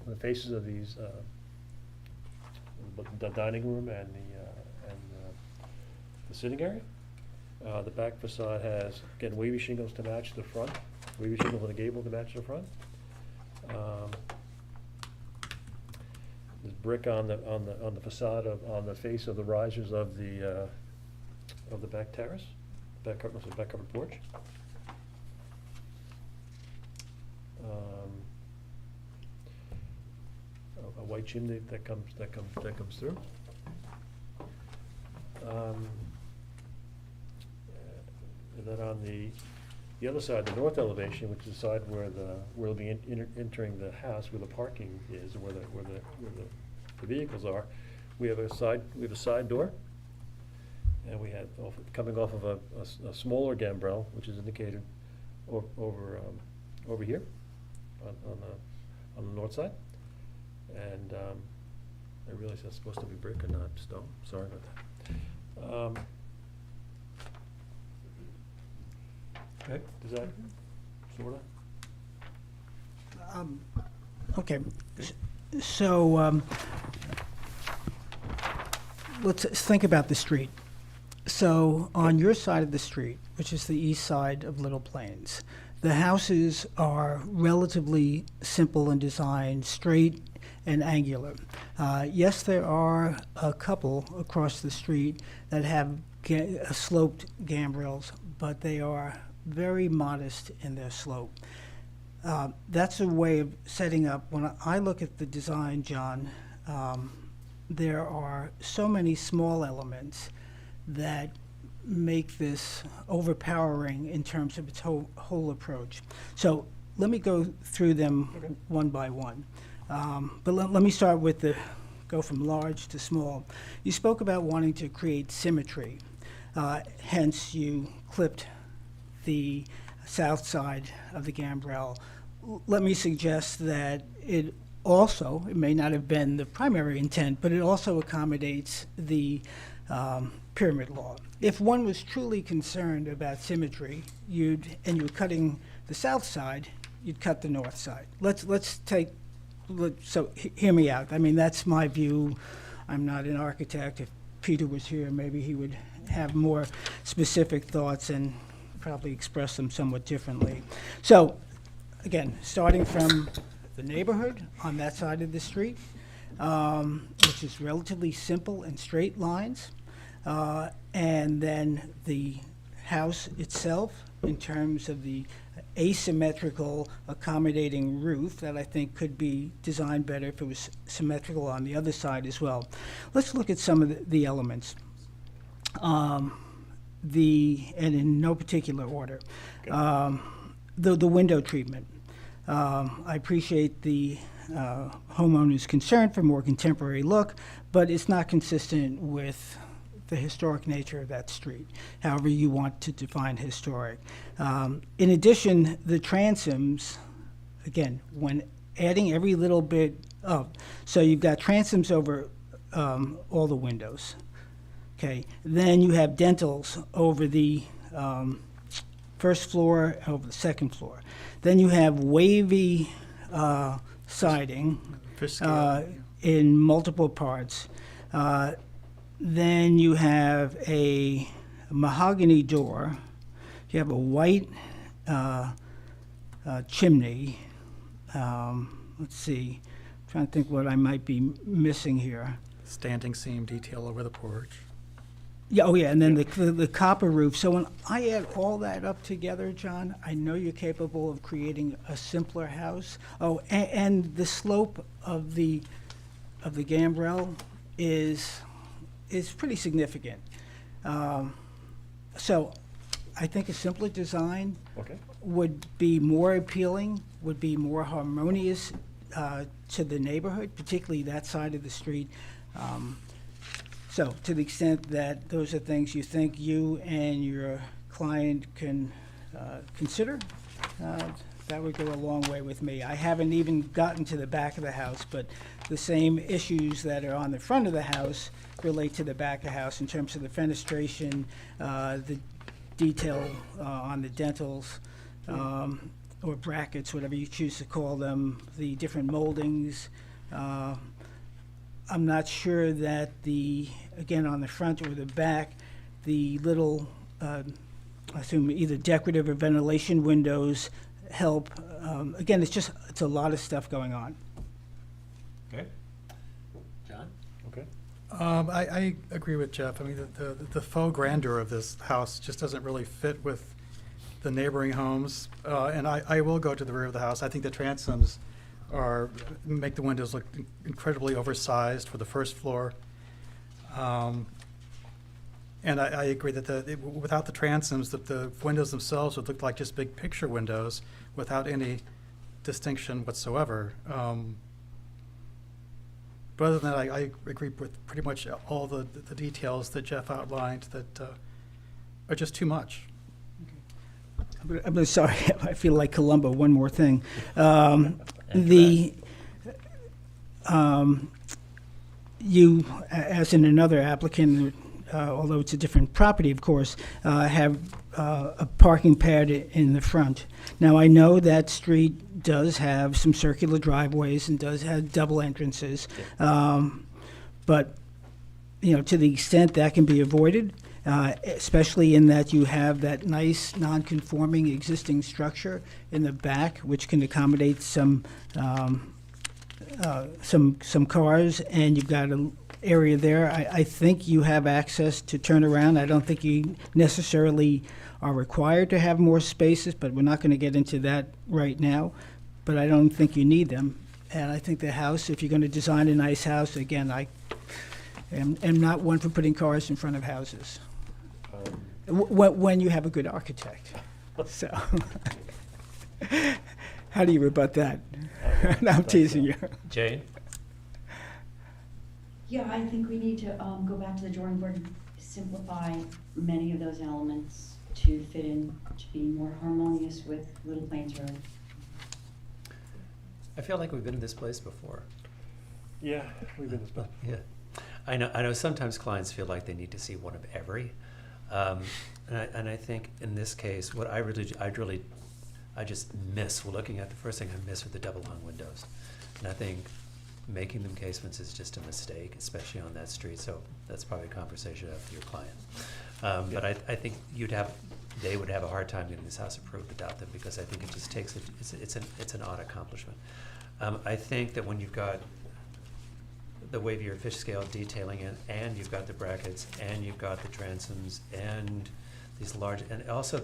on the faces of these, the dining room and the sitting area. The back facade has, again, wavy shingles to match the front, wavy shingles on the gable to match the front. There's brick on the facade on the face of the risers of the back terrace, back covered porch. A white chimney that comes through. And then on the other side, the north elevation, which is the side where we'll be entering the house, where the parking is, where the vehicles are, we have a side door, and we have coming off of a smaller gambrel, which is indicated over here on the north side, and I realize that's supposed to be brick and not stone. Sorry about that. Okay, does that sort of? Okay, so let's think about the street. So on your side of the street, which is the east side of Little Plains, the houses are relatively simple in design, straight and angular. Yes, there are a couple across the street that have sloped gambrels, but they are very modest in their slope. That's a way of setting up. When I look at the design, John, there are so many small elements that make this overpowering in terms of its whole approach. So let me go through them one by one. But let me start with go from large to small. You spoke about wanting to create symmetry, hence you clipped the south side of the gambrel. Let me suggest that it may not have been the primary intent, but it also accommodates the pyramid law. If one was truly concerned about symmetry, and you were cutting the south side, you'd cut the north side. So hear me out. I mean, that's my view. I'm not an architect. If Peter was here, maybe he would have more specific thoughts and probably express them somewhat differently. So, again, starting from the neighborhood on that side of the street, which is relatively simple and straight lines, and then the house itself in terms of the asymmetrical accommodating roof that I think could be designed better if it was symmetrical on the other side as well. Let's look at some of the elements. And in no particular order. The window treatment. I appreciate the homeowner's concern for more contemporary look, but it's not consistent with the historic nature of that street, however you want to define historic. In addition, the transoms, again, when adding every little bit of, so you've got transoms over all the windows. Okay, then you have dentals over the first floor, over the second floor. Then you have wavy siding Fish scale, in multiple parts. Then you have a mahogany door. You have a white chimney. Let's see, trying to think what I might be missing here. Standing seam detail over the porch. Yeah, oh yeah, and then the copper roof. So when I add all that up together, John, I know you're capable of creating a simpler house. Oh, and the slope of the gambrel is pretty significant. So I think a simpler design Okay. would be more appealing, would be more harmonious to the neighborhood, particularly that side of the street. So to the extent that those are things you think you and your client can consider, that would go a long way with me. I haven't even gotten to the back of the house, but the same issues that are on the front of the house relate to the back of the house in terms of the fenestration, the detail on the dentals, or brackets, whatever you choose to call them, the different moldings. I'm not sure that again, on the front or the back, the little, I assume either decorative or ventilation windows help. Again, it's a lot of stuff going on. Okay. John? Okay. I agree with Jeff. I mean, the faux grandeur of this house just doesn't really fit with the neighboring homes. And I will go to the rear of the house. I think the transoms make the windows look incredibly oversized for the first floor. And I agree that without the transoms, that the windows themselves would look like just big picture windows without any distinction whatsoever. But other than that, I agree with pretty much all the details that Jeff outlined that are just too much. I'm sorry, I feel like Columbo. One more thing. You, as in another applicant, although it's a different property, of course, have a parking pad in the front. Now, I know that street does have some circular driveways and does have double entrances, but to the extent that can be avoided, especially in that you have that nice non-conforming existing structure in the back, which can accommodate some cars, and you've got an area there. I think you have access to turn around. I don't think you necessarily are required to have more spaces, but we're not going to get into that right now. But I don't think you need them. And I think the house, if you're going to design a nice house, again, I am not one for putting cars in front of houses. When you have a good architect. So, how do you rebut that? No, I'm teasing you. Jane? Yeah, I think we need to go back to the drawing board and simplify many of those elements to fit in, to be more harmonious with Little Plains Road. I feel like we've been to this place before. Yeah, we've been this bad. Yeah. I know sometimes clients feel like they need to see one of every. And I think in this case, what I just miss, looking at the first thing I miss are the double hung windows. And I think making them casements is just a mistake, especially on that street. So that's probably a conversation with your client. But I think they would have a hard time getting this house approved without them, because I think it just takes it's an odd accomplishment. I think that when you've got the wavier fish scale detailing it, and you've got the brackets, and you've got the transoms, and these large, and also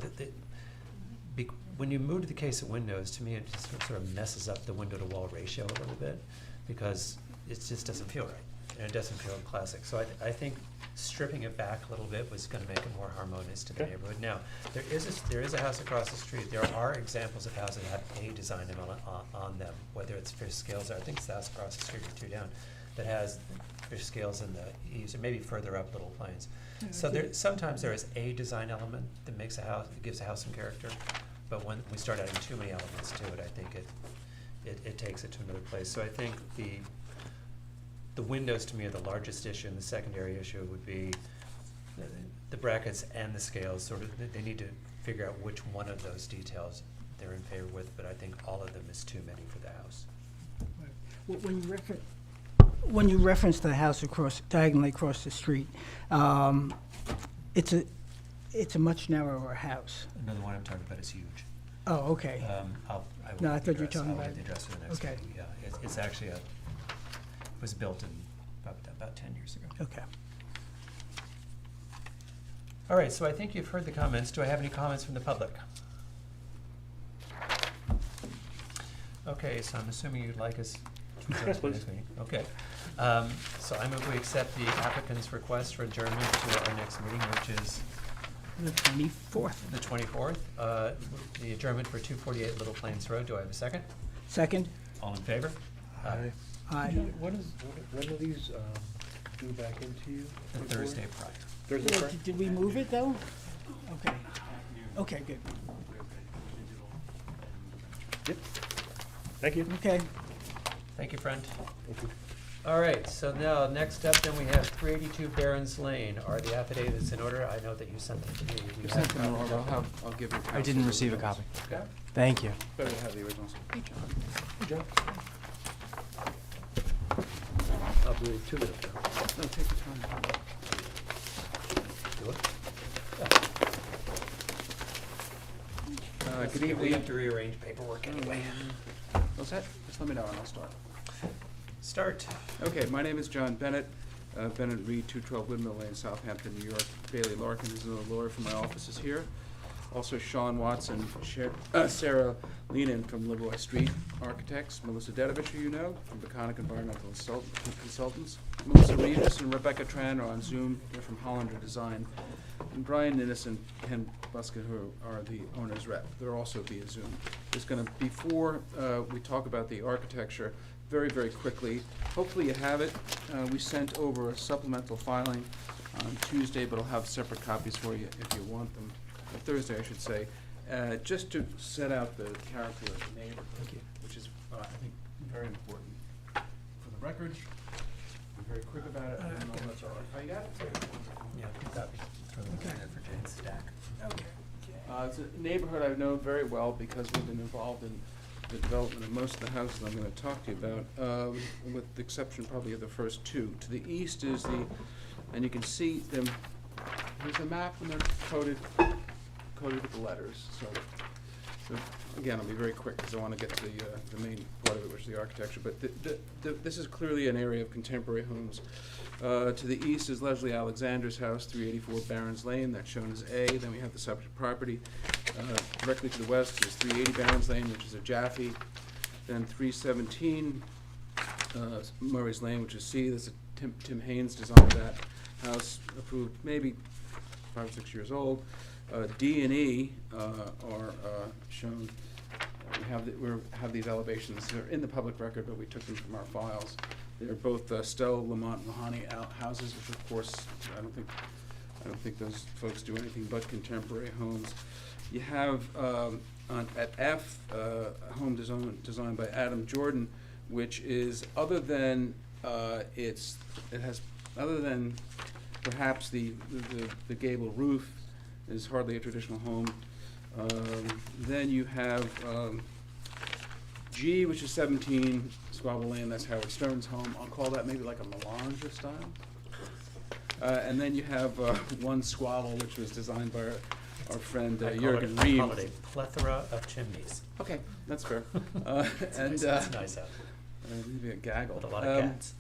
when you move to the case of windows, to me it just sort of messes up the window to wall ratio a little bit, because it just doesn't feel right, and it doesn't feel classic. So I think stripping it back a little bit was going to make it more harmonious to the neighborhood. Now, there is a house across the street. There are examples of houses that have a design on them, whether it's fish scales, or I think it's the house across the street or two down, that has fish scales in the eaves, or maybe further up Little Plains. So sometimes there is a design element that makes a house, that gives a house some character, but when we start adding too many elements to it, I think it takes it to another place. So I think the windows to me are the largest issue, and the secondary issue would be the brackets and the scales, sort of, they need to figure out which one of those details they're in favor with, but I think all of them is too many for the house. When you reference the house diagonally across the street, it's a much narrower house. No, the one I'm talking about is huge. Oh, okay. No, I thought you were talking about. I'll the address for the next Okay. meeting, yeah. It's actually it was built in about 10 years ago. Okay. All right, so I think you've heard the comments. Do I have any comments from the public? Okay, so I'm assuming you'd like us to adjourn Yes, to the please. next meeting. Okay. So I move we accept the applicant's request for adjournment to our next meeting, which is The 24th. the 24th. The adjournment for 248 Little Plains Road. Do I have a second? Second? All in favor? Aye. When do these due back into you? The Thursday prior. Thursday, Well, Friday? did we move it, though? Okay. Okay, good. Yep. Thank you. Okay. Thank you, friend. Thank you. All right, so now, next up, then we have 382 Barron's Lane. Are the affidavits in order? I know that you sent them to me. We have copies of them. I'll give you. I didn't receive a copy. Okay. Thank you. Better have the originals. Hey, John. I'll be 2 minutes now. No, take your time. Do it. Good We evening. have to rearrange paperwork anyway. What's that? Just let me know and I'll start. Start. Okay, my name is John Bennett, Bennett Reed, 212 Windmill Lane, Southampton, New York. Bailey Larkin is a lawyer from my office is here. Also Sean Watson, Sarah Leanan from Liverpool Street Architects, Melissa Dedovich, who you know, from Baconic Environmental Consultants. Melissa Reeves and Rebecca Tran are on Zoom, they're from Hollander Design. And Brian Ninnis and Ken Buska, who are the owner's rep. They're also via Zoom. It's gonna, before we talk about the architecture, very, very quickly, hopefully you have it. We sent over a supplemental filing on Tuesday, but I'll have separate copies for you if you want them. Thursday, I should say, just to set out the character of the neighborhood, which is, I think, very important. For the record, I'm very quick about it. I don't know if that's all right. Oh, you got it? Yeah, copy. Throw them in there for Jane's stack. Okay. It's a neighborhood I've known very well because we've been involved in the development of most of the houses I'm gonna talk to you about, with the exception probably of the first two. To the east is and you can see them, here's a map and they're coded with the letters, so again, I'll be very quick because I want to get to the main part of it, which is the architecture, but this is clearly an area of contemporary homes. To the east is Leslie Alexander's house, 384 Barron's Lane, that's shown as A. Then we have the subject property. Directly to the west is 380 Barron's Lane, which is a Jaffe. Then 317 Murray's Lane, which is C. There's a Tim Haynes designed that house, approved maybe 5 or 6 years old. D and E are shown. We have these elevations. They're in the public record, but we took them from our files. They're both Stella Lamont Mahoney houses, which of course I don't think those folks do anything but contemporary homes. You have at F a home designed by Adam Jordan, which is other than perhaps the gable roof is hardly a traditional home. Then you have G, which is 17 Squabble Lane, that's Howard Stern's home. I'll call that maybe like a melange of style. And then you have 1 Squabble, which was designed by our friend Jürgen I Rehm. call it a plethora of chimneys. Okay, that's fair. It's nice out. Maybe a gaggle. With a lot of cats.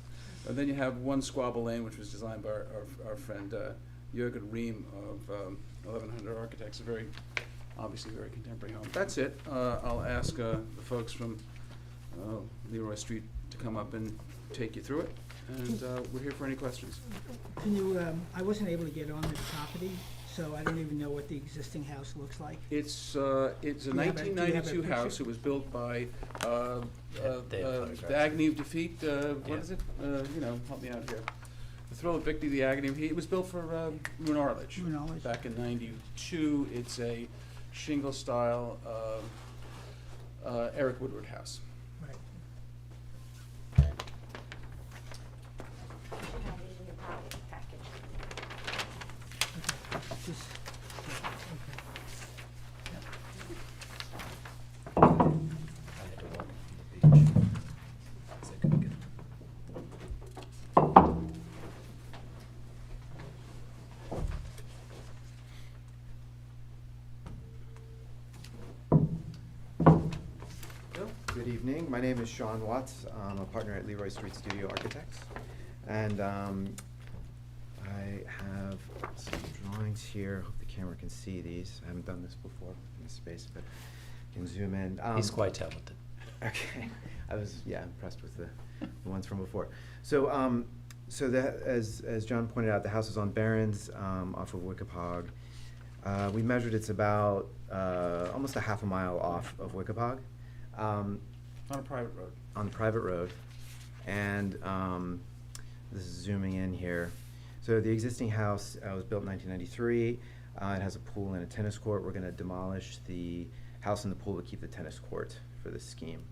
And then you have 1 Squabble Lane, which was designed by our friend Jürgen Rehm of 1100 Architects, obviously very contemporary home. That's it. I'll ask the folks from Leroy Street to come up and take you through it, and we're here for any questions. Can you, I wasn't able to get on the property, so I don't even know what the existing house looks like. It's a Do you have a 1992 picture? house. It was built by they have photographs. the Agony of Defeat. What Yeah. is it? Help me out here. The Thrill of Victory, the Agony of Defeat. It was built for Moon Arledge back in '92. It's a shingle style Eric Woodward house. Right. My name is Sean Watts. I'm a partner at Leroy Street Studio Architects. And I have some drawings here. Hope the camera can see these. I haven't done this before in this space, but you can zoom in. He's quite talented. Okay. I was, impressed with the ones from before. So, as John pointed out, the house is on Barron's off of Wickapog. We measured it's about almost a half a mile off of Wickapog. On a private road. On the private road. And this is zooming in here. So the existing house was built in 1993. It has a pool and a tennis court. We're going to demolish the house and the pool to keep the tennis court for this scheme.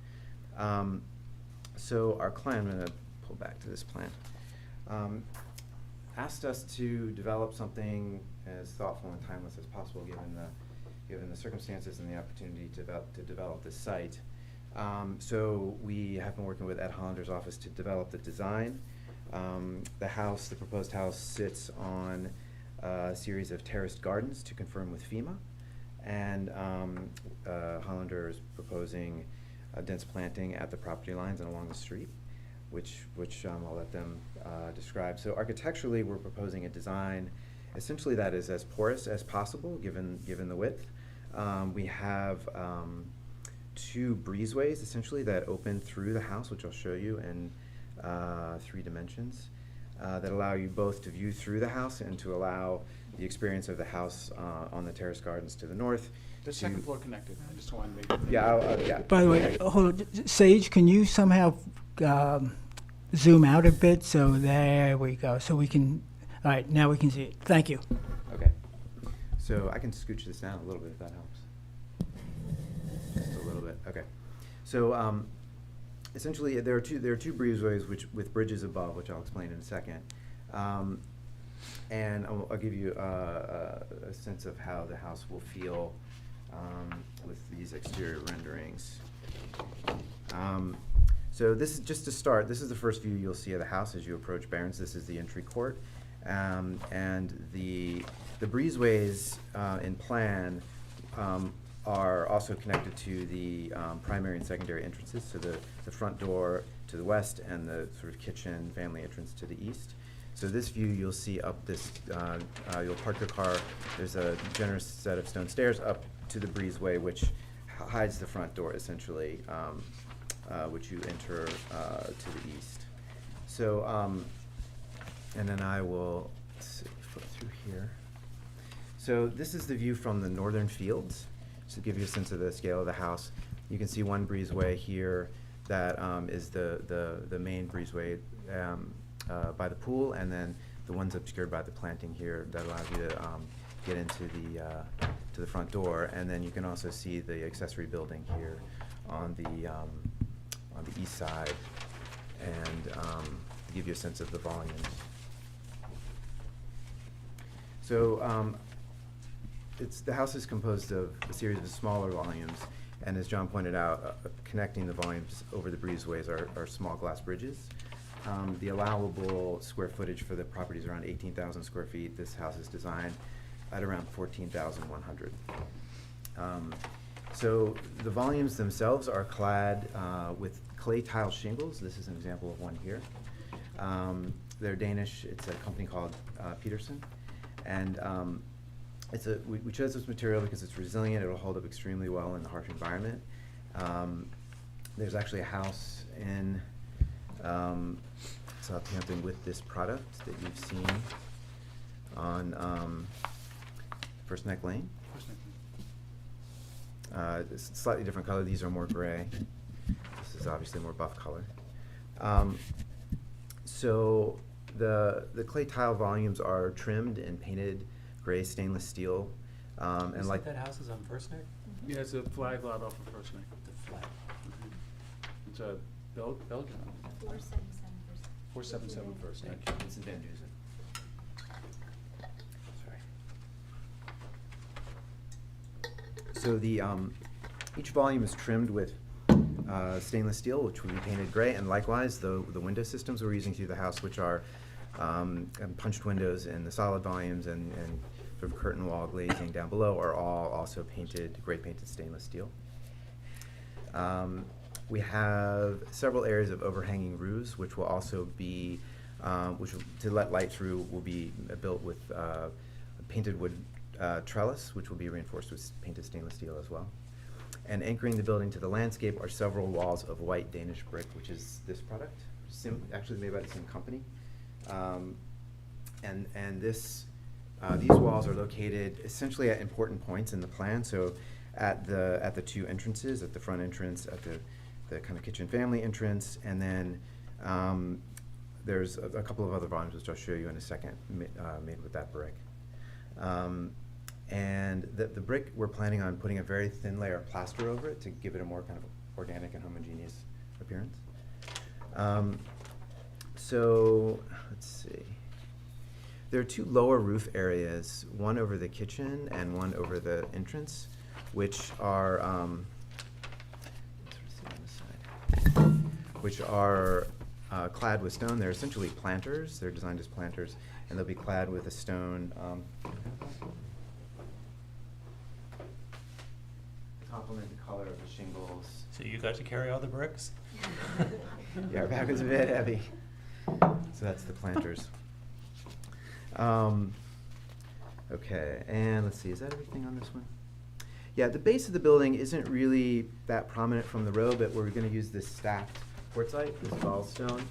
So our client, I'm going to pull back to this plan, asked us to develop something as thoughtful and timeless as possible given the circumstances and the opportunity to develop this site. So we have been working with Ed Hollander's office to develop the design. The proposed house sits on a series of terraced gardens to confirm with FEMA. And Hollander is proposing dense planting at the property lines and along the street, which I'll let them describe. So architecturally, we're proposing a design essentially that is as porous as possible given the width. We have 2 breezeways essentially that open through the house, which I'll show you in 3 dimensions, that allow you both to view through the house and to allow the experience of the house on the terrace gardens to the north. The second floor connected. I just wanted to make. Yeah. By the way, hold on, Sage, can you somehow zoom out a bit? So there we go. So we can, all right, now we can see it. Thank you. Okay. So I can scooch this down a little bit if that helps. Just a little bit. Okay. So essentially, there are two breezeways with bridges above, which I'll explain in a second. And I'll give you a sense of how the house will feel with these exterior renderings. So this is just to start. This is the first view you'll see of the house as you approach Barron's. This is the entry court, and the breezeways in plan are also connected to the primary and secondary entrances. So the front door to the west and the sort of kitchen family entrance to the east. So this view you'll see up this, you'll park your car, there's a generous set of stone stairs up to the breezeway, which hides the front door essentially, which you enter to the east. So, and then I will flip through here. So this is the view from the northern fields, to give you a sense of the scale of the house. You can see one breezeway here that is the main breezeway by the pool, and then the one's obscured by the planting here that allows you to get into the front door. And then you can also see the accessory building here on the east side, and to give you a sense of the volumes. So the house is composed of a series of smaller volumes, and as John pointed out, connecting the volumes over the breezeways are small glass bridges. The allowable square footage for the property is around 18,000 square feet. This house is designed at around 14,100. So the volumes themselves are clad with clay tile shingles. This is an example of one here. They're Danish. It's a company called Peterson. And we chose this material because it's resilient. It'll hold up extremely well in the harsh environment. There's actually a house in Southampton with this product that you've seen on First Neck Lane. It's a slightly different color. These are more gray. This is obviously more buff color. So the clay tile volumes are trimmed and painted gray stainless steel. And like that house is on First Neck? Yeah, it's a flag lot off of First Neck. The flag. It's a Belgian. 477 First Neck. It's in Van Dusen. Sorry. So the each volume is trimmed with stainless steel, which will be painted gray, and likewise the window systems we're using through the house, which are punched windows in the solid volumes and sort of curtain wall glazing down below, are all also painted, gray painted stainless steel. We have several areas of overhanging roofs, which will also be, to let light through, will be built with painted wood trellis, which will be reinforced with painted stainless steel as well. And anchoring the building to the landscape are several walls of white Danish brick, which is this product, actually made by the same company. And these walls are located essentially at important points in the plan. So at the two entrances, at the front entrance, at the kind of kitchen family entrance, and then there's a couple of other volumes which I'll show you in a second, made with that brick. And the brick, we're planning on putting a very thin layer of plaster over it to give it a more kind of organic and homogeneous appearance. So let's see. There are two lower roof areas, one over the kitchen and one over the entrance, which are clad with stone. They're essentially planters. They're designed as planters, and they'll be clad with a stone. Complement the color of the shingles. So you got to carry all the bricks? Yeah, our bag was a bit heavy. So that's the planters. Okay, and let's see, is that everything on this one? Yeah, the base of the building isn't really that prominent from the road, but we're going to use this stacked quartzite, this gallstone,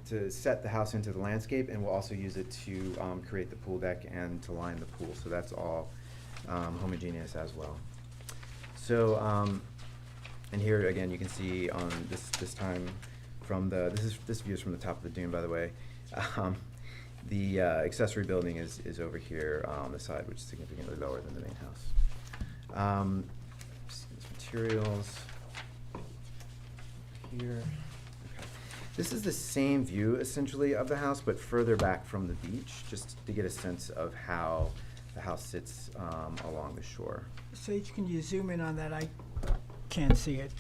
to set the house into the landscape, and we'll also use it to create the pool deck and to line the pool. So that's all homogeneous as well. So, and here again, you can see on this time from this view is from the top of the dune, by the way. The accessory building is over here on the side, which is significantly lower than the main house. Materials here. Okay. This is the same view essentially of the house, but further back from the beach, just to get a sense of how the house sits along the shore. Sage, can you zoom in on that? I can't see it.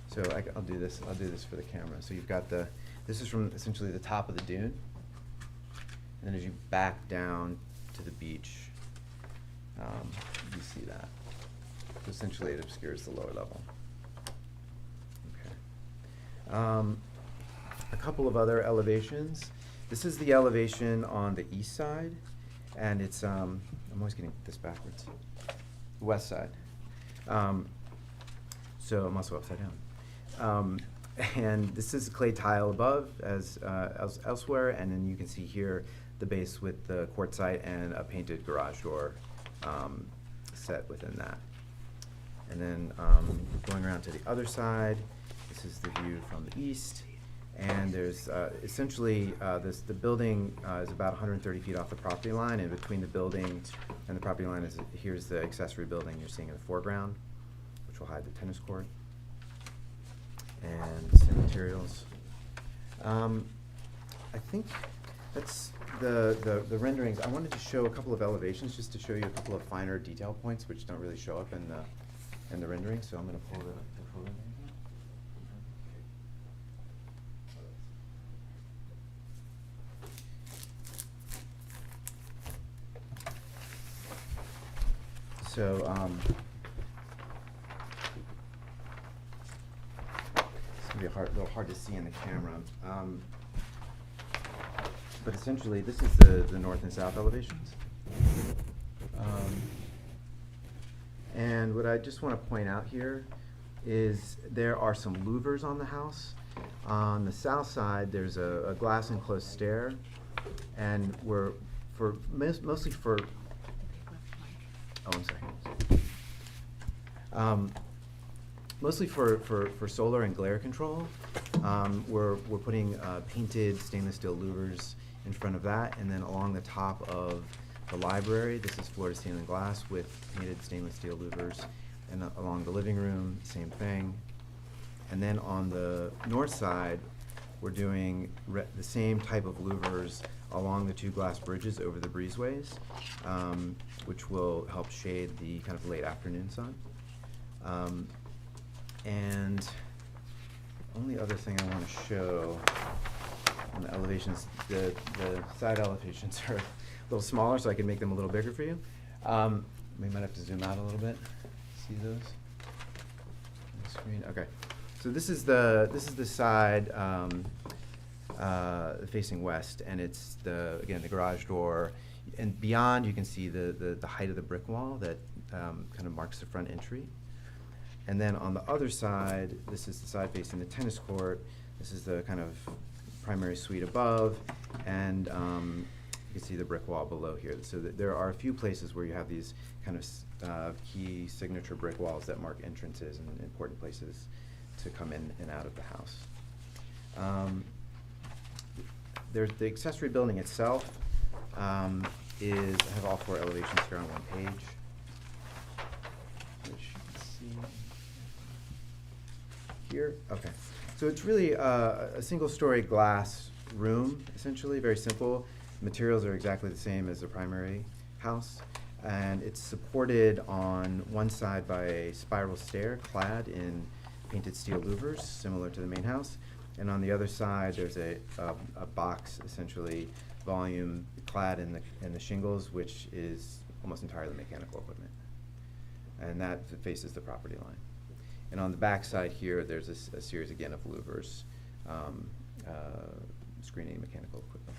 So I'll do this. I'll do this for the camera. So you've got this is from essentially the top of the dune, and then as you back down to the beach, you see that. So essentially, it obscures the lower level. Okay. A couple of other elevations. This is the elevation on the east side, and it's I'm always getting this backwards. The west side. So I'm also upside down. And this is clay tile above as elsewhere, and then you can see here the base with the quartzite and a painted garage door set within that. And then going around to the other side, this is the view from the east, and there's essentially the building is about 130 feet off the property line, and between the building and the property line here's the accessory building you're seeing in the foreground, which will hide the tennis court. And some materials. I think that's the renderings. I wanted to show a couple of elevations just to show you a couple of finer detail points which don't really show up in the rendering. So I'm going to pull the photo there. So it's going to be a little hard to see in the camera. But essentially, this is the north and south elevations. And what I just want to point out here is there are some louvers on the house. On the south side, there's a glass enclosed stair, and we're mostly for. Oh, I'm sorry. Mostly for solar and glare control, we're putting painted stainless steel louvers in front of that, and then along the top of the library, this is floor to ceiling glass with painted stainless steel louvers, and along the living room, same thing. And then on the north side, we're doing the same type of louvers along the two glass bridges over the breezeways, which will help shade the kind of late afternoon sun. And only other thing I want to show on the elevations, the side elevations are a little smaller, so I can make them a little bigger for you. We might have to zoom out a little bit. See those? On the screen. Okay. So this is the side facing west, and it's again the garage door, and beyond you can see the height of the brick wall that kind of marks the front entry. And then on the other side, this is the side facing the tennis court. This is the kind of primary suite above, and you can see the brick wall below here. So there are a few places where you have these kind of key signature brick walls that mark entrances and important places to come in and out of the house. There's the accessory building itself I have all 4 elevations here on one page, which you can see here. Okay, so it's really a single-story glass room, essentially, very simple. Materials are exactly the same as the primary house, and it's supported on one side by a spiral stair clad in painted steel louvers, similar to the main house, and on the other side there's a box, essentially volume clad in the shingles, which is almost entirely mechanical equipment, and that faces the property line. And on the back side here, there's a series again of louvers screening mechanical equipment.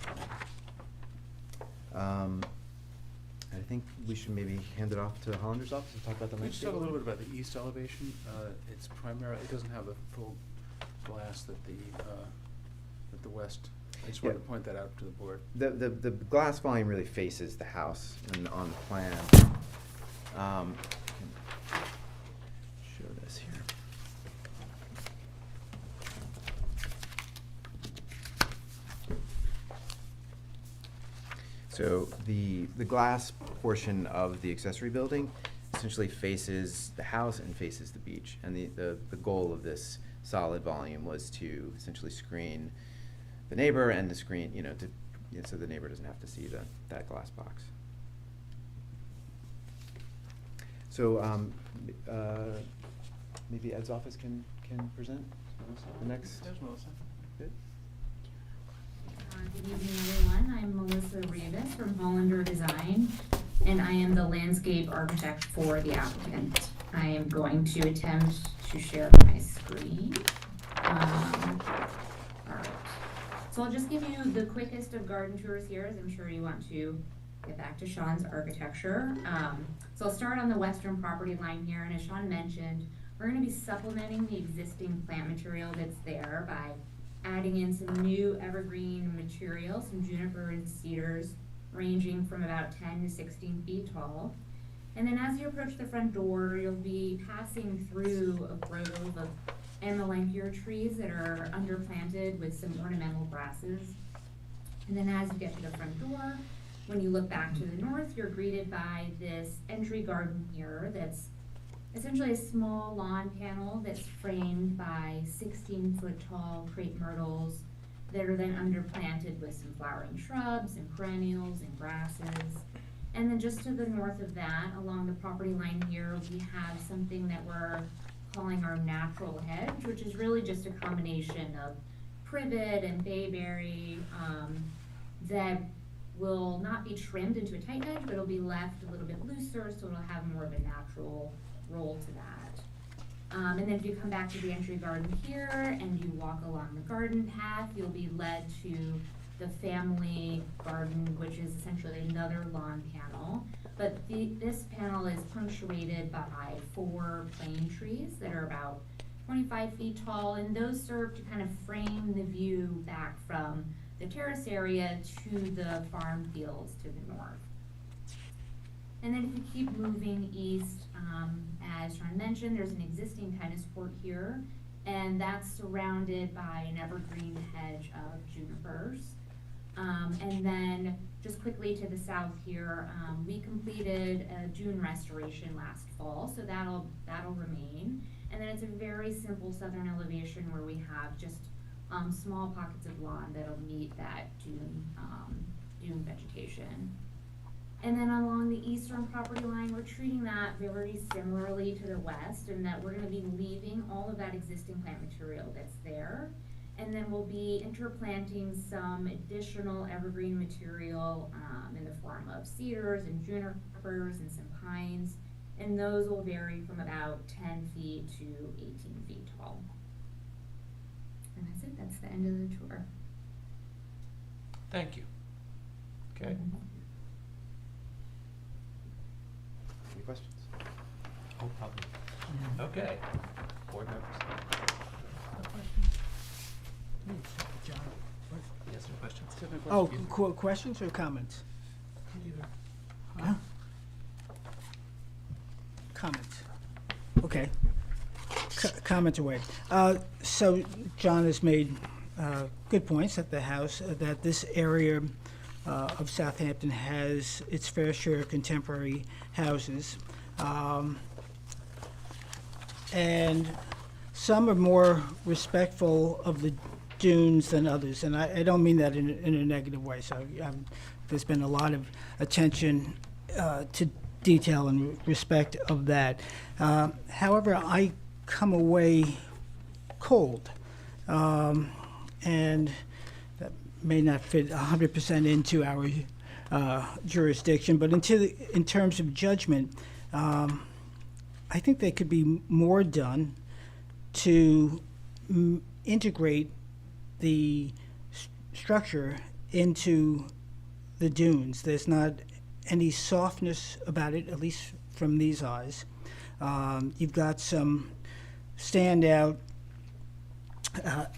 I think we should maybe hand it off to Hollander's office to talk about the Can we just landscape. talk a little bit about the east elevation? It's primarily, it doesn't have the full glass that the west. I just wanted to point that out to the board. The glass volume really faces the house on the plan. I can show this here. So the glass portion of the accessory building essentially faces the house and faces the beach. And the goal of this solid volume was to essentially screen the neighbor and to screen, so the neighbor doesn't have to see that glass box. So maybe Ed's office can present the next. There's Melissa. Good. Good evening, everyone. I'm Melissa Rivas from Hollander Design, and I am the landscape architect for the applicant. I am going to attempt to share my screen. All right. So I'll just give you the quickest of garden tours here, as I'm sure you want to get back to Sean's architecture. So I'll start on the western property line here, and as Sean mentioned, we're going to be supplementing the existing plant material that's there by adding in some new evergreen material, some juniper and cedars, ranging from about 10 to 16 feet tall. And then as you approach the front door, you'll be passing through a grove of Amelanchier trees that are underplanted with some ornamental grasses. And then as you get to the front door, when you look back to the north, you're greeted by this entry garden here that's essentially a small lawn panel that's framed by 16-foot tall crepe myrtles that are then underplanted with some flowering shrubs and perennials and grasses. And then just to the north of that, along the property line here, we have something that we're calling our natural hedge, which is really just a combination of privet and bayberry that will not be trimmed into a tight hedge, but it'll be left a little bit looser, so it'll have more of a natural roll to that. And then if you come back to the entry garden here and you walk along the garden path, you'll be led to the family garden, which is essentially another lawn panel. But this panel is punctuated by 4 plane trees that are about 25 feet tall, and those serve to kind of frame the view back from the terrace area to the farm fields to the north. And then if you keep moving east, as Sean mentioned, there's an existing tennis court here, and that's surrounded by an evergreen hedge of junipers. And then just quickly to the south here, we completed a dune restoration last fall, so that'll remain. And then it's a very simple southern elevation where we have just small pockets of lawn that'll meet that dune vegetation. And then along the eastern property line, we're treating that very similarly to the west, in that we're going to be leaving all of that existing plant material that's there. And then we'll be interplanting some additional evergreen material in the form of cedars and junipers and some pines. And those will vary from about 10 feet to 18 feet tall. And that's it, that's the end of the tour. Thank you. Okay. Any questions? Oh, probably. Okay. Board members. John? Yes, no questions? Oh, questions or comments? Huh? Comments. Okay. Comments away. So John has made good points that the house, that this area of Southampton has its fair share of contemporary houses. And some are more respectful of the dunes than others, and I don't mean that in a negative way. So there's been a lot of attention to detail and respect of that. However, I come away cold, and that may not fit 100% into our jurisdiction, but in terms of judgment, I think there could be more done to integrate the structure into the dunes. There's not any softness about it, at least from these eyes. You've got some standout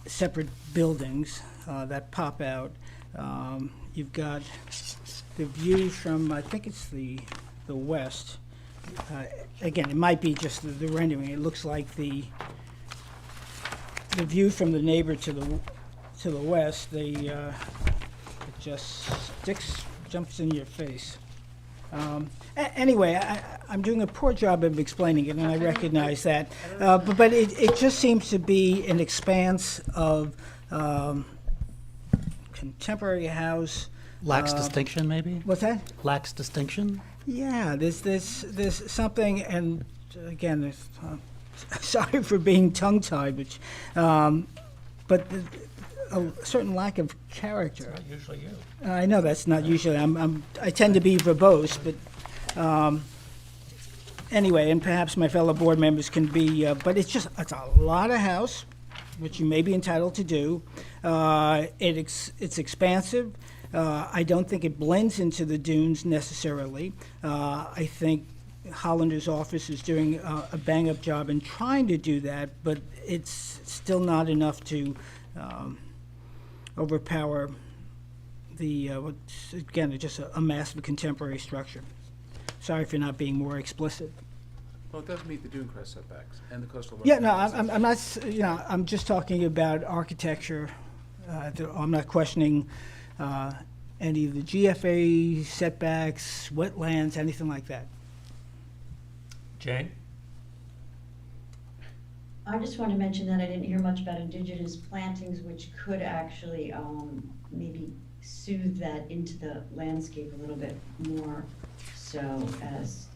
separate buildings that pop out. You've got the view from, I think it's the west. Again, it might be just the rendering. It looks like the view from the neighbor to the west. It just jumps in your face. Anyway, I'm doing a poor job of explaining it, and I recognize that. But it just seems to be an expanse of contemporary house. Lacks distinction, maybe? What's that? Lacks distinction? Yeah, there's something, and again, there's, sorry for being tongue-tied, which, but a certain lack of character. That's not usually you. I know that's not usually. I tend to be verbose, but anyway, and perhaps my fellow board members can be. But it's a lot of house, which you may be entitled to do. It's expansive. I don't think it blends into the dunes necessarily. I think Hollander's office is doing a bang-up job in trying to do that, but it's still not enough to overpower the, again, it's just a massive contemporary structure. Sorry for not being more explicit. Well, it does meet the dune crest setbacks and the coastal. Yeah, no, I'm not, I'm just talking about architecture. I'm not questioning any of the GFA setbacks, wetlands, anything like that. Jane? I just want to mention that I didn't hear much about indigenous plantings, which could actually maybe soothe that into the landscape a little bit more, so as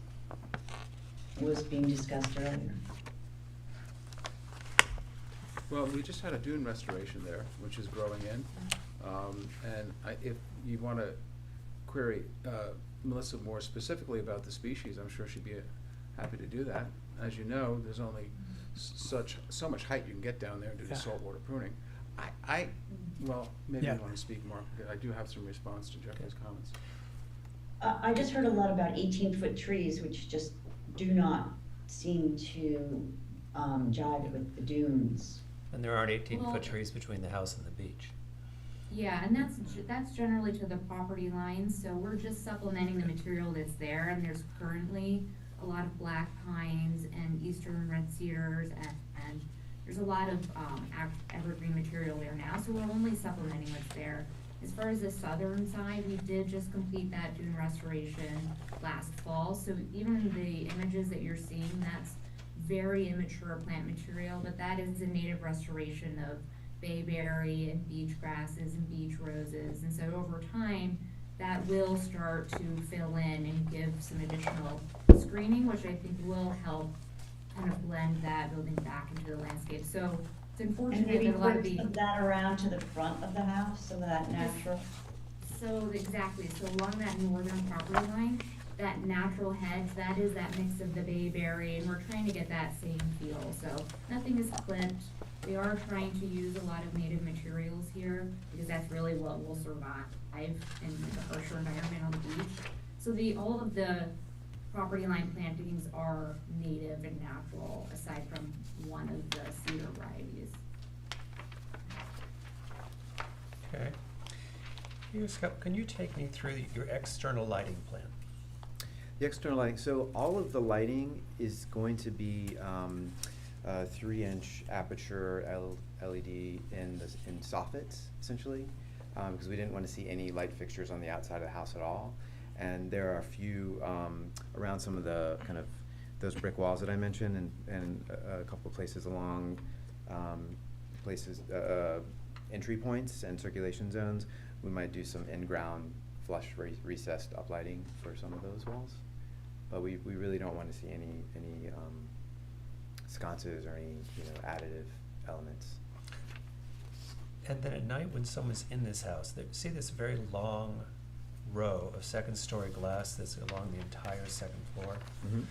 was being discussed earlier. Well, we just had a dune restoration there, which is growing in. And if you want to query Melissa more specifically about the species, I'm sure she'd be happy to do that. As you know, there's only so much height you can get down there due to saltwater pruning. Well, maybe you want to speak more. I do have some response to Jeffrey's comments. I just heard a lot about 18-foot trees, which just do not seem to jive with the dunes. And there aren't 18-foot trees between the house and the beach. Yeah, and that's generally to the property line, so we're just supplementing the material that's there, and there's currently a lot of black pines and eastern red cedars, and there's a lot of evergreen material there now, so we're only supplementing what's there. As far as the southern side, we did just complete that dune restoration last fall, so even the images that you're seeing, that's very immature plant material, but that is a native restoration of bayberry and beach grasses and beach roses, and so over time that will start to fill in and give some additional screening, which I think will help kind of blend that building back into the landscape. So It's And unfortunate maybe that a lot of flip the. that around to the front of the house, so that natural. So exactly, so along that northern property line, that natural hedge, that is that mix of the bayberry, and we're trying to get that same feel, so nothing is clipped. We are trying to use a lot of native materials here, because that's really what will survive in the harsher environment on the beach. So all of the property line plantings are native and natural, aside from one of the cedar varieties. Okay. Here, Scott, can you take me through your external lighting plan? The external lighting, so all of the lighting is going to be 3-inch aperture LED in soffits, essentially, because we didn't want to see any light fixtures on the outside of the house at all. And there are a few around some of the kind of those brick walls that I mentioned, and a couple of places along entry points and circulation zones. We might do some in-ground flush recessed uplighting for some of those walls, but we really don't want to see any sconces or any additive elements. And then at night, when someone's in this house, they see this very long row of second-story glass that's along the entire second floor. Mm-hmm.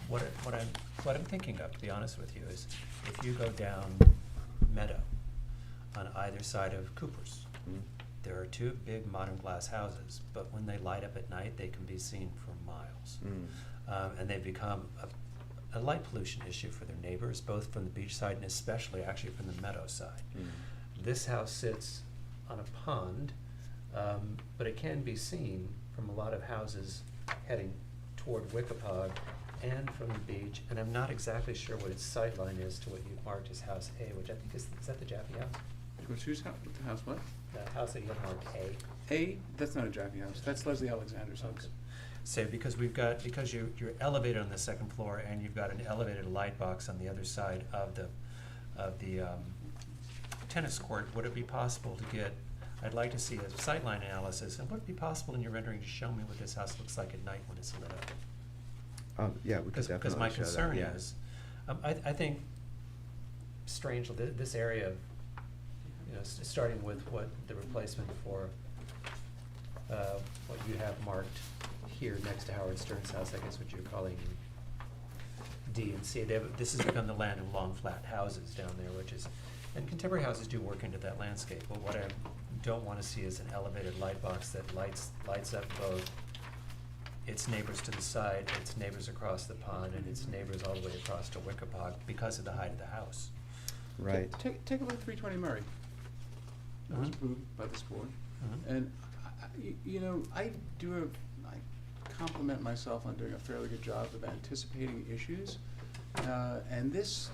What I'm thinking of, to be honest with you, is if you go down Meadow on either side of Cooper's, there are two big modern glass houses, but when they light up at night, they can be seen for miles. And they've become a light pollution issue for their neighbors, both from the beach side and especially actually from the Meadow side. This house sits on a pond, but it can be seen from a lot of houses heading toward Wickapog and from the beach, and I'm not exactly sure what its sight line is to what you marked as House A, which I think is that the Jaffe house? Whose house, the house what? The house that you have marked A. A, that's not a Jaffe house, that's Leslie Alexander's house. So because you're elevated on the second floor and you've got an elevated light box on the other side of the tennis court, would it be possible to get, I'd like to see a sightline analysis, and would it be possible in your rendering to show me what this house looks like at night when it's lit up? Yeah, we could definitely Because my show that, concern yeah. is, I think strangely, this area, starting with what the replacement for what you have marked here next to Howard Stern's house, I guess what you're calling D and C. This has become the land of long flat houses down there, and contemporary houses do work into that landscape, but what I don't want to see is an elevated light box that lights up both its neighbors to the side, its neighbors across the pond, and its neighbors all the way across to Wickapog because of the height of the house. Right. Take a look at 320 Murray. That was approved by this board. And, I compliment myself on doing a fairly good job of anticipating issues. And this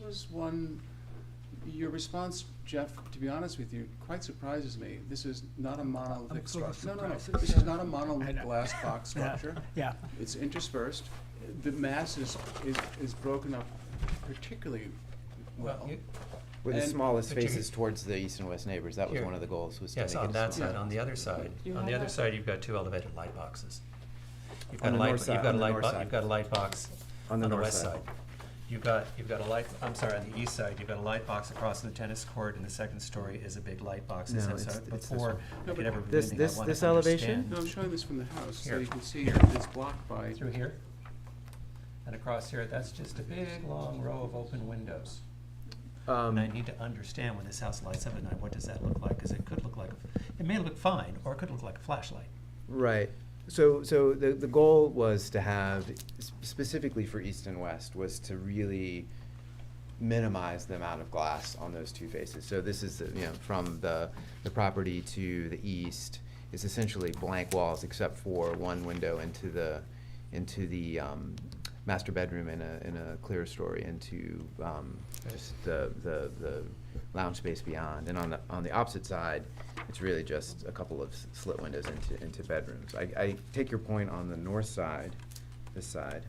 was one, your response, Jeff, to be honest with you, quite surprises me. This is not a monolithic structure. No, this is not a monolithic glass box structure. Yeah. It's interspersed. The mass is broken up particularly well. With the And- smallest faces towards the east and west neighbors, that was one of the goals, was to make Yes, it on that small. side. On the other side, you've got two elevated light boxes. You've got On a the light, north side, you've got on a the light, north bo- side. you've got a light box On the north west side. side. You've got a light. I'm sorry, on the east side, you've got a light box across from the tennis court, and the second story is a big light box. No, Is that it's so? this Before one. I could ever do This- anything, this- I wanted this to elevation? understand. No, I'm showing this from the house, so Here. you can see Here. it's blocked by. Through here, and across here, that's just a big, long row of open windows. And I need to understand when this house lights up at night, what does that look like? Because it could look like, it may look fine, or it could look like a flashlight. Right. So the goal was to have, specifically for east and west, was to really minimize the amount of glass on those two faces. So this is, from the property to the east is essentially blank walls except for one window into the master bedroom in a clear story into just the lounge space beyond. And on the opposite side, it's really just a couple of slit windows into bedrooms. I take your point on the north side, this side.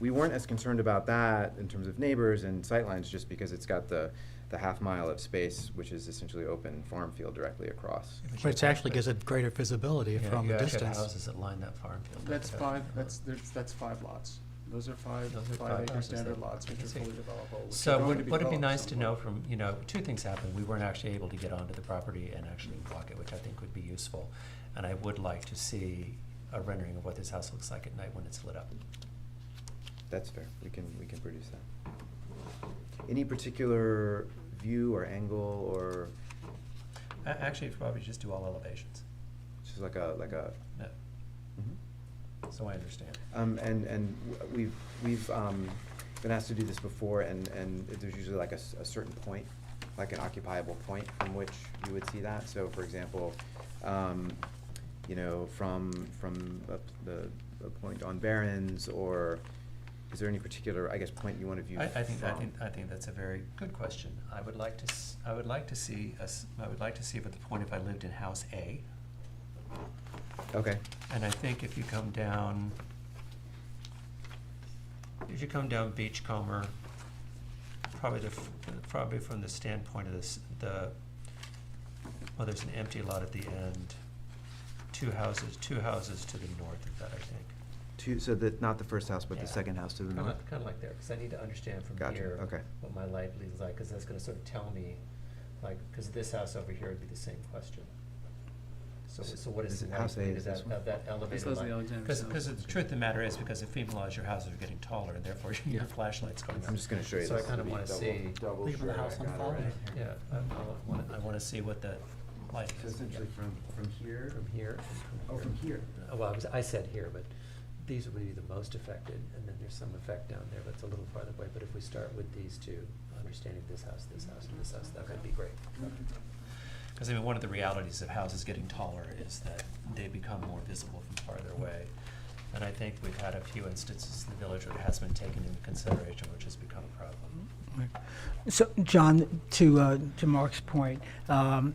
We weren't as concerned about that in terms of neighbors and sightlines, just because it's got the half mile of space, which is essentially open farm field directly across. Which actually gives it greater visibility from a You actually have distance. houses that line that farm field. That's five lots. Those are Those are 5 five acre houses standard that- lots, which I are see. fully developable. which So are going would to be it be developed nice at to some know point. from, two things happened. We weren't actually able to get onto the property and actually walk it, which I think would be useful. And I would like to see a rendering of what this house looks like at night when it's lit up. That's fair. We can produce that. Any particular view or angle or Actually, probably just do all elevations. just like a No. So I understand. and we've been asked to do this before, and there's usually like a certain point, like an occupiable point from which you would see that. So, for example, from the point on Barron's, or is there any particular, I guess, point you want to view? I think from? that's a very good question. I would like to see at the point if I lived in house A. Okay. And I think if you come down Beachcomber, probably from the standpoint of there's an empty lot at the end. Two houses to the north of that, I think. So that not the first house, but Yeah. the second house to the Kinda north? like there, because I need to understand from Gotcha, here okay. what my light lead is like, because that's gonna sort of tell me, like, because this house over here would be the same question. So what is Is the it light house A lead is of this that, of that elevator Leslie line? Alexander's house. Because the truth of the matter is, because the female your houses are getting taller, and therefore your flashlight's going up. I'm just gonna show you So I this. kind of want to see, Double Leaving the sure I house got it unfolded. right. yeah, I want to see what the light So is. essentially from here? From here and Oh, from from here. Well, I said here, but these would be the most affected, and then there's some effect down there that's a little farther away. But if we start with these two, understanding this house, and this house, that would be great. Because I mean, one of the realities of houses getting taller is that they become more visible from farther away. And I think we've had a few instances in the village where it has been taken into consideration, which has become a problem. So, John, to Mark's point,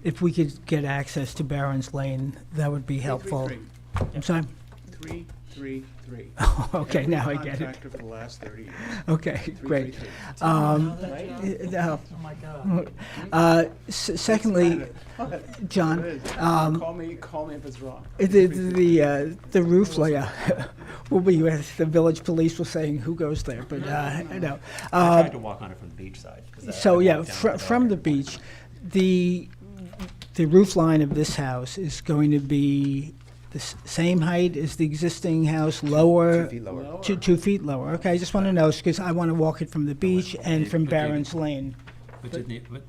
if we could get access to Barron's Lane, that would be helpful. 333. I'm sorry? 333. Okay, Every now I get it. contractor for the last 30 years. Okay, great. 333. No. Oh, my God. Secondly, John, It is. Call me if it's wrong. the roof layout will be, as the village police were saying, who goes there, but, no. I tried to walk on it from the beach side. 'Cause So, I yeah, walked down from the dog. beach, the roof line of this house is going to be the same height as the existing house, lower? 2 feet lower. 2 feet lower, okay, I just want to know, because I want to walk it from the beach and from but you- Barron's Lane. But didn't it- but-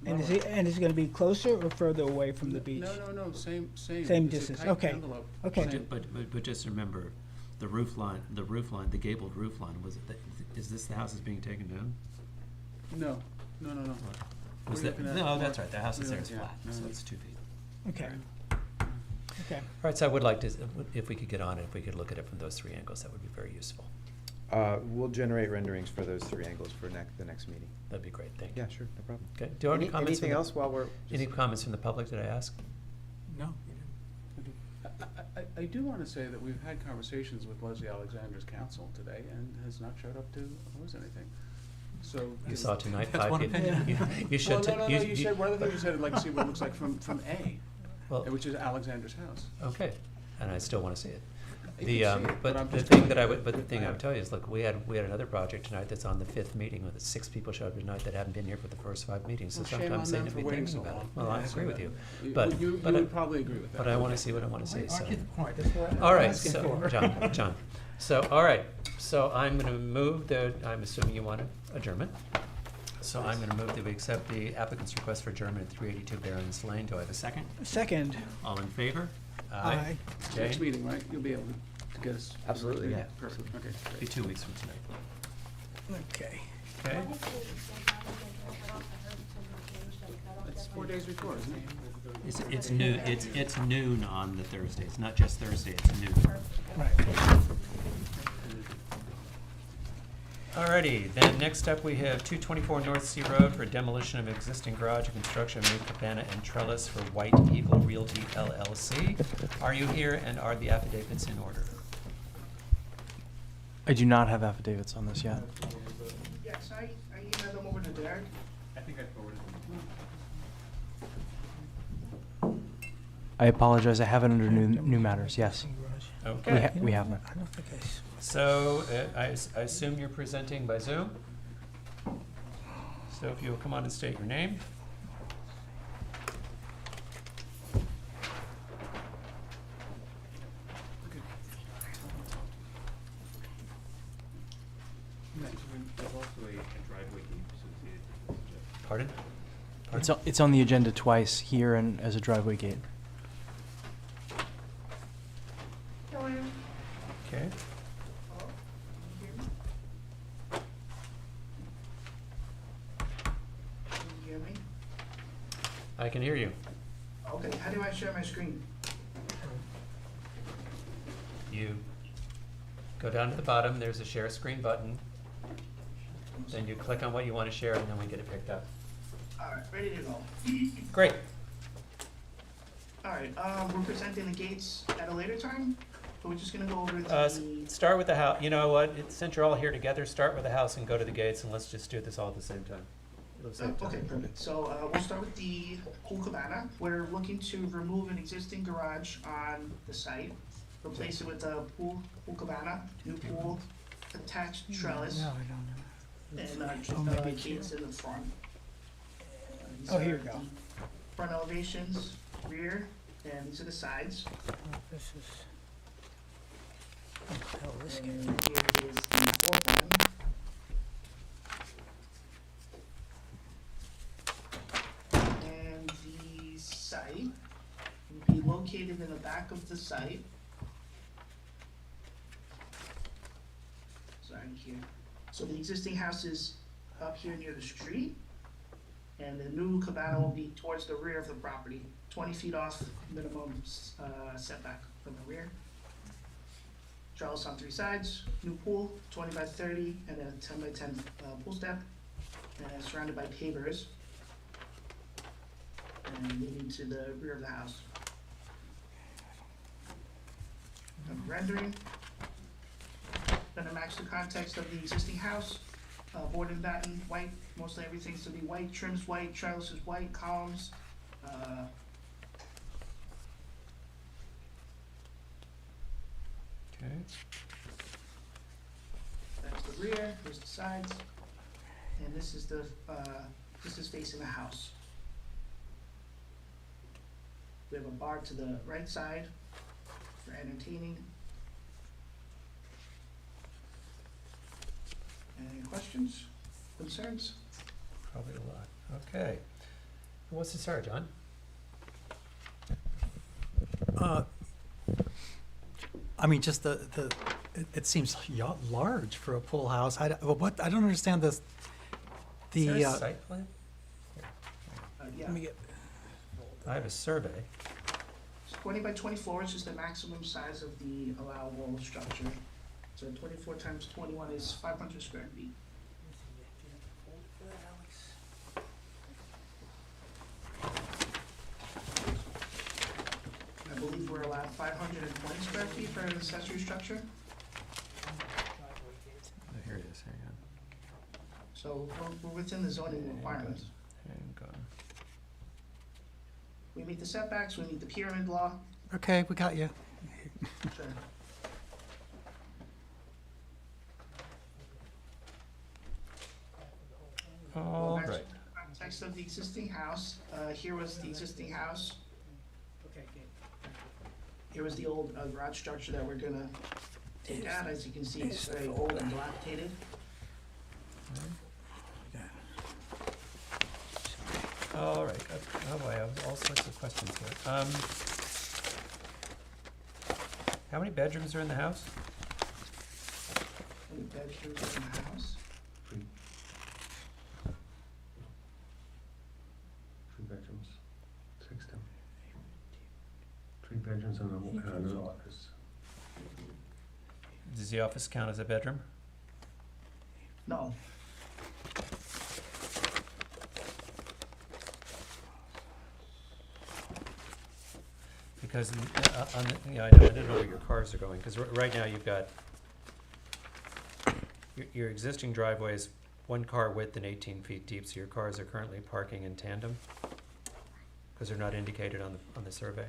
And is it going to be closer or further away from the beach? No, same. Same It's a distance, tight okay. envelope. Okay. Same. But just remember, the roof line, the gabled roof line, is this the house that's being taken down? No. Was We're that, looking at no, more- that's right, the house is there is yeah, flat, no, so no. it's 2 feet. Okay. Okay. All right, so I would like to, if we could get on it, if we could look at it from those 3 angles, that would be very useful. We'll generate renderings for those 3 angles for the next meeting. That'd be great, thank you. Yeah, sure, no problem. Okay, do you have any comments? Anything from the- else while we're? Any comments from the public, did I ask? No. I do want to say that we've had conversations with Leslie Alexander's counsel today and has not showed up to oppose anything. So. You saw tonight, That's 5 one people. opinion. You should. Well, no, you said, one of the things you said, I'd like to see what it looks like from A, Well, which is Alexander's house. okay, and I still want to see it. You The, can see it, but I'm but the just thing telling that I you would, but the that thing I I- would tell you is, look, we had another project tonight that's on the 5th meeting, with 6 people showed up tonight that haven't been here for the first 5 meetings, so Well, shame sometimes on they them need to for be waiting thinking so about it. long. Well, I Yeah, agree so with that- you, you- but. you but I- would probably agree with that. But I want to see what I want to see, so. Argue the point, that's what I'm All right, asking so, for. John, so, all right, so I'm gonna move I'm assuming you want adjournment. So I'm gonna move that we accept the applicant's request for adjournment at 382 Barron's Lane. Do I have a second? Second. All in favor? Aye. Next Jane? meeting, right? You'll be able to get us. Absolutely, yeah. Perfect, okay. Be 2 weeks from tonight. Okay. Okay? It's 4 days before, isn't it? It's noon, it's noon on the Thursday. It's not just Thursday, it's noon. Right. Alrighty, then next up we have 224 North Sea Road for demolition of existing garage and construction of new cabana and trellis for White Eagle Realty LLC. Are you here and are the affidavits in order? I do not have affidavits on this yet. Yes, I emailed them over to Derek. I think I forwarded I apologize. I have it under new matters. Yes, Okay. we have them. I don't think So I assume you're presenting by Zoom? So if you'll come on and state your name. There's also a driveway gate associated with this. Pardon? It's on the agenda twice here and as a driveway gate. Okay. Can you hear me? I can hear you. Okay, how do I share my screen? You go down to the bottom, there's a share screen button. Then you click on what you want to share and then we get it picked up. Alright, ready to go. Great. Alright, we're presenting the gates at a later time? But we're just gonna go over the... Start with the house. You know what? Since you're all here together, start with the house and go to the gates, and let's just do this all at the same time. It'll save time. Okay, perfect. So we'll start with the pool cabana. We're looking to remove an existing garage on the site, replace it with a pool cabana, new pool, attached trellis, and gates in the front. These Oh, here are we go. the front elevations, rear, and these are the sides. This is. And here is the fourth one. And the site will be located in the back of the site. Sorry, here. So the existing house is up here near the street, and the new cabana will be towards the rear of the property, 20 feet off minimum setback from the rear. Trellis on 3 sides, new pool, 20 by 30, and a 10 by 10 pool step, and surrounded by pavers, and leading to the rear of the house. Rendering. Gonna match the context of the existing house. Board and batten, white, mostly everything's to be white, trims white, trellis is white, columns. Okay. That's the rear, here's the sides, and this is the, this is facing the house. We have a bar to the right side for entertaining. Any questions, concerns? Probably a lot. Okay. What's the start, John? I mean, just it seems large for a pool house. I don't understand this. Is there a site plan? Yeah. Let me get. I have a survey. It's 20 by 24, it's just the maximum size of the allowable structure. So 24 times 21 is 500 square feet. I believe we're allowed 520 square feet for an accessory structure. Oh, here it is. Hang on. So we're within the zoning requirements. Hang on. We meet the setbacks, we meet the pyramid law. Okay, we got you. Sure. All Well, right. Context of the existing house, here was the existing house. Okay, good. Here was the old garage structure that we're gonna take out. As you can see, it's very old and dilapidated. All right. Oh boy, I have all sorts of questions here. How many bedrooms are in the house? Any bedrooms in the house? 3 bedrooms, 6 down. 3 bedrooms and an office. Does the office count as a bedroom? No. Because on the, I don't know where your cars are going, because right now you've got, your existing driveway is 1 car width and 18 feet deep, so your cars are currently parking in tandem? Because they're not indicated on the survey.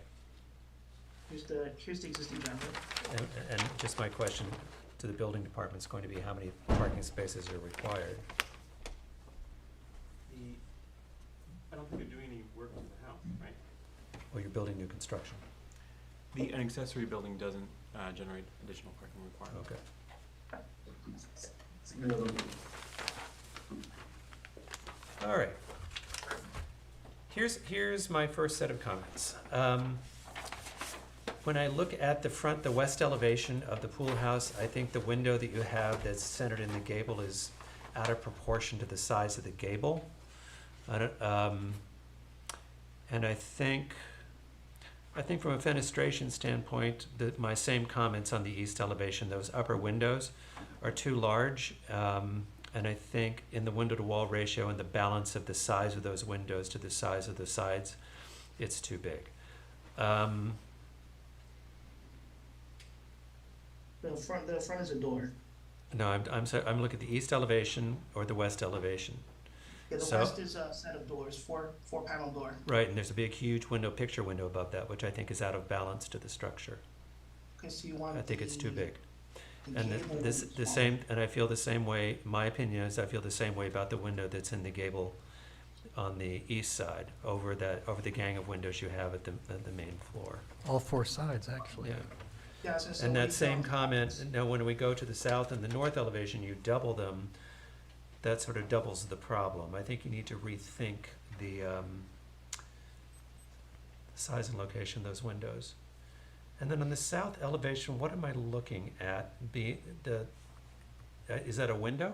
Here's the existing driveway. And just my question, to the building department is going to be how many parking spaces are required. I don't think they're doing any work to the house, right? Or you're building new construction. An accessory building doesn't generate additional parking requirements. Okay. All right. Here's my first set of comments. When I look at the west elevation of the pool house, I think the window that you have that's centered in the gable is out of proportion to the size of the gable. And I think from a fenestration standpoint, my same comments on the east elevation, those upper windows are too large. And I think in the window-to-wall ratio and the balance of the size of those windows to the size of the sides, it's too big. The front is a door. No, I'm looking at the east elevation or the west elevation. Yeah, the So- west is a set of doors, four panel door. Right, and there's a big, huge picture window above that, which I think is out of balance to the structure. Okay, so you want I think it's too big. the And gable the smaller. same, and I feel the same way, my opinion is I feel the same way about the window that's in the gable on the east side, over the gang of windows you have at the main floor. All four sides, actually. Yeah. Yeah, I was gonna say, And what that do you same feel? comment, now when we go to the south and the north elevation, you double them, that sort of doubles the problem. I think you need to rethink the size and location of those windows. And then on the south elevation, what am I looking at? Is that a window?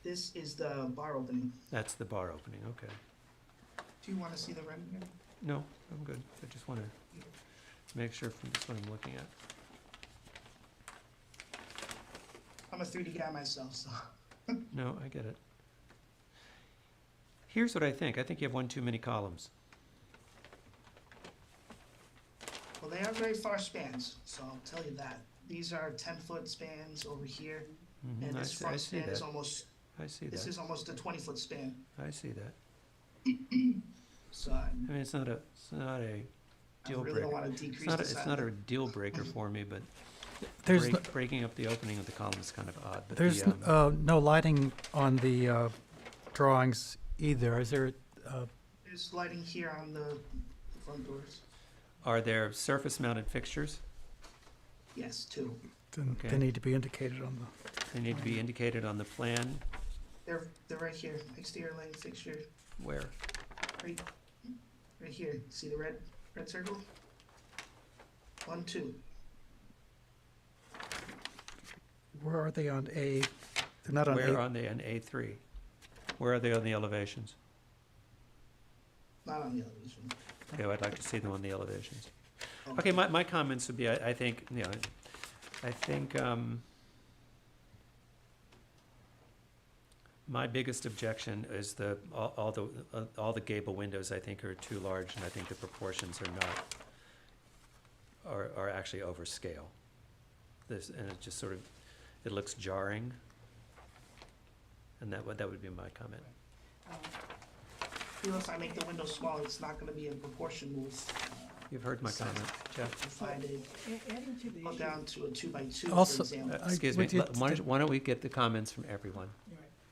This is the bar opening. That's the bar opening, okay. Do you want to see the rendering? No, I'm good. I just want to make sure from this what I'm looking at. I'm a 3D guy myself, so. No, I get it. Here's what I think. I think you have one too many columns. Well, they are very far spans, so I'll tell you that. These are 10-foot spans over here, Mhm, and I this see- front I see span is that. almost, I see this that. is almost a 20-foot span. I see that. So I mean, it's not a I deal really breaker. don't want to It's decrease not, the it's size. not a deal breaker for me, but There's no- breaking up the opening of the column is kind of odd. But There's no lighting on the drawings either. Is there? There's lighting here on the front doors. Are there surface-mounted fixtures? Yes, two. Then Okay. they need to be indicated on the. They need to be indicated on the plan. They're right here, exterior lighting fixture, Where? right here. See the red circle? 1, 2. Where are they on A? They're not on Where A. are they on A3? Where are they on the elevations? Not on the elevation. Okay, I'd like to see them on the elevations. Okay, my comments would be, I think, you know, I think, my biggest objection is all the gable windows I think are too large, and I think the proportions are actually overscale. And it just sort of, it looks jarring, and that would be my comment. Feel if I make the window smaller, it's not gonna be in proportion with. You've heard my comment, Jeff. If I did Adding to the go issue. down to a 2x2, for Also, example. Excuse me, why don't we get the comments from everyone?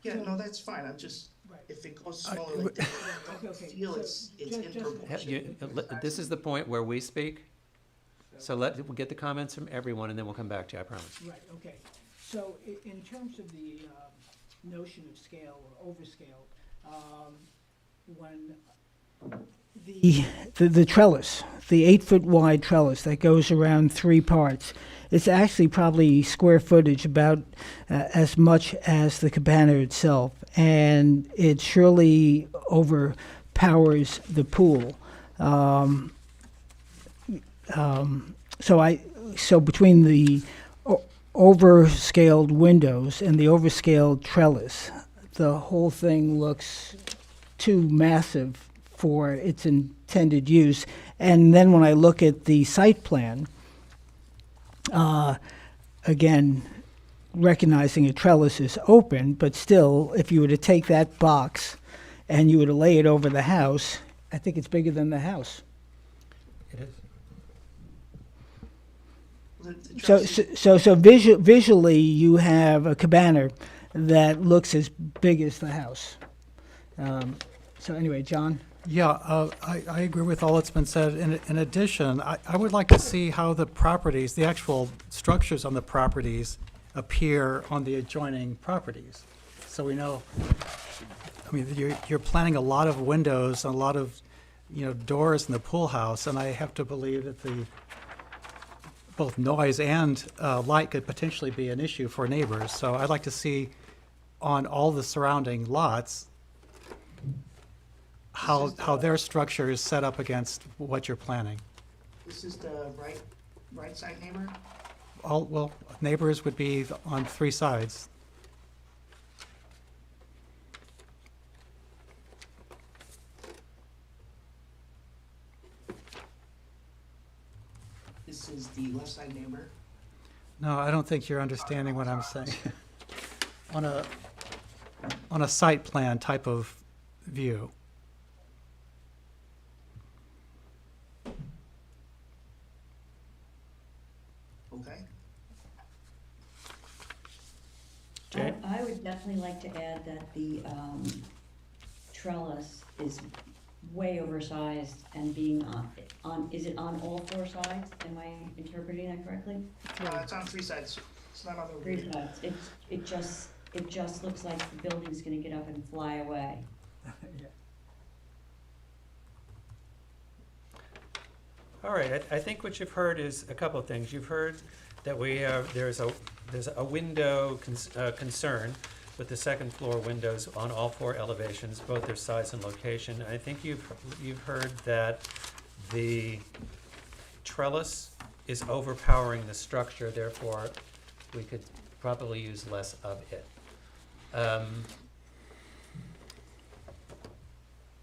Yeah, no, that's fine, I'm just, Right. if it goes I- smaller like that, I Okay, don't okay, feel so it's just- in just- proportion. This is the point where we speak, so we'll get the comments from everyone, and then we'll come back to you, I promise. Right, okay. So in terms of the notion of scale or overscale, when the trellis, the 8-foot wide trellis that goes around 3 parts, it's actually probably square footage about as much as the cabana itself, and it surely overpowers the pool. So between the overscaled windows and the overscaled trellis, the whole thing looks too massive for its intended use. And then when I look at the site plan, again, recognizing a trellis is open, but still, if you were to take that box and you were to lay it over the house, I think it's bigger than the house. It is. So visually, you have a cabana that looks as big as the house. So anyway, John? Yeah, I agree with all that's been said. In addition, I would like to see how the properties, the actual structures on the properties appear on the adjoining properties. So we know, I mean, you're planning a lot of windows, and a lot of, doors in the pool house, and I have to believe that both noise and light could potentially be an issue for neighbors. So I'd like to see on all the surrounding lots how their structure is set up against what you're planning. This is the right side neighbor? Well, neighbors would be on three sides. This is the left side neighbor. No, I don't think you're understanding what I'm saying. On a site plan type of view. Okay. Jane? I would definitely like to add that the trellis is way oversized and being is it on all four sides? Am I interpreting that correctly? It's on three sides. It's not on the Three roof. sides. It just looks like the building's gonna get up and fly away. All right, I think what you've heard is a couple of things. You've heard that there's a window concern with the second floor windows on all four elevations, both their size and location. I think you've heard that the trellis is overpowering the structure, therefore we could probably use less of it.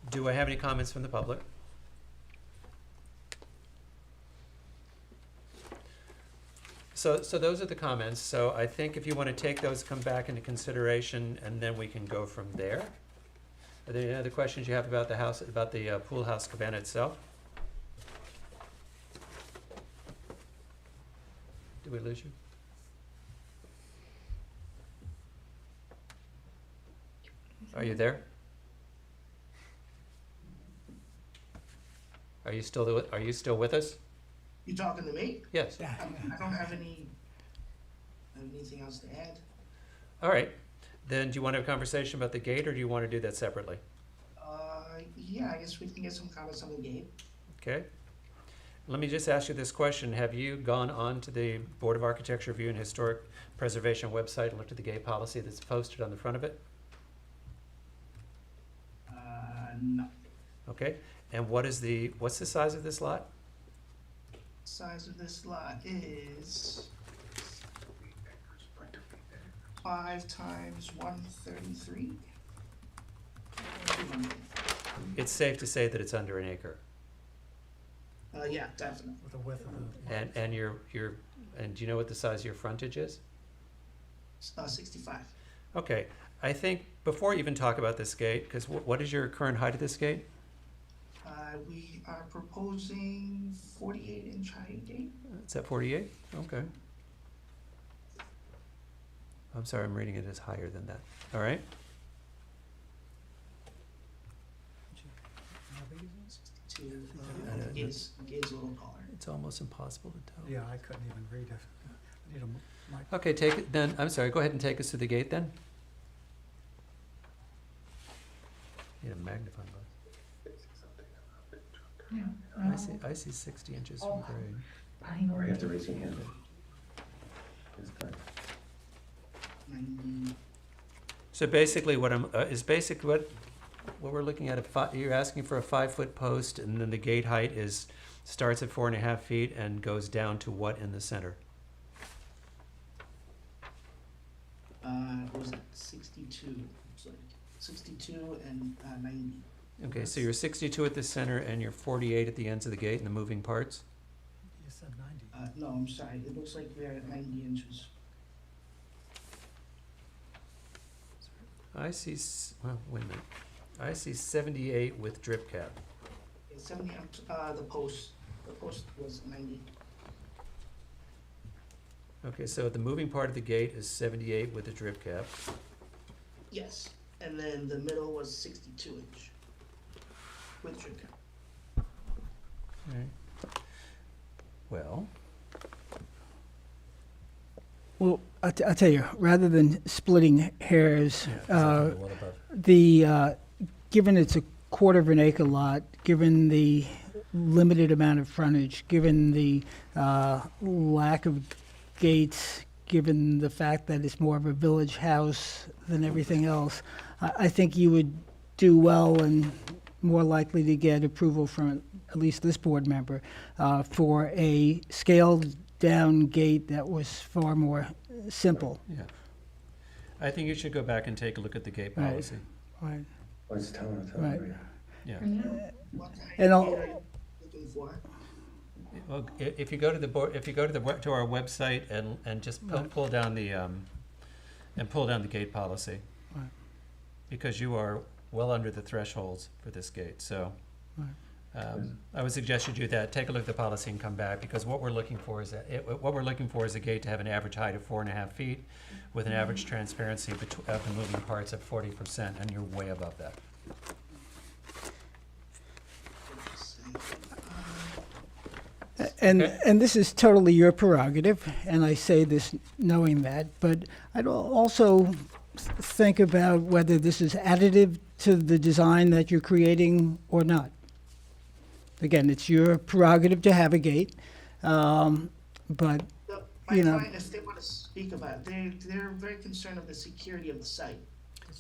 Do I have any comments from the public? So those are the comments. So I think if you want to take those, come back into consideration, and then we can go from there. Are there any other questions you have about the house, about the pool house cabana itself? Did we lose you? Are you there? Are you still with us? You talking to me? Yes. I don't have anything else to add. All right. Then do you want to have a conversation about the gate, or do you want to do that separately? Yeah, I guess we can get some comments on the gate. Okay. Let me just ask you this question. Have you gone on to the Board of Architecture Review and Historic Preservation website and looked at the gate policy that's posted on the front of it? No. Okay. And what's the size of this lot? Size of this lot is 5 times 133. It's safe to say that it's under an acre. Yeah, definitely. With the width of the. And do you know what the size of your frontage is? 65. Okay. I think before you even talk about this gate, because what is your current height of this gate? We are proposing 48-inch height gate. It's at 48? Okay. I'm sorry, I'm reading it as higher than that. All right. The gate is a little taller. It's almost impossible to tell. Yeah, I couldn't even read it. I need a mic. Okay, take it then. I'm sorry, go ahead and take us to the gate then. Need a magnifying glass. I see 60 inches from grade. Or you have to raise your hand. So basically what what we're looking at, you're asking for a 5-foot post, and then the gate height starts at 4.5 feet and goes down to what in the center? Was it 62? It's like 62 and 90. Okay, so you're 62 at the center and you're 48 at the ends of the gate and the moving parts? You said 90. No, I'm sorry. It looks like we're at 90 inches. I see, well, wait a minute. I see 78 with drip cap. It's 70. The post was 90. Okay, so the moving part of the gate is 78 with a drip cap. Yes, and then the middle was 62 inch with trim cap. Alright. Well, Well, I'll tell you, rather than splitting hairs, yeah, 'cause I think the one above. given it's a quarter of an acre lot, given the limited amount of frontage, given the lack of gates, given the fact that it's more of a village house than everything else, I think you would do well and more likely to get approval from at least this board member for a scaled-down gate that was far more simple. Yeah. I think you should go back and take a look at the gate Right. policy. Right. Let's tell them, Right. Yeah. What kind And of I'll- gate are you looking for? Well, if you go to the board, if you go to to our website and just pull down the gate policy. Right. Because you are well under the thresholds for this gate, so. Right. I would suggest you do that, take a look at the policy and come back, because what we're looking for is a gate to have an average height of 4.5 feet with an average transparency of the moving parts of 40%, and you're way above that. And this is totally your prerogative, and I say this knowing that, but I'd also think about whether this is additive to the design that you're creating or not. Again, it's your prerogative to have a gate, but, My you know. client, if they want to speak about it, they're very concerned of the security of the site.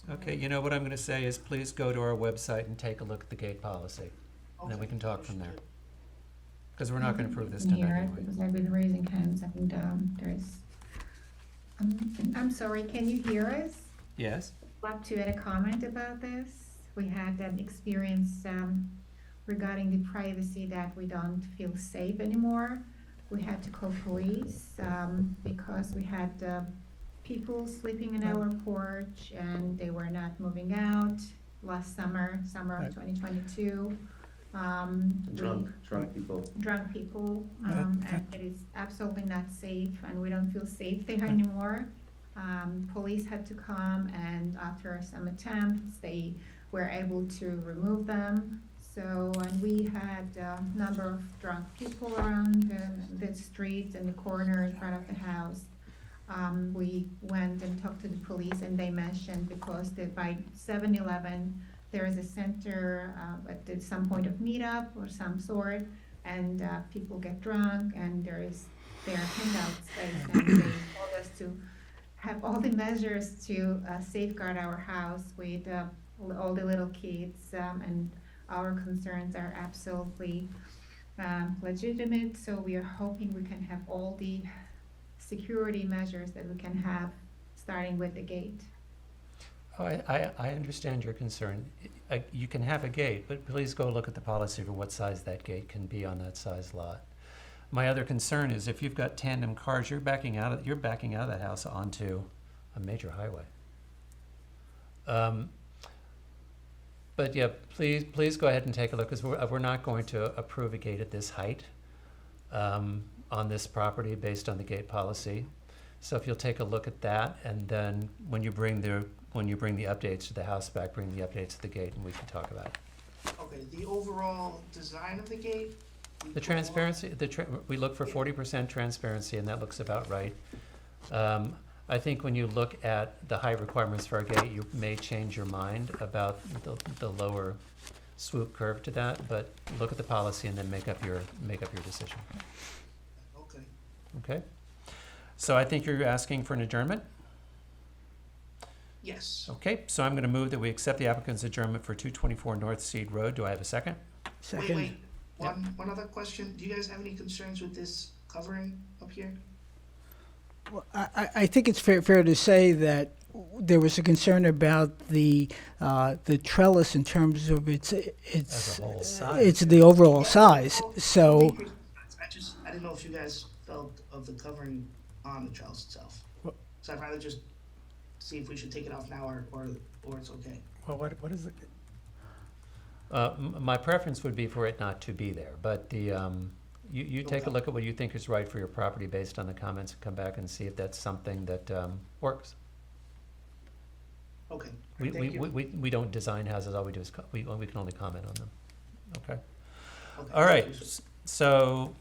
Okay, you know what I'm gonna say is please go to our website and take a look at the gate policy, and then we Okay. can talk from there. Because we're not gonna approve this Can tonight hear it anyway. because I've been raising hands up and down. There's, I'm sorry, can you hear us? Yes? Like to add a comment about this? We had an experience regarding the privacy that we don't feel safe anymore. We had to call police because we had people sleeping in our porch and they were not moving out last summer of 2022. Drunk people. Drunk people, and it is absolutely not safe, and we don't feel safe there anymore. Police had to come, and after some attempts, they were able to remove them. So, and we had a number of drunk people around the streets and the corner in front of the house. We went and talked to the police, and they mentioned because by 7-Eleven, there is a center at some point of meetup or some sort, and people get drunk, and there are hangout space, and they told us to have all the measures to safeguard our house with all the little kids, and our concerns are absolutely legitimate, so we are hoping we can have all the security measures that we can have, starting with the gate. Oh, I understand your concern. You can have a gate, but please go look at the policy for what size that gate can be on that size lot. My other concern is if you've got tandem cars, you're backing out of that house onto a major highway. But yeah, please go ahead and take a look, because we're not going to approve a gate at this height on this property based on the gate policy. So if you'll take a look at that, and then when you bring the updates to the house back, bring the updates to the gate, and we can talk about it. Okay, the overall design of the gate? The transparency, we look for 40% transparency, and that looks about right. I think when you look at the height requirements for a gate, you may change your mind about the lower swoop curve to that, but look at the policy and then make up your decision. Okay. Okay? So I think you're asking for an adjournment? Yes. Okay, so I'm gonna move that we accept the applicant's adjournment for 224 North Seed Road. Do I have a second? Wait, one other question. Do you guys have any concerns with this covering up here? Well, I think it's fair to say that there was a concern about the trellis in terms of its As a whole size. it's the overall size. So I didn't know if you guys felt of the covering on the trellis itself. So I'd rather just see if we should take it off now or it's okay. Well, what is it? My preference would be for it not to be there, but You take a look at what you think is right for your property based on the comments, and come back and see if that's something that works. Okay, We thank you. we don't design houses, all we do is, we can only comment on them. Okay? Okay, All right, thank you, sir. so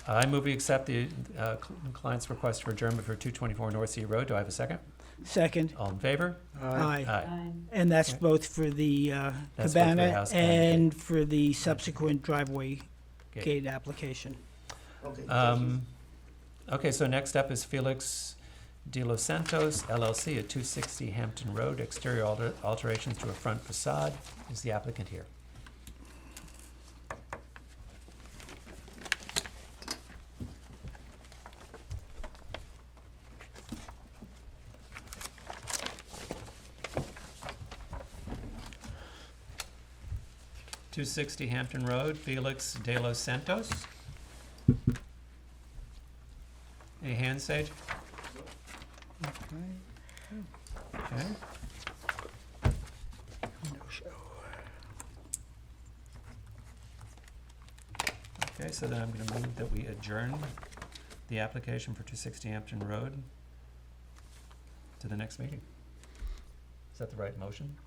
I move we accept the client's request for adjournment for 224 North Sea Road. Do I have a second? Second. All in favor? Aye. Aye. And that's Okay. both for the That's both for the cabana house and and for the subsequent driveway Gate. gate application. Okay, thank you. Okay, so next up is Felix de Los Santos LLC at 260 Hampton Road, exterior alterations to a front facade. Is the applicant here? .260 Hampton Road, Felix de Los Santos. Any hands, Sage? Okay. Okay, so then I'm gonna move that we adjourn the application for 260 Hampton Road to the next meeting. Is that the right motion?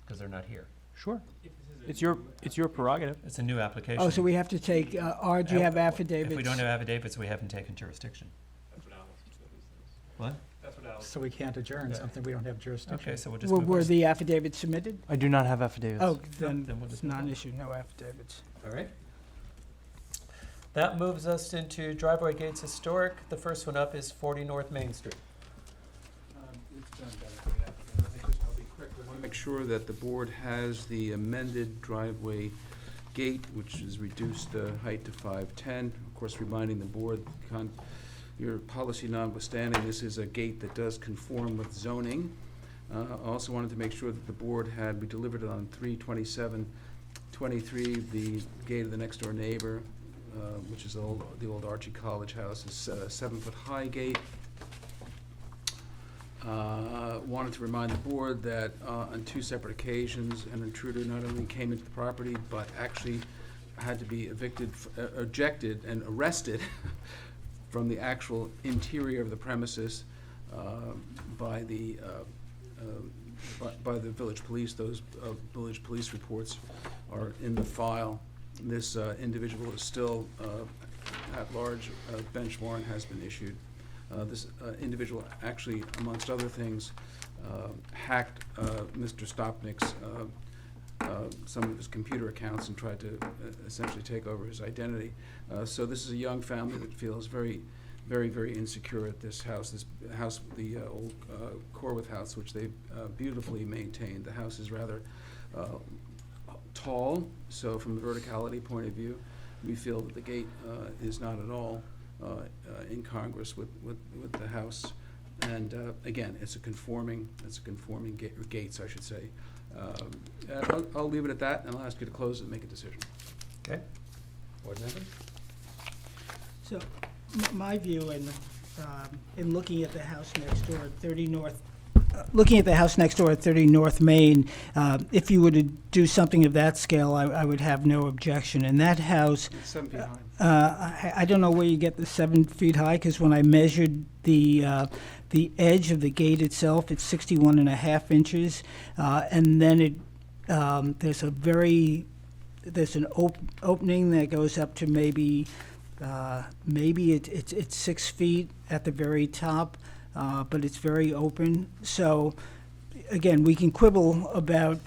Because they're not here. Sure. It's your prerogative. It's a new application. Oh, so we have to take, do you have affidavits? If we don't have affidavits, we haven't taken jurisdiction. That's what Alex said he says. What? That's what Alex. So we can't adjourn something we don't have jurisdiction. Okay, so we'll just Were move were this. the affidavits submitted? I do not have affidavits. Oh, then Then we'll it's just move not on. an issue, no affidavits. All right. That moves us into driveway gates historic. The first one up is 40 North Main Street. I'll be quick. I want to make sure that the board has the amended driveway gate, which is reduced height to 5'10". Of course, reminding the board, your policy notwithstanding, this is a gate that does conform with zoning. I also wanted to make sure that the board had, we delivered it on 3/27/23, the gate of the next door neighbor, which is the old Archie College house, is a 7-foot-high gate. Wanted to remind the board that on 2 separate occasions, an intruder not only came into the property, but actually had to be ejected and arrested from the actual interior of the premises by the village police. Those village police reports are in the file. This individual is still at large. Bench warrant has been issued. This individual actually, amongst other things, hacked Mr. Stopnick's some of his computer accounts and tried to essentially take over his identity. So this is a young family that feels very, very, very insecure at this house. This house, the old Corwith house, which they beautifully maintained. The house is rather tall, so from a verticality point of view, we feel that the gate is not at all incongruous with the house. And again, it's a conforming gate, or gates, I should say. I'll leave it at that, and I'll ask you to close it and make a decision. Okay. Board member? So, my view in looking at the house next door at 30 North, looking at the house next door at 30 North Main, if you were to do something of that scale, I would have no objection. And that house, It's 7 feet high. I don't know where you get the 7 feet high, because when I measured the edge of the gate itself, it's 61.5 inches, and then there's an opening that goes up to maybe it's 6 feet at the very top, but it's very open. So again, we can quibble about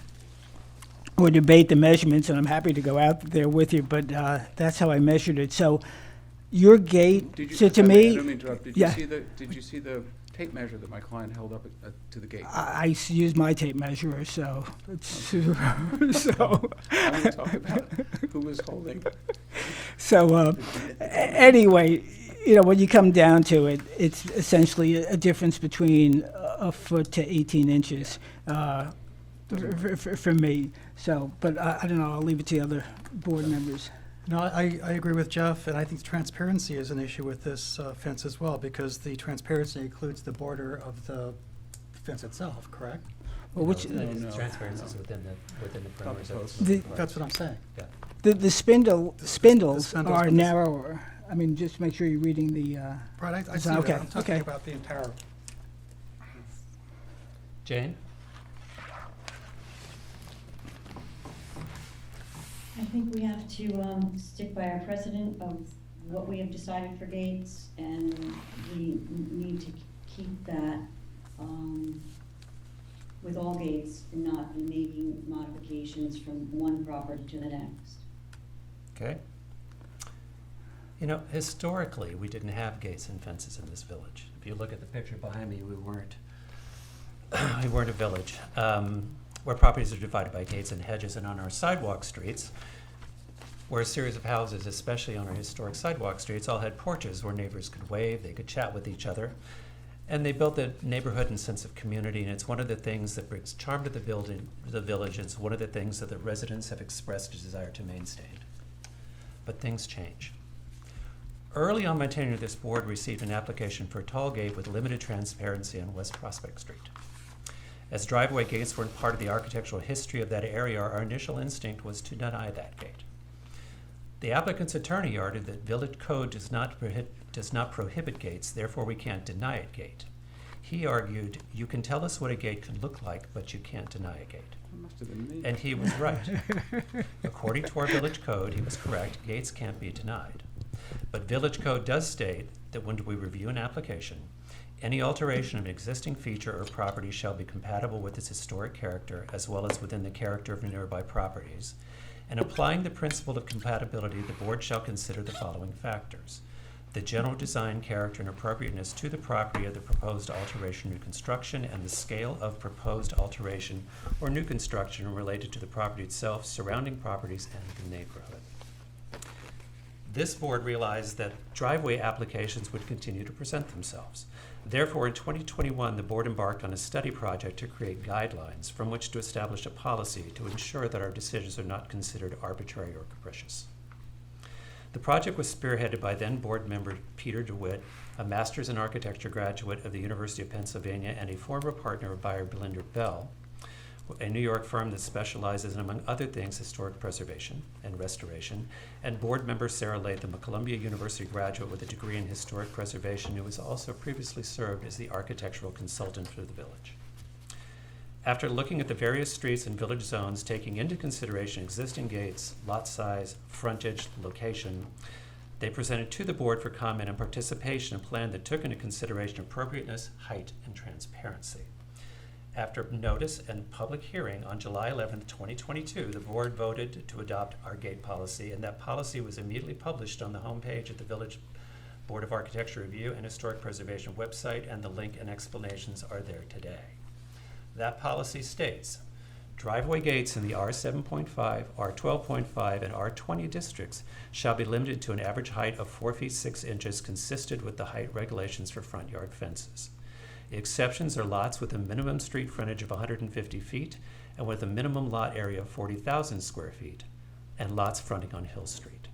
or debate the measurements, and I'm happy to go out there with you, but that's how I measured it. So your gate, so to I me, don't mean to interrupt. Did yeah. you see the tape measure that my client held up to the gate? I use my tape measure, so it's so. I want to talk about who was holding. So anyway, when you come down to it, it's essentially a difference between a foot to 18 inches for me. So, but I don't know. I'll leave it to the other board members. No, I agree with Jeff, and I think transparency is an issue with this fence as well, because the transparency includes the border of the fence itself, correct? Well, which- Transparency is within the parameters of That's what I'm saying. Yeah. The spindles spindles are with the- narrower. I mean, just make sure you're reading the, Right, I see design. that. Okay, I'm talking okay. about the entire. Jane? I think we have to stick by our precedent of what we have decided for gates, and we need to keep that with all gates and not be making modifications from one property to the next. Okay. You know, historically, we didn't have gates and fences in this village. If you look at the picture behind me, we weren't a village. Where properties are divided by gates and hedges, and on our sidewalk streets, where a series of houses, especially on our historic sidewalk streets, all had porches where neighbors could wave, they could chat with each other, and they built a neighborhood and sense of community, and it's one of the things that brings charm to the village. It's one of the things that the residents have expressed a desire to maintain. But things change. Early on my tenure, this board received an application for a tall gate with limited transparency on West Prospect Street. As driveway gates weren't part of the architectural history of that area, our initial instinct was to deny that gate. The applicant's attorney argued that village code does not prohibit gates, therefore we can't deny a gate. He argued, you can tell us what a gate could look like, but you can't deny a gate. Must have been me. And he was right. According to our village code, he was correct, gates can't be denied. But village code does state that when we review an application, any alteration of an existing feature or property shall be compatible with its historic character as well as within the character of nearby properties. And applying the principle of compatibility, the board shall consider the following factors: the general design character and appropriateness to the property of the proposed alteration or new construction, and the scale of proposed alteration or new construction related to the property itself, surrounding properties, and the neighborhood. This board realized that driveway applications would continue to present themselves. Therefore, in 2021, the board embarked on a study project to create guidelines from which to establish a policy to ensure that our decisions are not considered arbitrary or capricious. The project was spearheaded by then board member Peter DeWitt, a master's in architecture graduate of the University of Pennsylvania and a former partner of buyer Belinda Bell, a New York firm that specializes in, among other things, historic preservation and restoration, and board member Sarah Latham, a Columbia University graduate with a degree in historic preservation who has also previously served as the architectural consultant for the village. After looking at the various streets and village zones, taking into consideration existing gates, lot size, frontage, location, they presented to the board for comment and participation a plan that took into consideration appropriateness, height, and transparency. After notice and public hearing on July 11th, 2022, the board voted to adopt our gate policy, and that policy was immediately published on the homepage of the Village Board of Architecture Review and Historic Preservation website, and the link and explanations are there today. That policy states, driveway gates in the R7.5, R12.5, and R20 districts shall be limited to an average height of 4 feet 6 inches, consistent with the height regulations for front yard fences. The exceptions are lots with a minimum street frontage of 150 feet and with a minimum lot area of 40,000 square feet, and lots fronting on Hill Street.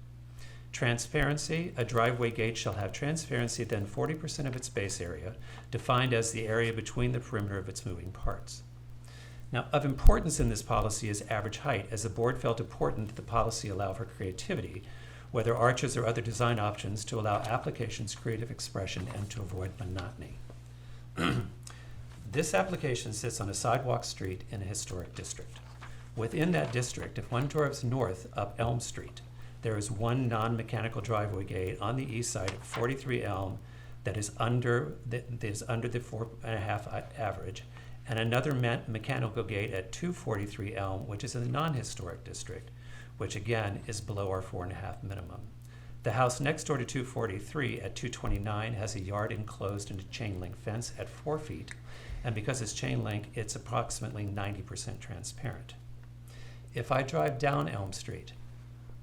Transparency, a driveway gate shall have transparency within 40% of its base area, defined as the area between the perimeter of its moving parts. Now, of importance in this policy is average height, as the board felt important that the policy allow for creativity, whether arches or other design options, to allow applications creative expression and to avoid monotony. This application sits on a sidewalk street in a historic district. Within that district, if one drives north up Elm Street, there is one non-mechanical driveway gate on the east side of 43 Elm that is under the 4.5 average, and another mechanical gate at 243 Elm, which is in the non-historic district, which again is below our 4.5 minimum. The house next door to 243 at 229 has a yard enclosed in a chain link fence at 4 feet, and because it's chain link, it's approximately 90% transparent. If I drive down Elm Street,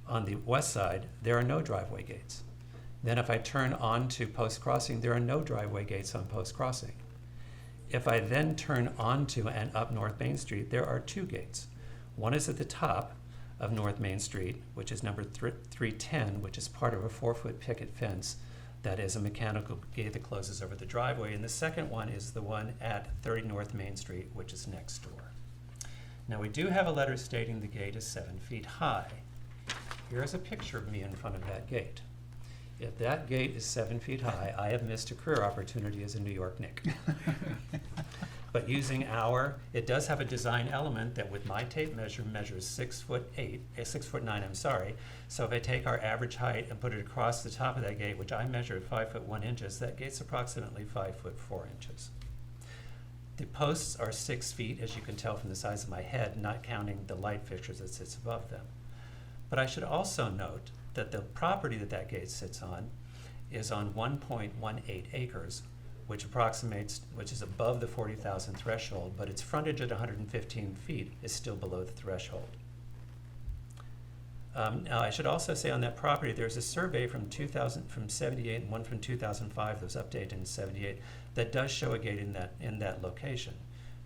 on the west side, there are no driveway gates. Then if I turn onto Post Crossing, there are no driveway gates on Post Crossing. If I then turn onto and up North Main Street, there are 2 gates. One is at the top of North Main Street, which is number 310, which is part of a 4-foot picket fence that is a mechanical gate that closes over the driveway. And the second one is the one at 30 North Main Street, which is next door. Now, we do have a letter stating the gate is 7 feet high. Here's a picture of me in front of that gate. If that gate is 7 feet high, I have missed a career opportunity as a New York Knick. But using it does have a design element that with my tape measure measures 6'9", I'm sorry. So if I take our average height and put it across the top of that gate, which I measure at 5'1", that gate's approximately 5'4". The posts are 6 feet, as you can tell from the size of my head, not counting the light fixtures that sits above them. But I should also note that the property that gate sits on is on 1.18 acres, which is above the 40,000 threshold, but its frontage at 115 feet is still below the threshold. Now, I should also say on that property, there's a survey from 78 and one from 2005 that was updated in 78 that does show a gate in that location,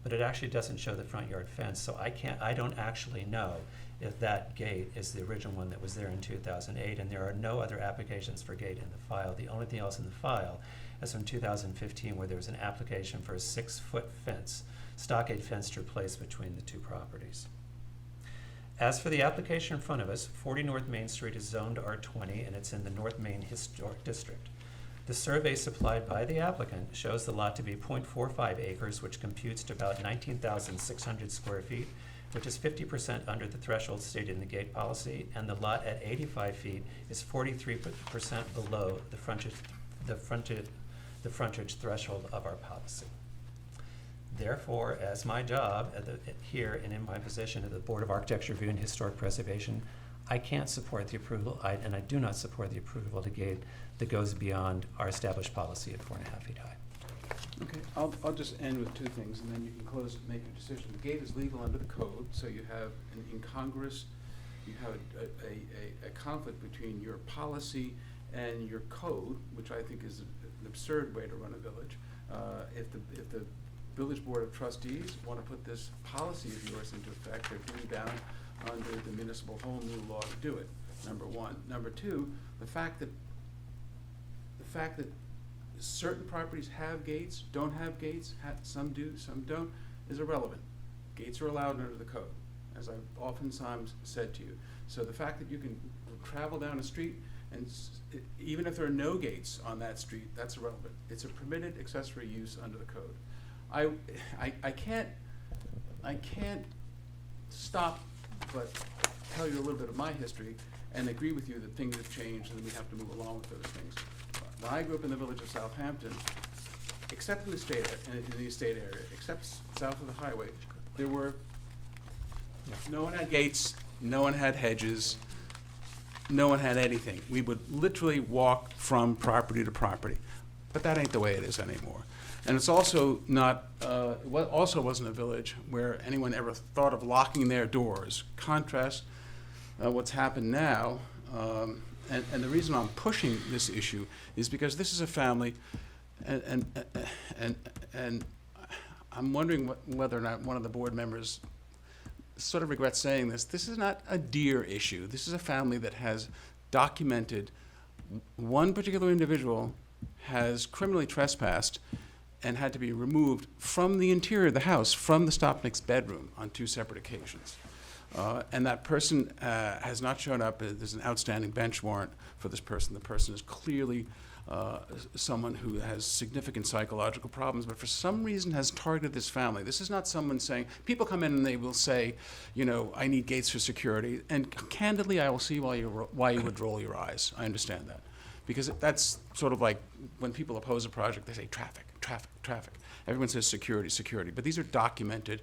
but it actually doesn't show the front yard fence. So I don't actually know if that gate is the original one that was there in 2008, and there are no other applications for gate in the file. The only thing else in the file is from 2015, where there was an application for a 6-foot fence, stockade fence to replace between the two properties. As for the application in front of us, 40 North Main Street is zoned R20, and it's in the North Main Historic District. The survey supplied by the applicant shows the lot to be 0.45 acres, which computes to about 19,600 square feet, which is 50% under the threshold stated in the gate policy, and the lot at 85 feet is 43% below the frontage threshold of our policy. Therefore, as my job here and in my position at the Board of Architecture Review and Historic Preservation, I can't support the approval, and I do not support the approval of the gate that goes beyond our established policy at 4.5 feet high. Okay, I'll just end with two things, and then you can close and make your decision. The gate is legal under the code, so you have an incongruous, you have a conflict between your policy and your code, which I think is an absurd way to run a village. If the Village Board of Trustees want to put this policy of yours into effect, they're duty bound under the municipal home rule law to do it, number one. Number two, the fact that certain properties have gates, don't have gates, some do, some don't, is irrelevant. Gates are allowed under the code, as I've oftentimes said to you. So the fact that you can travel down a street, and even if there are no gates on that street, that's irrelevant. It's a permitted accessory use under the code. I can't stop but tell you a little bit of my history and agree with you that things have changed and we have to move along with those things. When I grew up in the village of Southampton, except in the estate area, except south of the highway, there were no one had gates, no one had hedges, no one had anything. We would literally walk from property to property, but that ain't the way it is anymore. And it's also not, also wasn't a village where anyone ever thought of locking their doors. Contrast what's happened now, and the reason I'm pushing this issue is because this is a family, and I'm wondering whether or not one of the board members sort of regrets saying this. This is not a deer issue. This is a family that has documented one particular individual has criminally trespassed and had to be removed from the interior of the house, from the Stopnick's bedroom on 2 separate occasions. And that person has not shown up. There's an outstanding bench warrant for this person. The person is clearly someone who has significant psychological problems, but for some reason has targeted this family. This is not someone saying, people come in and they will say, you know, I need gates for security. And candidly, I will see why you would roll your eyes. I understand that. Because that's sort of like when people oppose a project, they say traffic, traffic, traffic. Everyone says security, security. But these are documented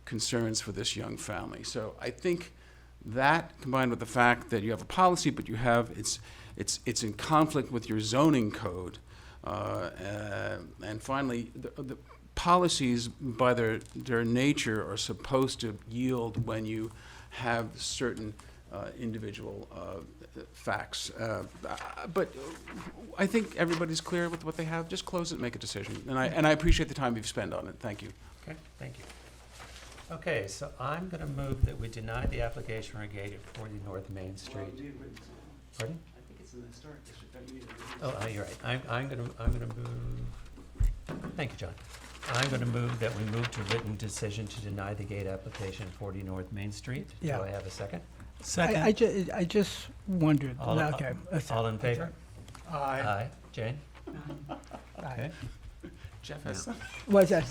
concerns for this young family. So I think that, combined with the fact that you have a policy, but you have, it's in conflict with your zoning code. And finally, the policies, by their nature, are supposed to yield when you have certain individual facts. But I think everybody's clear with what they have. Just close it and make a decision. And I appreciate the time you've spent on it. Thank you. Okay, thank you. Okay, so I'm going to move that we deny the application for a gate at 40 North Main Street. Pardon? I think it's in the historic district. Oh, you're right. I'm going to move. Thank you, John. I'm gonna move that we move to written decision to deny the gate application 40 North Main Street. Yeah. Do I have a second? Second. I just wondered, All- okay. All in favor? Aye. Jane? Okay. Jeff has Was that,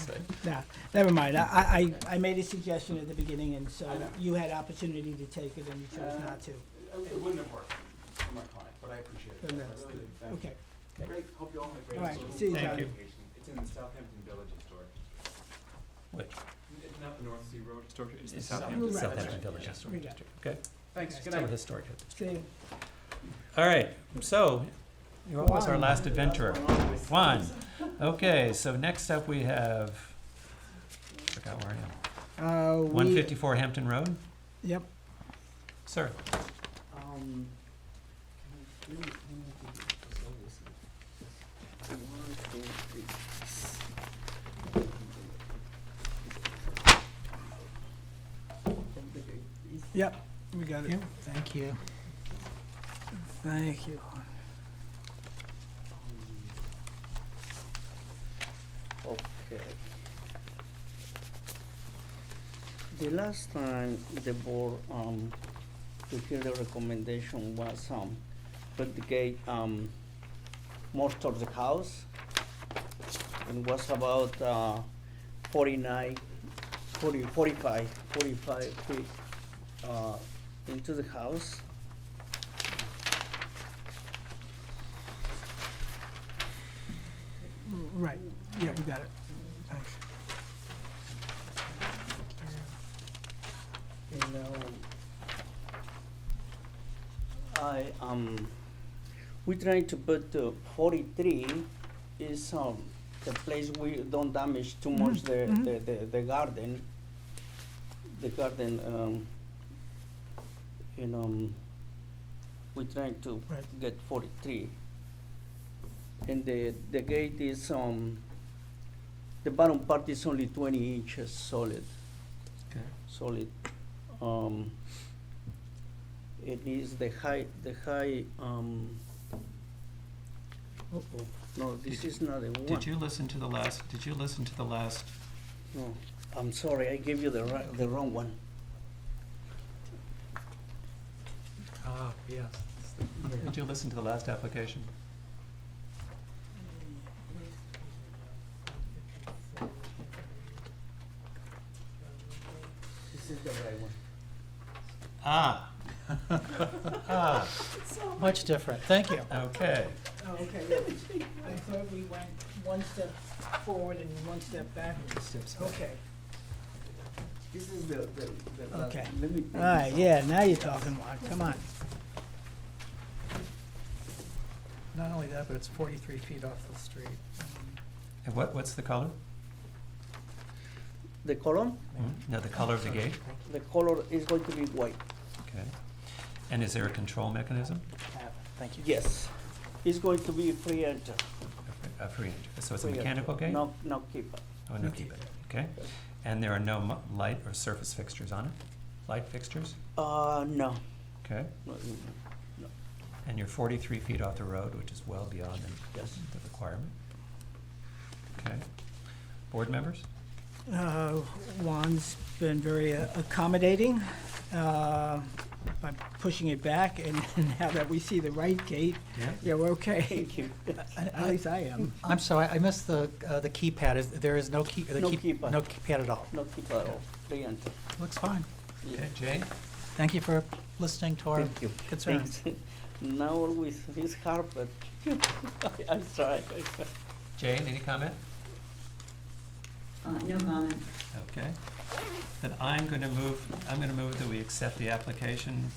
no, never mind. I made a suggestion at the beginning, and so you had opportunity to take it, and you chose not to. It wouldn't have worked for my client, but I appreciate it. Then that's- Okay. Great, hope you all have a great. All right, summer. see you, Thank Charlie. you. It's in the Southampton Village Historic. Which? Not the North Sea Road Historic, it's the It's Southampton. Right. Southampton Village Yeah. Historic We got District. Okay. Thanks, good Still night. historic. See you. All right, so you're almost our Juan. last adventurer. Juan. Okay, so next up we have, forgot where I am. 154 Hampton Road. Yep. Sir. Yep, we got it. Yep, thank you. Thank you. Okay. The last time the board, to hear the recommendation was, put the gate, more towards the house. And was about, 45 feet, into the house. Right, yeah, we got it. Thanks. You know, we trying to put 43 is, the place we don't damage too much the garden. The garden, you know, we trying to Right. get 43. And the gate is, the bottom part is only 20 inches solid. Okay. Solid. It is the high, no, this is not the one. Did you listen to the last, No, I'm sorry, I gave you the wrong one. Ah, yes. did you listen to the last application? This is the right one. Ah. Ah, Much different, thank you. okay. Oh, okay, yeah. I thought we went one step forward and one step backwards. Okay, This is the last, okay. let me. All right, yeah, now you're talking, Mark, come on. Not only that, but it's 43 feet off the street. And what's the color? The color? No, the color of the gate? The color is going to be white. Okay. And is there a control mechanism? Thank you. Yes. It's going to be free enter. A free entry. So it's a Free mechanical enter. gate? No, no keeper. Oh, no keep it. Okay. And there are no light or surface fixtures on it? Light fixtures? No. Okay. No, no. And you're 43 feet off the road, which is well beyond Yes. the requirement. Okay. Board members? Juan's been very accommodating by pushing it back, and now that we see the right gate, yeah, we're okay. Thank you. At least I am. I'm sorry, I missed the keypad. There is no key, No keypad. no keypad at all. No keeper at all. Free enter. Looks fine. Yeah. Okay, Jay? Thank you for listening to our Thank you. concerns. Thanks. Now with his carpet. I'm sorry. Jane, any comment? No comment. Okay. Then I'm gonna move that we accept the application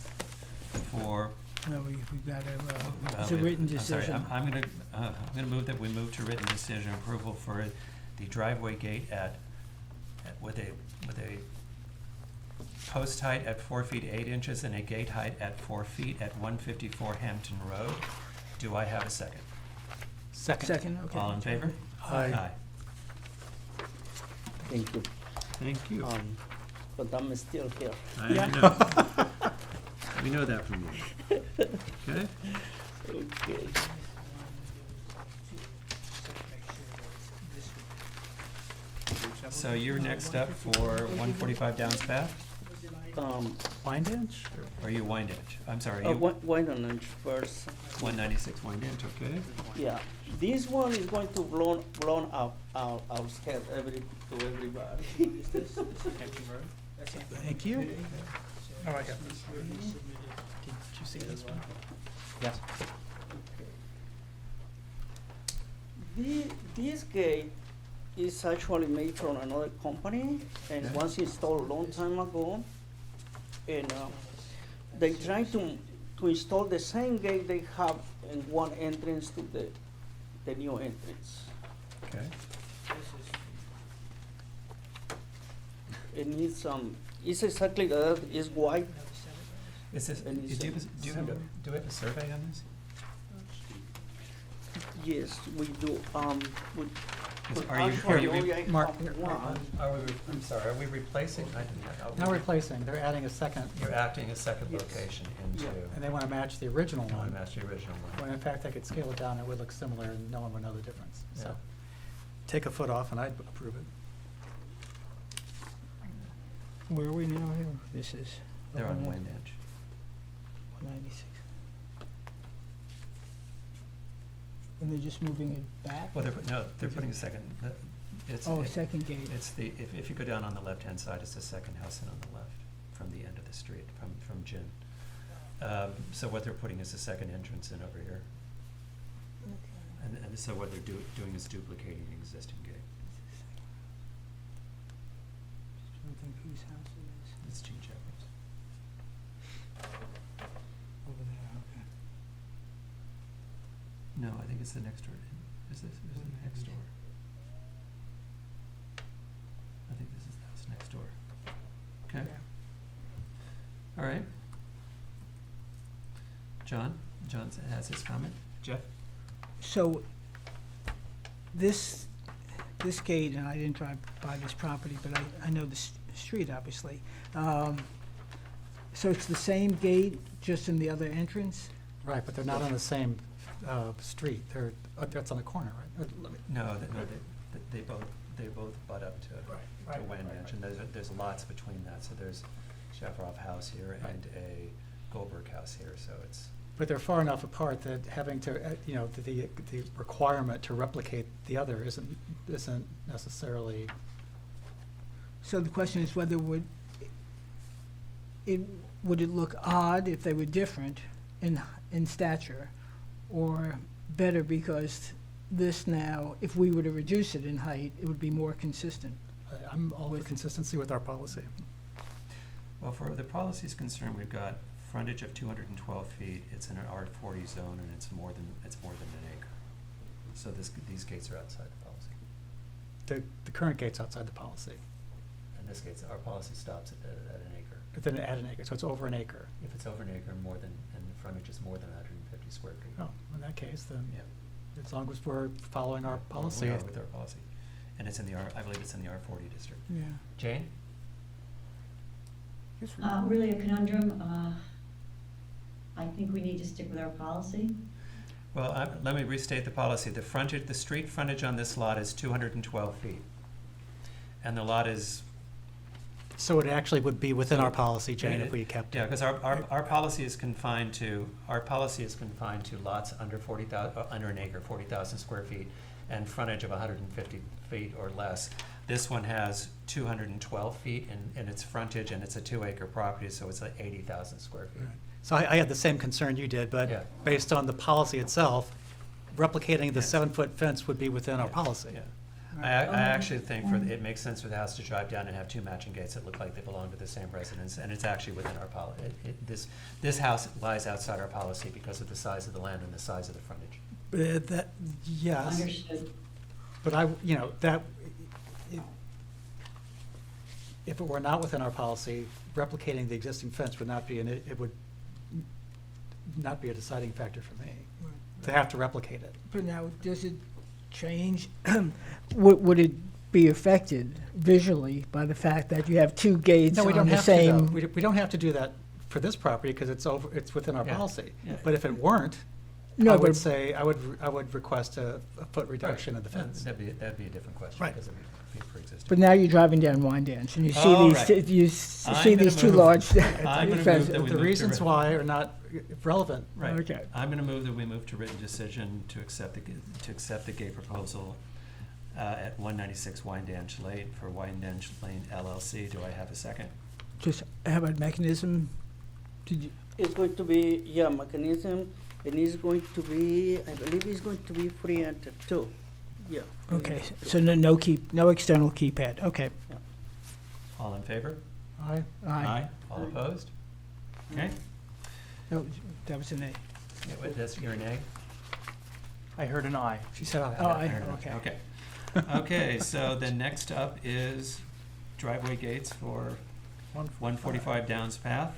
for. No, we've got uh, it's a written I'm sorry, decision. I'm gonna move that we move to written decision approval for the driveway gate with a post height at 4 feet 8 inches and a gate height at 4 feet at 154 Hampton Road. Do I have a second? Second, okay. All in favor? Aye. Thank you. Thank you. But I'm still here. I know. We know that from you. Okay? Okay. So you're next up for 145 Downs Path? Wyandanch? Or are you Wyandanch? I'm sorry, Uh, you Wyandanch first. 196 Wyandanch, okay? Yeah, this one is going to blown out scale to everybody. Thank you. Oh, I got this. Did you see this one? Yes. This gate is actually made from another company and Yeah. was installed a long time ago. And they try to install the same gate they have in one entrance to the new entrance. Okay. It needs it's exactly that, it's white. Is this, do And you it's, have, do we have a survey on this? Yes, we do, Are you, Mark, I'm sorry, are we replacing? Not replacing, they're adding a second, You're acting a second location into, and they want to match the original I want one. to match the original one. When in fact, they could scale it down, it would look similar, and no one would know the difference. Yeah. So, take a foot off, and I'd approve it. Where are we now here? This is. They're on Wyandanch. 196. And they're just moving it back? Well, they're putting a second, it's. Oh, second gate. It's if you go down on the left-hand side, it's the second house in on the left, from the end of the street, from Gin. So what they're putting is the second entrance in over here. And so what they're doing is duplicating the existing gate. I don't think whose house it is. It's Gene Shepherd's. Over there, okay. No, I think it's the next door. Is it next door? I think this is the house next door. Okay. All right. John has his comment. Jeff? So, this gate, and I didn't drive by this property, but I know the street, obviously. So it's the same gate, just in the other entrance? Right, but they're not on the same street. That's on the corner, right? No, they both butt up to Wyandanch, and there's lots between that. So there's Shafroff House here and a Goldberg House here. So it's. But they're far enough apart that having to, the requirement to replicate the other isn't necessarily. So the question is whether would it look odd if they were different in stature, or better because this now, if we were to reduce it in height, it would be more consistent? I'm all with consistency with our policy. Well, for the policy is concerned, we've got frontage of 212 feet. It's in an R40 zone, and it's more than an acre. So these gates are outside the policy. The current gate's outside the policy. And this gate's, our policy stops at an acre. But then add an acre, so it's over an acre. If it's over an acre, and the frontage is more than 150 square feet. Oh, in that case, then, Yeah. as long as we're following our policy. We are with our policy. And it's in I believe it's in the R40 district. Yeah. Jane? Really a conundrum. I think we need to stick with our policy. Well, let me restate the policy. The street frontage on this lot is 212 feet. And the lot is. So it actually would be within our policy, Jane, if we kept it. Yeah, because our policy is confined to lots under 40,000, under an acre, 40,000 square feet, and frontage of 150 feet or less. This one has 212 feet in its frontage, and it's a 2-acre property, so it's like 80,000 square feet. Right. So I had the same concern you did, but Yeah. based on the policy itself, replicating the Yes. 7-foot fence would be within our Yeah, policy. Yeah. I actually think it makes sense for the house to drive down and have 2 matching gates that look like they belong to the same residence, and it's actually within our policy. This house lies outside our policy because of the size of the land and the size of the frontage. Yes. Understood. But if it were not within our policy, replicating the existing fence would not be it would not be a deciding factor for me. To have to replicate it. But now, does it change, would it be affected visually by the fact that you have 2 gates No, we on don't the have same? to, though. We don't have to do that for this property because it's within our Yeah. policy. Yeah. But if it weren't, No, I would but- say, I would request a foot reduction of the fence. That'd be a different question. Right. Because pre-existing. But now you're driving down Wyandanch and you see Oh, these, right. you I'm see gonna these two move- large. I'm gonna fences. move that we The move to reasons re- why are not relevant. Right. Okay. I'm gonna move that we move to written decision to accept the gate proposal at 196 Wyandanch Lane for Wyandanch Lane LLC. Do I have a second? Just have a mechanism, did you, It's going to be, yeah, mechanism, and it's going to be, I believe it's going to be free enter too. Yeah. okay, so no external keypad, okay. All in favor? Aye. Aye. All opposed? Okay. No, that was an A. Yeah, wait, that's your nay? I heard an aye. She said aye. Oh, I aye, heard it. okay. Okay. Okay, so then next up is driveway gates for 145 Downs Path,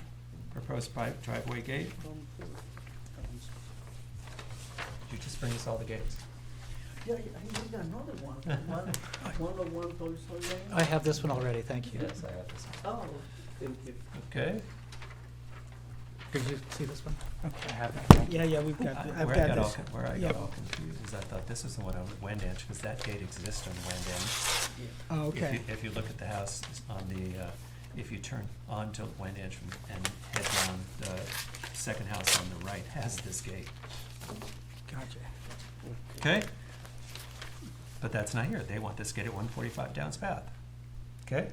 proposed driveway gate. Did you just bring us all the gates? Yeah, I need another one. One also. I have this one already, thank you. Yes, I have this. Oh, thank you. Okay. Did you see this one? Okay, I have that. Yeah, we've got, I've Where got this. Where I Yeah. got all confused is I thought this was the one on Wyandanch, because that gate exists on Wyandanch. Oh, okay. If you look at the house on the, if you turn onto Wyandanch and head down, the second house on the right has this gate. Gotcha. Okay? But that's not here. They want this gate at 145 Downs Path. Okay?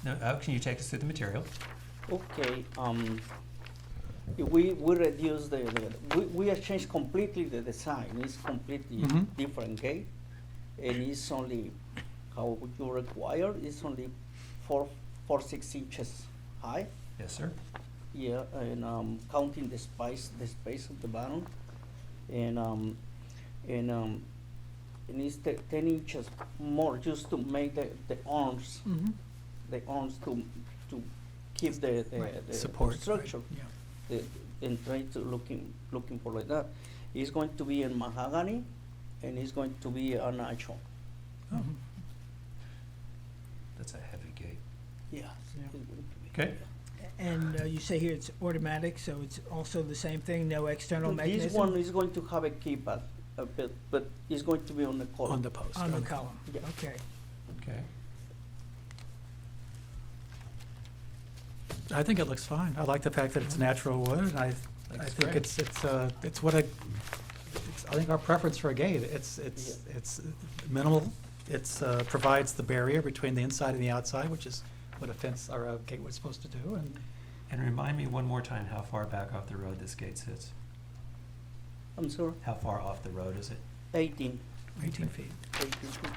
Now, can you take us through the material? Okay, we reduce we have changed completely the design. It's completely Mhm. different gate, and it's only how you require. It's only 6 inches high. Yes, sir. Yeah, and counting the space at the bottom, and it's 10 inches more just to make the arms, Mhm. the arms to keep the Support, right, structure. yeah. And try to looking for like that. It's going to be in mahogany, and it's going to be a natural. Mhm. That's a heavy gate. Yeah. Yeah. it's going to be. Okay? And you say here it's automatic, so it's also the same thing, no external mechanism? This one is going to have a keypad, but it's going to be on the column. On the post. On the okay. column, Yeah. okay. Okay. I think it looks fine. I like the fact that it's natural wood, and I Looks think great. it's what I think our preference for a gate. It's minimal. It's provides the barrier between the inside and the outside, which is what a fence or a gate was supposed to do, And remind me one more time how far back off the road this gate sits. I'm sorry, How far off the road is it? 18. 18 feet. 18 feet.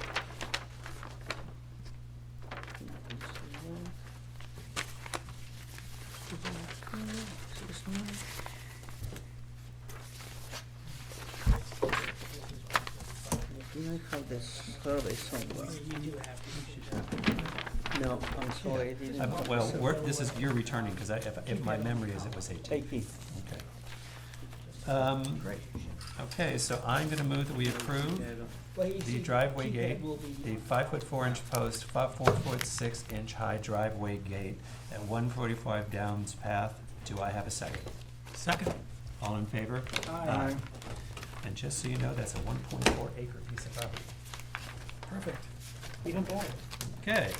I have this survey somewhere. You do have, you should have. No, I'm sorry, I didn't. have the Well, survey. this is, you're returning, because if my memory is, it was 18. 18. Okay. Great. Okay, so I'm gonna move that we approve the driveway gate, the 5'4" post, 4'6" high driveway gate at 145 Downs Path. Do I have a second? Second. All in favor? Aye. And just so you know, that's a 1.4 acre piece of property. Perfect. Even better. Okay.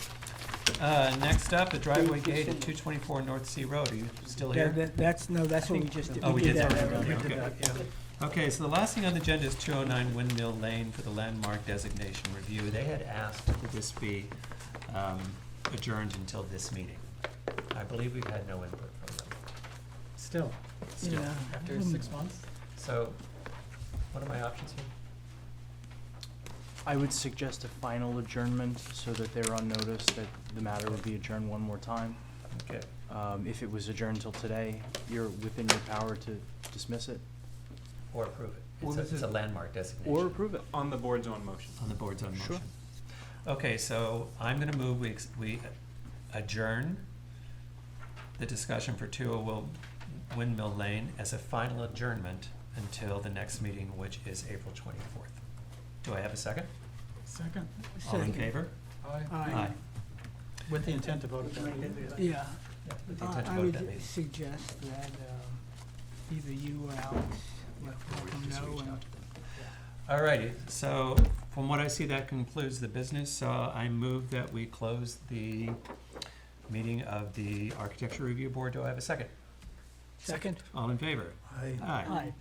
Next up, the driveway gate at 224 North Sea Road. Are you still here? That's what we just did. Oh, we did that that already. already, okay. Okay, so the last thing on the agenda is 209 Windmill Lane for the landmark designation review. They had asked that this be adjourned until this meeting. I believe we've had no input from them. Still, Still. Yeah. after 6 months. So, what are my options here? I would suggest a final adjournment so that they're on notice that the matter would be adjourned one more time. Okay. If it was adjourned till today, you're within your power to dismiss it. Or approve it. Well, It's a landmark designation. Or approve it. On the board's own motion. On the board's own Sure. motion. Okay, so I'm gonna move, we adjourn the discussion for 201 Windmill Lane as a final adjournment until the next meeting, which is April 24th. Do I have a second? Second. All in Second. favor? Aye. With the intent to vote at that meeting. Yeah. With the intent to I vote at that would meeting. suggest that either you or Alex let them know. And Alrighty, so From what I see, that concludes the business. I move that we close the meeting of the Architecture Review Board. Do I have a second? Second? All in favor? Aye. Aye. Aye.